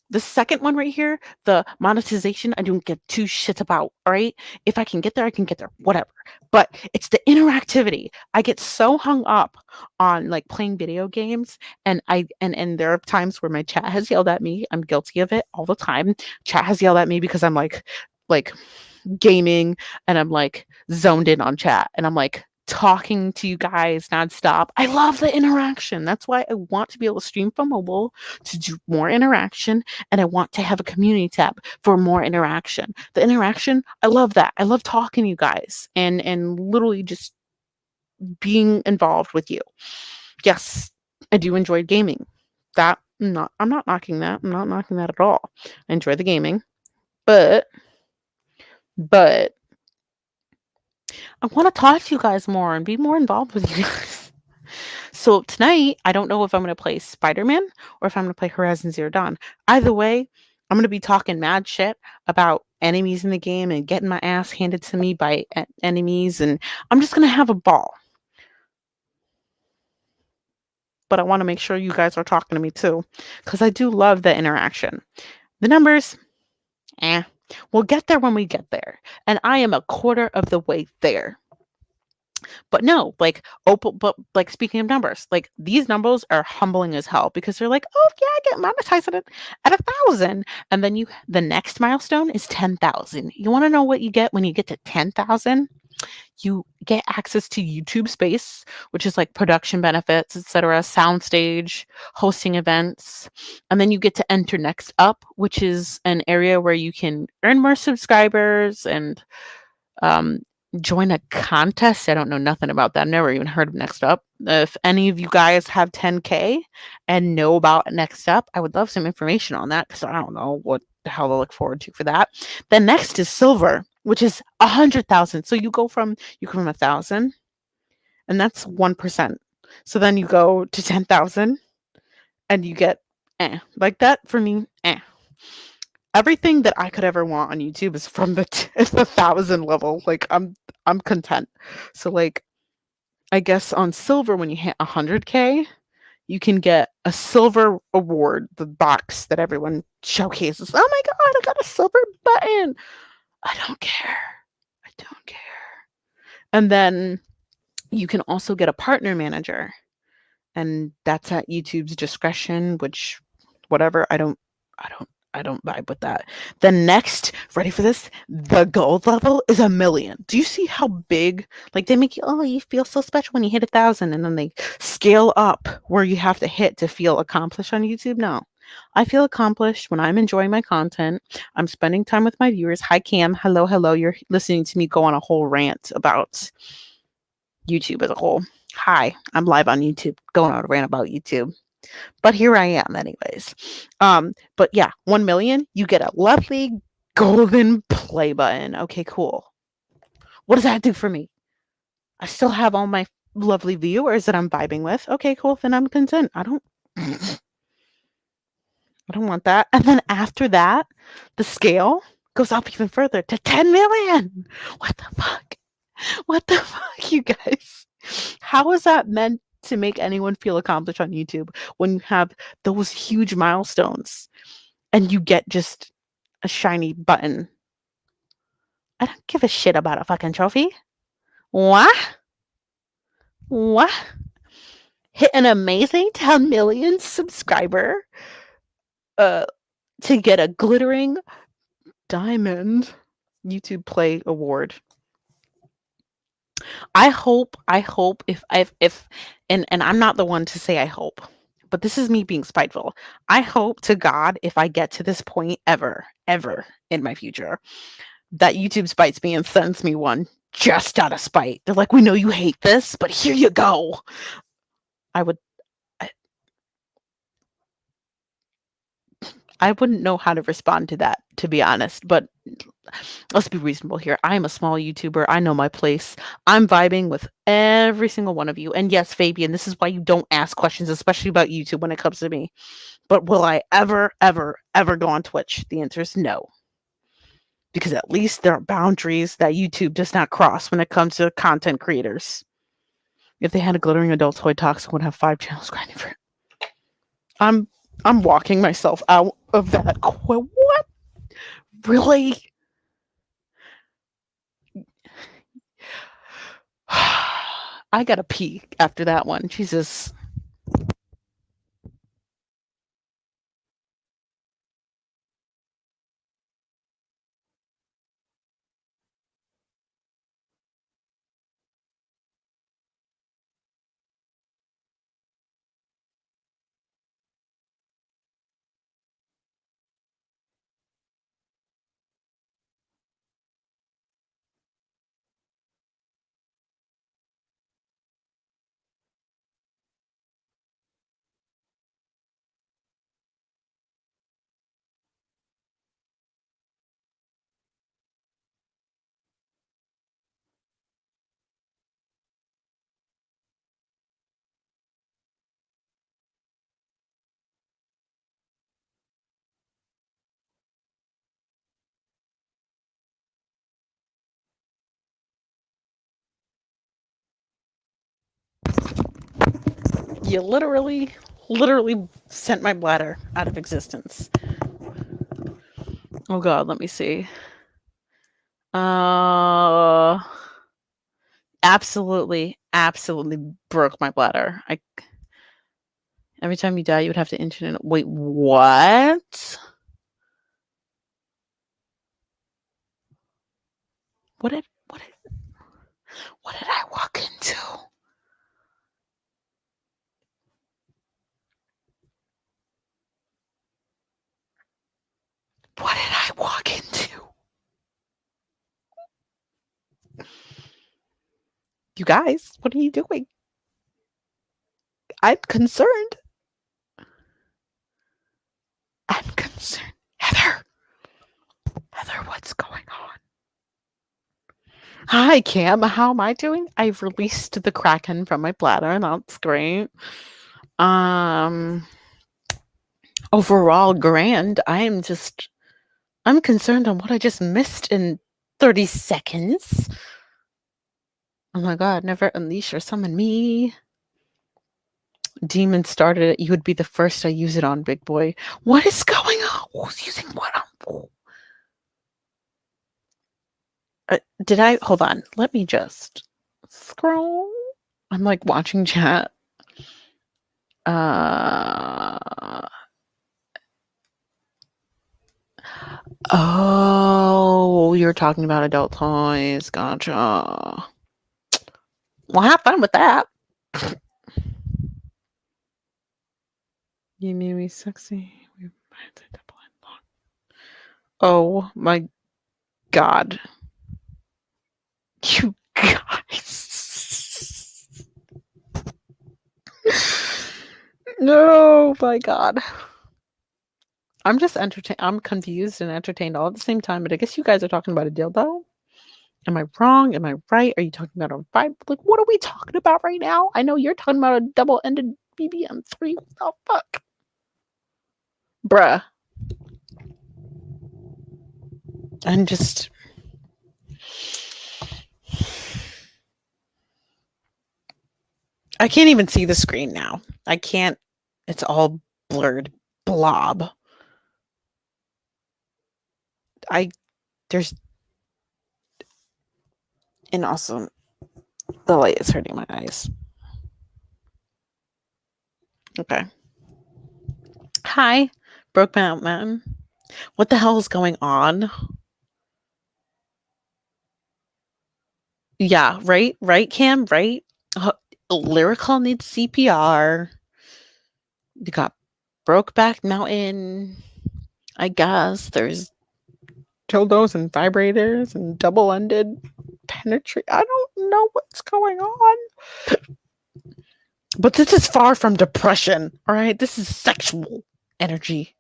the second one right here, the monetization, I don't give two shits about, all right? If I can get there, I can get there, whatever. But it's the interactivity. I get so hung up on like playing video games, and and there are times where my chat has yelled at me. I'm guilty of it all the time. Chat has yelled at me because I'm like gaming, and I'm like zoned in on chat, and I'm like talking to you guys nonstop. I love the interaction. That's why I want to be able to stream from mobile to do more interaction, and I want to have a community tab for more interaction. The interaction, I love that. I love talking to you guys and literally just being involved with you. Yes, I do enjoy gaming. That I'm not knocking that. I'm not knocking that at all. I enjoy the gaming, but I want to talk to you guys more and be more involved with you guys. So tonight, I don't know if I'm going to play Spider-Man or if I'm going to play Horizon Zero Dawn. Either way, I'm going to be talking mad shit about enemies in the game and getting my ass handed to me by enemies, and I'm just going to have a ball. But I want to make sure you guys are talking to me too, because I do love the interaction. The numbers, we'll get there when we get there. And I am a quarter of the way there. But no, like Opal, but like speaking of numbers, like these numbers are humbling as hell because they're like, oh yeah, I get monetized at 1,000. And then the next milestone is 10,000. You want to know what you get when you get to 10,000? You get access to YouTube space, which is like production benefits, etc., soundstage, hosting events. And then you get to enter next up, which is an area where you can earn more subscribers and um, join a contest. I don't know nothing about that. I've never even heard of Next Up. If any of you guys have 10K and know about Next Up, I would love some information on that because I don't know what the hell to look forward to for that. Then next is Silver, which is 100,000. So you go from 1,000, and that's 1%. So then you go to 10,000, and you get like that for me. Everything that I could ever want on YouTube is from the 1,000 level. Like I'm content. So like I guess on Silver, when you hit 100K, you can get a silver award, the box that everyone showcases. Oh my god, I got a silver button. I don't care. I don't care. And then you can also get a partner manager, and that's at YouTube's discretion, which whatever, I don't vibe with that. The next, ready for this? The gold level is 1,000,000. Do you see how big? Like they make you, oh, you feel so special when you hit 1,000, and then they scale up where you have to hit to feel accomplished on YouTube. No, I feel accomplished when I'm enjoying my content. I'm spending time with my viewers. Hi, Cam. Hello, hello. You're listening to me go on a whole rant about YouTube as a whole. Hi, I'm live on YouTube, going on a rant about YouTube. But here I am anyways. But yeah, 1,000,000, you get a lovely golden play button. Okay, cool. What does that do for me? I still have all my lovely viewers that I'm vibing with. Okay, cool. Then I'm content. I don't want that. And then after that, the scale goes up even further to 10 million. What the fuck? What the fuck, you guys? How is that meant to make anyone feel accomplished on YouTube when you have those huge milestones and you get just a shiny button? I don't give a shit about a fucking trophy. What? What? Hit an amazing 10 million subscriber to get a glittering diamond YouTube Play Award. I hope if and I'm not the one to say I hope, but this is me being spiteful. I hope to God, if I get to this point ever in my future, that YouTube spites me and sends me one just out of spite. They're like, we know you hate this, but here you go. I wouldn't know how to respond to that, to be honest, but let's be reasonable here. I am a small YouTuber. I know my place. I'm vibing with every single one of you. And yes, Fabian, this is why you don't ask questions, especially about YouTube when it comes to me. But will I ever go on Twitch? The answer is no. Because at least there are boundaries that YouTube does not cross when it comes to content creators. If they had a glittering adult toy talks, I would have 5 channels grinding for it. I'm walking myself out of that. What? Really? I gotta pee after that one. Jesus. You literally sent my bladder out of existence. Oh God, let me see. Absolutely broke my bladder. Every time you die, you would have to internet. Wait, what? What did I walk into? What did I walk into? You guys, what are you doing? I'm concerned. Heather, what's going on? Hi, Cam. How am I doing? I've released the Kraken from my bladder. That's great. Overall, grand. I'm concerned on what I just missed in 30 seconds. Oh my God, never unleash or summon me. Demon started it. You would be the first I use it on, big boy. What is going on? Who's using what on? Did I? Hold on. Let me just scroll. I'm like watching chat. Oh, you're talking about adult toys. Gotcha. Well, have fun with that. You made me sexy. Oh my God. You guys. No, my God. I'm just entertained. I'm confused and entertained all at the same time, but I guess you guys are talking about a dildo. Am I wrong? Am I right? Are you talking about a vibe? Like, what are we talking about right now? I know you're talking about a double-ended BBM3. What the fuck? Bruh. I'm just... I can't even see the screen now. I can't... It's all blurred. Blob. There's... And also, the light is hurting my eyes. Okay. Hi, Broke Mountain. What the hell is going on? Yeah, right, Cam, right? Lyrical needs CPR. You got Brokeback Mountain. I guess there's dildos and vibrators and double-ended penetrate. I don't know what's going on. But this is far from depression, all right? This is sexual energy.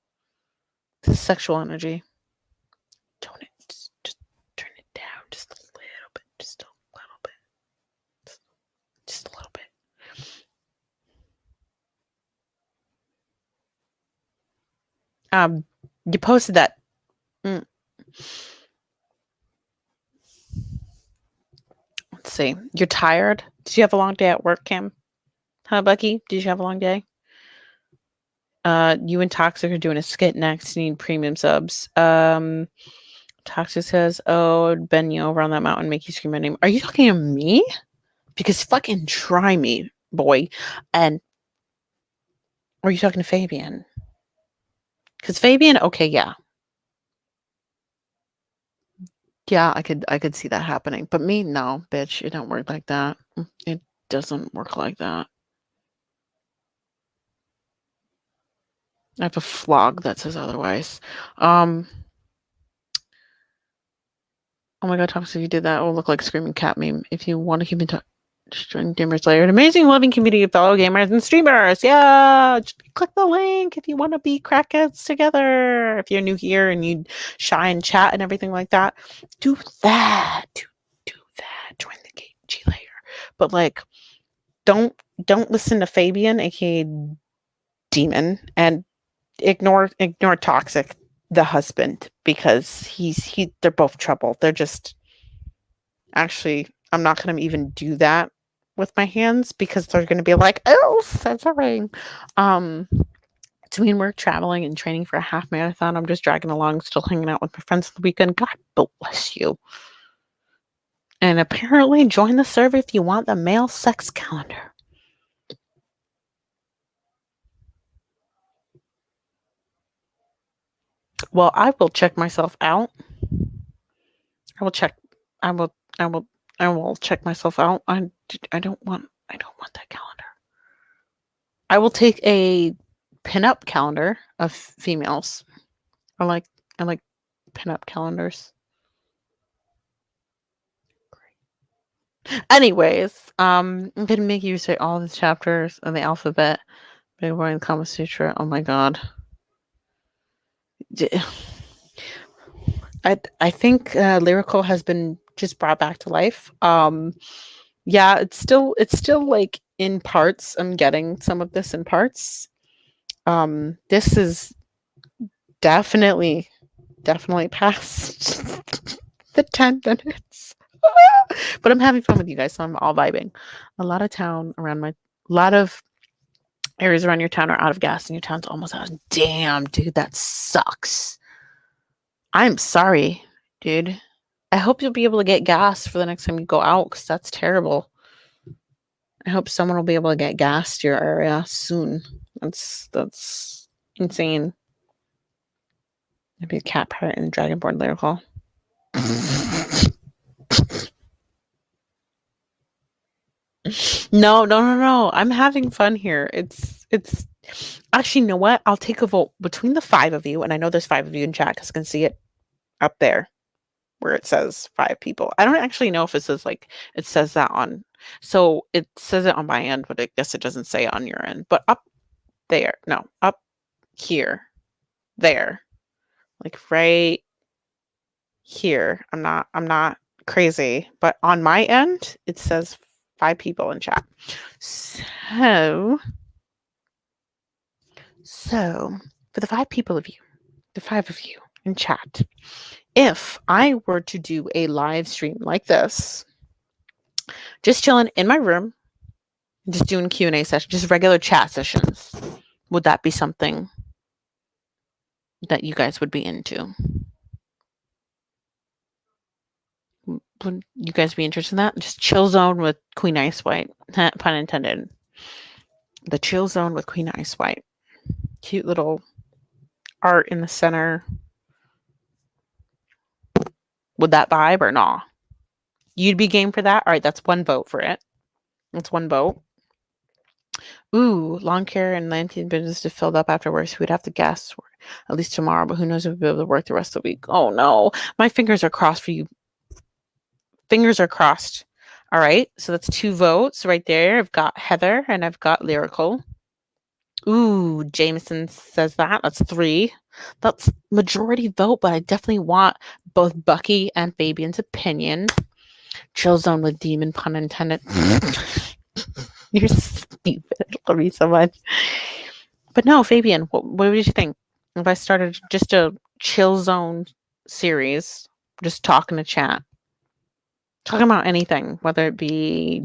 This is sexual energy. Tone it. Just turn it down just a little bit. Just a little bit. Just a little bit. You posted that. Let's see. You're tired? Did you have a long day at work, Kim? Huh, Bucky? Did you have a long day? You and Toxic are doing a skit next. You need premium subs. Toxic says, "Oh, bend you over on that mountain, make you scream my name." Are you talking to me? Because fucking try me, boy. And or are you talking to Fabian? Because Fabian, okay, yeah. Yeah, I could see that happening. But me, no, bitch. It don't work like that. It doesn't work like that. I have a vlog that says otherwise. Oh my god, Thomas, if you did that, it will look like Screaming Cat meme. If you want to keep in touch, join Gamers Lair, an amazing loving community of fellow gamers and streamers. Yeah, just click the link if you want to be crackheads together. If you're new here and you shy and chat and everything like that, do that. Do that. Join the G Lair. But like, don't listen to Fabian, aka Demon, and ignore Toxic, the husband, because they're both trouble. They're just actually, I'm not going to even do with my hands because they're going to be like, oh, censoring. Between work, traveling, and training for a half marathon, I'm just dragging along, still hanging out with my friends on the weekend. God bless you. And apparently, join the server if you want the male sex calendar. Well, I will check myself out. I will check myself out. I don't want that calendar. I will take a pinup calendar of females. I like pinup calendars. Anyways, I'm gonna make you say all the chapters of the alphabet. Big Boy and Kama Sutra. Oh my god. I think lyrical has been just brought back to life. Yeah, it's still like in parts. I'm getting some of this in parts. This is definitely past the 10 minutes. But I'm having fun with you guys, so I'm all vibing. A lot of areas around your town are out of gas, and your town's almost out. Damn, dude, that sucks. I'm sorry, dude. I hope you'll be able to get gas for the next time you go out, because that's terrible. I hope someone will be able to get gas to your area soon. That's insane. Maybe a cat parrot and dragonborn lyrical. No. I'm having fun here. It's actually, you know what? I'll take a vote between the 5 of you, and I know there's 5 of you in chat because I can see it up there where it says 5 people. I don't actually know if it says it says that on. So it says it on my end, but I guess it doesn't say it on your end. But up there, no, up here, there, like right here. I'm not crazy, but on my end, it says 5 people in chat. So for the 5 of you in chat, if I were to do a live stream like this, just chilling in my room, just doing Q&A sessions, just regular chat sessions, would that be something that you guys would be into? Would you guys be interested in that? Just chill zone with Queen Ice White. Pun intended. The chill zone with Queen Ice White. Cute little art in the center. Would that vibe or not? You'd be game for that? All right, that's 1 vote for it. That's 1 vote. Ooh, lawn care and landscape business to filled up afterwards. We'd have to guess at least tomorrow, but who knows if we'll be able to work the rest of the week. Oh no, my fingers are crossed for you. Fingers are crossed. All right, so that's 2 votes right there. I've got Heather and I've got Lyrical. Ooh, Jameson says that. That's 3. That's majority vote, but I definitely want both Bucky and Fabian's opinion. Chill zone with demon, pun intended. You're stupid. I love you so much. But no, Fabian, what did you think? If I started just a chill zone series, just talking to chat, talking about anything, whether it be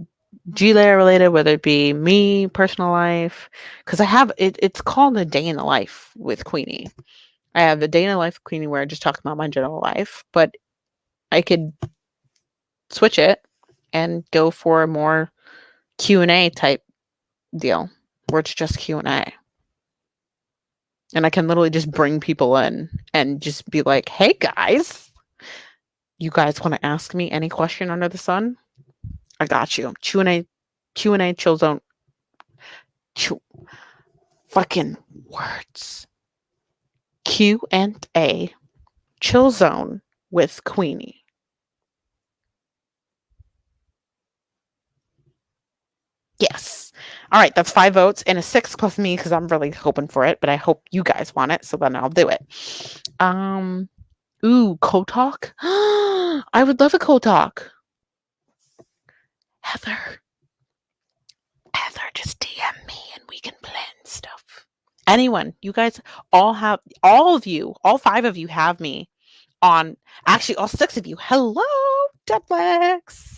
Lair related, whether it be me, personal life, because I have it's called a day in the life with Queenie. I have a day in the life with Queenie where I just talk about my general life, but I could switch it and go for a more Q&A type deal where it's just Q&A. And I can literally just bring people in and just be like, hey guys, you guys want to ask me any question under the sun? I got you. Q&A chill zone. Fucking words. Q&A chill zone with Queenie. Yes. All right, that's 5 votes and a 6 plus me because I'm really hoping for it, but I hope you guys want it, so then I'll do it. Ooh, co-talk? I would love a co-talk. Heather, just DM me and we can plan stuff. Anyone, you guys all 5 of you have me on, actually all 6 of you. Hello, Duplex.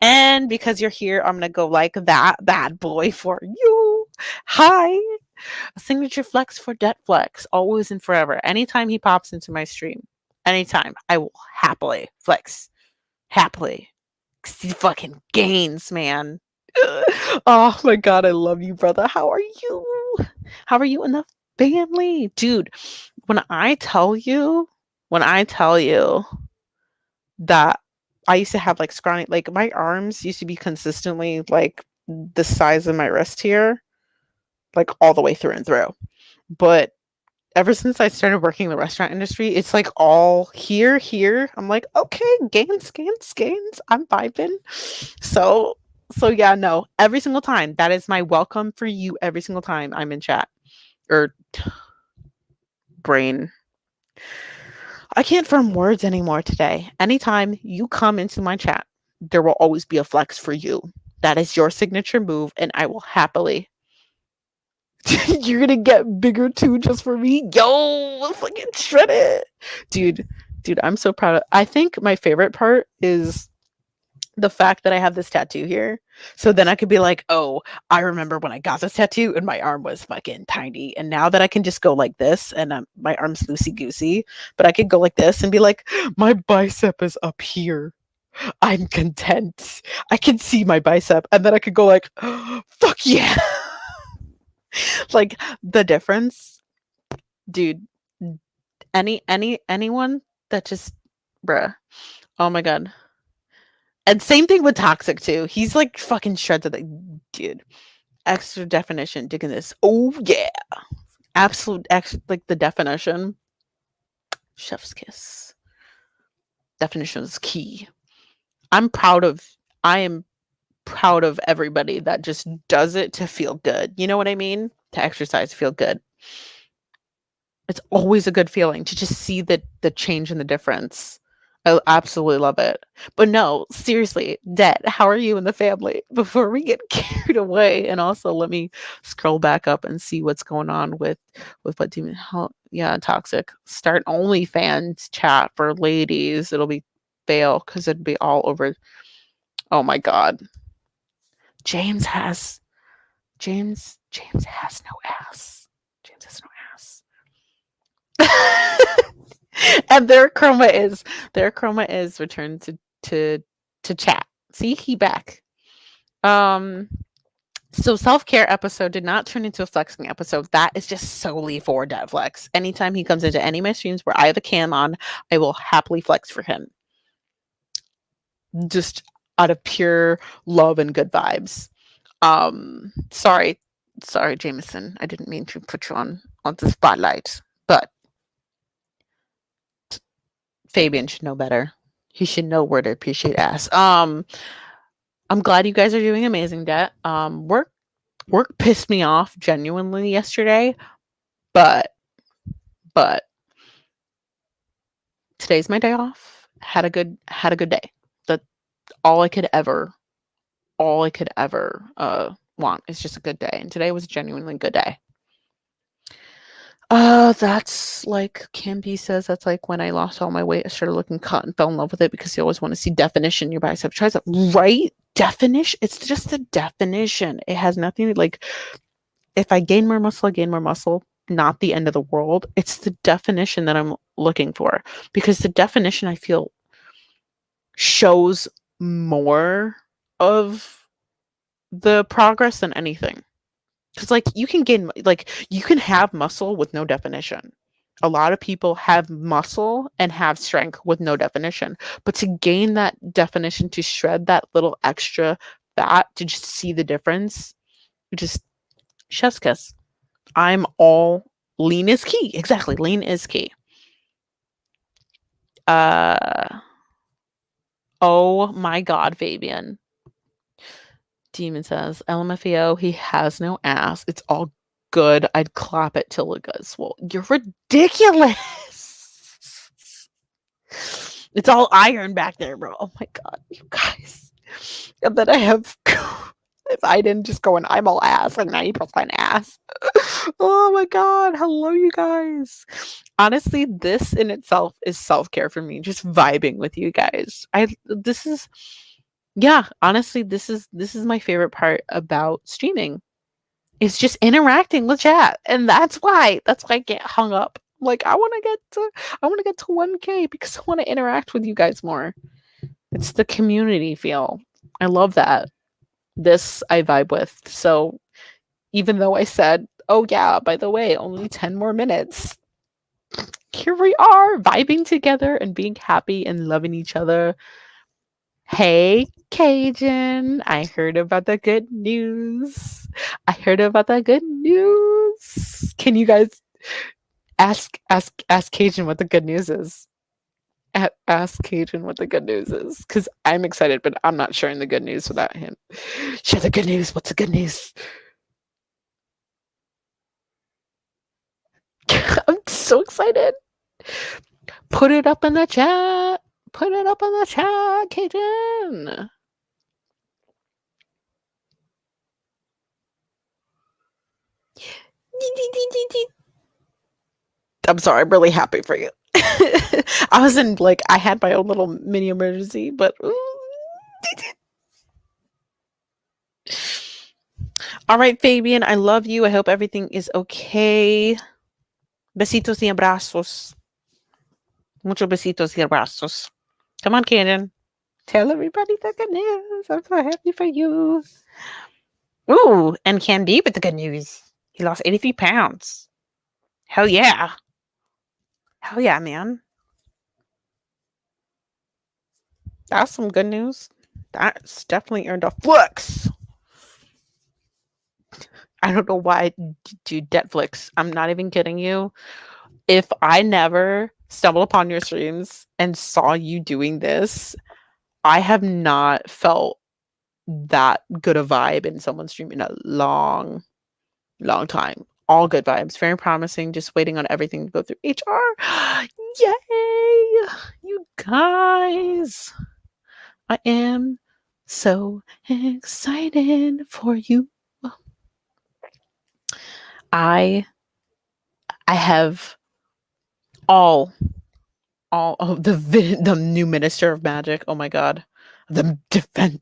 And because you're here, I'm going to go like that bad boy for you. Hi. A signature flex for Detflex, always and forever. Anytime he pops into my stream, anytime, I will happily flex. Happily. He fucking gains, man. Oh my god, I love you, brother. How are you? How are you in the family? Dude, when I tell you that I used to have like scrawny, like my arms used to be consistently like the size of my wrist here, like all the way through and through. But ever since I started working in the restaurant industry, it's like all here. I'm like, okay, gains. I'm vibing. So yeah, no, every single time. That is my welcome for you every single time I'm in chat. Or brain. I can't form words anymore today. Anytime you come into my chat, there will always be a flex for you. That is your signature move, and I will happily. You're gonna get bigger too just for me? Yo, fucking shred it. Dude, I'm so proud of. I think my favorite part is the fact that I have this tattoo here. So then I could be like, oh, I remember when I got this tattoo and my arm was fucking tiny. And now that I can just go like this and my arm's loosey goosey, but I could go like this and be like, my bicep is up here. I'm content. I can see my bicep. And then I could go like, oh, fuck yeah. Like the difference, dude. Anyone that just, bruh. Oh my god. And same thing with Toxic too. He's like fucking shredded. Like, dude, extra definition. Digging this. Oh yeah, absolute extra. Like the definition. Chef's kiss. Definition is key. I am proud of everybody that just does it to feel good. You know what I mean? To exercise, feel good. It's always a good feeling to just see the change and the difference. I absolutely love it. But no, seriously, Dead, how are you and the family? Before we get carried away, and also let me scroll back up and see what's going on with what demon. Yeah, Toxic. Start OnlyFans chat for ladies. It'll be fail because it'd be all over. Oh my god. James has no ass. James has no ass. And their chroma is returned to chat. See, he back. So self-care episode did not turn into a flexing episode. That is just solely for Detflex. Anytime he comes into any of my streams where I have a cam on, I will happily flex for him. Just out of pure love and good vibes. Sorry, Sorry, Jameson. I didn't mean to put you on the spotlight, but Fabian should know better. He should know where to appreciate ass. I'm glad you guys are doing amazing, Det. Work pissed me off genuinely yesterday, but today's my day off. Had a good day. That's all I could ever want is just a good day. And today was a genuinely good day. That's like Campy says, that's like when I lost all my weight, I started looking cut and fell in love with it because you always want to see definition in your bicep tricep. Right? Definition. It's just the definition. It has nothing to like, if I gain more muscle, I gain more muscle. Not the end of the world. It's the definition that I'm looking for because the definition I feel shows more of the progress than anything. Because like you can have muscle with no definition. A lot of people have muscle and have strength with no definition. But to gain that definition, to shred that little extra fat, to just see the difference, just chef's kiss. I'm all lean is key. Exactly. Lean is key. Oh my God, Fabian. Demon says, LMFAO, he has no ass. It's all good. I'd clap it till it goes. Well, you're ridiculous. It's all iron back there, bro. Oh my God, you guys. And then I have, if I didn't just go and I'm all ass, like 90% ass. Oh my God. Hello, you guys. Honestly, this in itself is self-care for me. Just vibing with you guys. Honestly, this is my favorite part about streaming. It's just interacting with chat. And that's why I get hung up. Like I want to get to 1K because I want to interact with you guys more. It's the community feel. I love that. This I vibe with. So even though I said, "Oh yeah, by the way, only 10 more minutes." Here we are vibing together and being happy and loving each other. Hey, Cajun, I heard about the good news. Can you guys ask Cajun what the good news is? Ask Cajun what the good news is, because I'm excited, but I'm not sharing the good news without him. Share the good news. What's the good news? I'm so excited. Put it up in the chat. Cajun. I'm sorry, I'm really happy for you. I was in I had my own little mini emergency, but all right, Fabian, I love you. I hope everything is okay. Besitos y abrazos. Muchos besitos y abrazos. Come on, Cannon. Tell everybody the good news. I'm so happy for you. Ooh, and Candy with the good news. He lost 83 pounds. Hell yeah. Hell yeah, man. That's some good news. That's definitely earned a flex. I don't know why I do Netflix. I'm not even kidding you. If I never stumbled upon your streams and saw you doing this, I have not felt that good a vibe in someone's stream in a long time. All good vibes. Very promising. Just waiting on everything to go through HR. Yay! You guys. I am so excited for you. I have all of the new minister of magic. Oh my God. The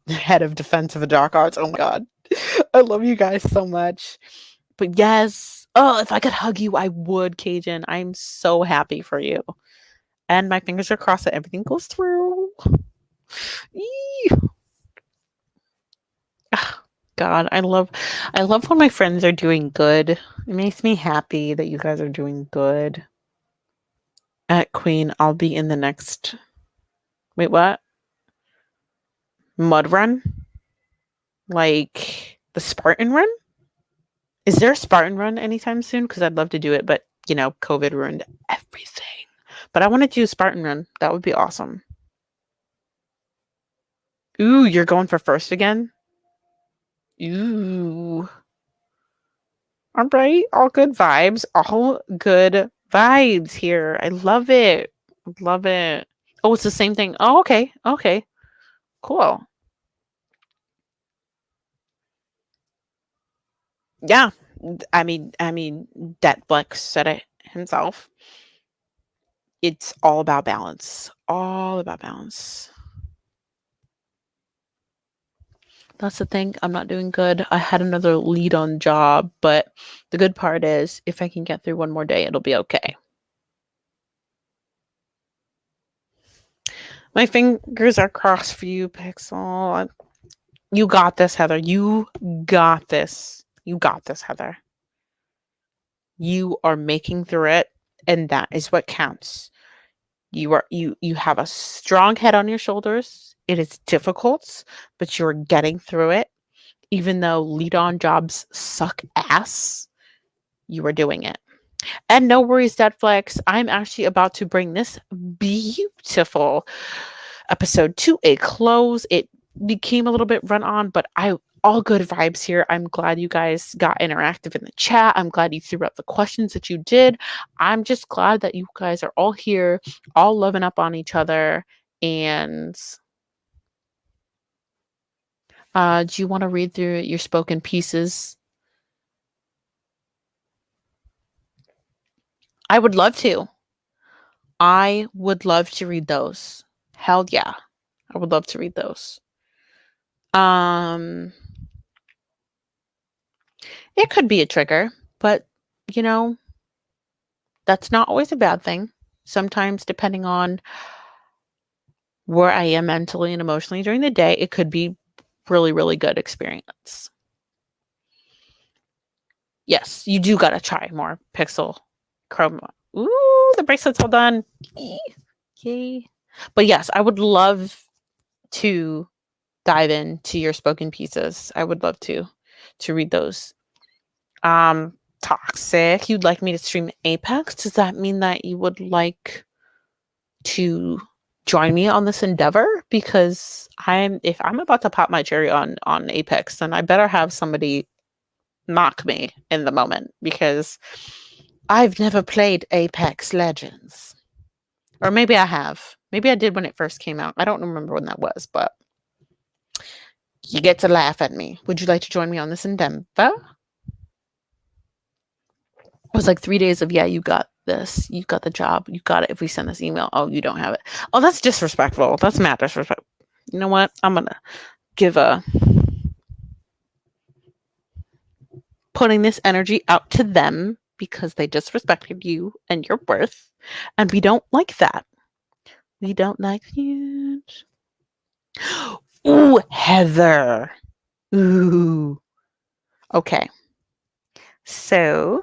head of defense of the dark arts. Oh my God. I love you guys so much. But yes. Oh, if I could hug you, I would, Cajun. I'm so happy for you. And my fingers are crossed that everything goes through. God, I love when my friends are doing good. It makes me happy that you guys are doing good. At Queen, I'll be in the next. Wait, what? Mud run? Like the Spartan run? Is there a Spartan run anytime soon? Because I'd love to do it, but COVID ruined everything. But I want to do a Spartan run. That would be awesome. Ooh, you're going for first again? Ooh. All right. All good vibes. All good vibes here. I love it. Love it. Oh, it's the same thing. Oh, okay. Okay. Cool. Yeah. I mean, Netflix said it himself. It's all about balance. All about balance. That's the thing. I'm not doing good. I had another lead on job, but the good part is if I can get through one more day, it'll be okay. My fingers are crossed for you, Pixel. You got this, Heather. You got this. You got this, Heather. You are making through it, and that is what counts. You have a strong head on your shoulders. It is difficult, but you're getting through it. Even though lead on jobs suck ass, you are doing it. And no worries, Netflix. I'm actually about to bring this beautiful episode to a close. It became a little bit run on, but all good vibes here. I'm glad you guys got interactive in the chat. I'm glad you threw out the questions that you did. I'm just glad that you guys are all here, all loving up on each other. And do you want to read through your spoken pieces? I would love to. I would love to read those. Hell yeah. I would love to read those. It could be a trigger, but that's not always a bad thing. Sometimes, depending on where I am mentally and emotionally during the day, it could be really, really good experience. Yes, you do gotta try more Pixel Chrome. Ooh, the bracelet's all done. Yay. But yes, I would love to dive into your spoken pieces. I would love to read those. Toxic. You'd like me to stream Apex? Does that mean that you would like to join me on this endeavor? Because if I'm about to pop my cherry on Apex, then I better have somebody mock me in the moment, because I've never played Apex Legends. Or maybe I have. Maybe I did when it first came out. I don't remember when that was, but you get to laugh at me. Would you like to join me on this endeavor? It was like 3 days of, yeah, you got this. You got the job. You got it. If we send this email, oh, you don't have it. Oh, that's disrespectful. That's mad disrespectful. You know what? I'm going to give putting this energy out to them because they disrespected you and your worth. And we don't like that. We don't like it. Ooh, Heather. Ooh. Okay. So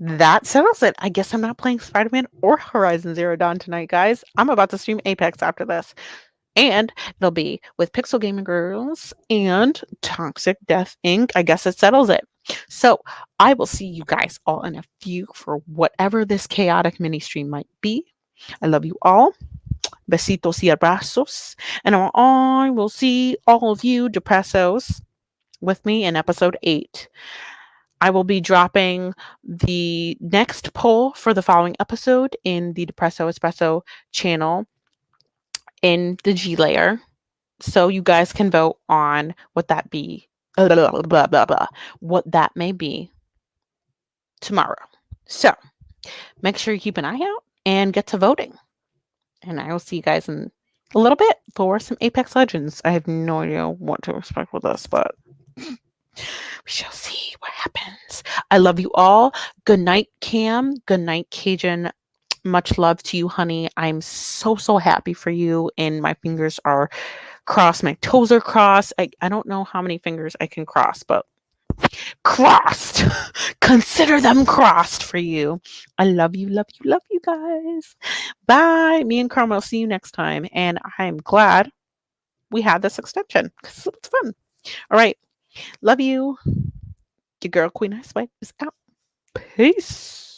that settles it. I guess I'm not playing Spider-Man or Horizon Zero Dawn tonight, guys. I'm about to stream Apex after this. And it'll be with Pixel Gaming Girls and Toxic Death Inc. I guess it settles it. So I will see you guys all in a few for whatever this chaotic mini stream might be. I love you all. Besitos y abrazos. And I will see all of you Depressos with me in episode 8. I will be dropping the next poll for the following episode in the Depresso Espresso channel in the G layer. So you guys can vote on what that be, blah, blah, blah, blah, what that may be tomorrow. So make sure you keep an eye out and get to voting. And I will see you guys in a little bit for some Apex Legends. I have no idea what to expect with this, but we shall see what happens. I love you all. Good night, Cam. Good night, Cajun. Much love to you, honey. I'm so, so happy for you. And my fingers are crossed. My toes are crossed. I don't know how many fingers I can cross, but crossed. Consider them crossed for you. I love you, love you, love you guys. Bye. Me and Carmel will see you next time. And I'm glad we had this extension because it's fun. All right. Love you. Your girl Queen I Swipe is out. Peace.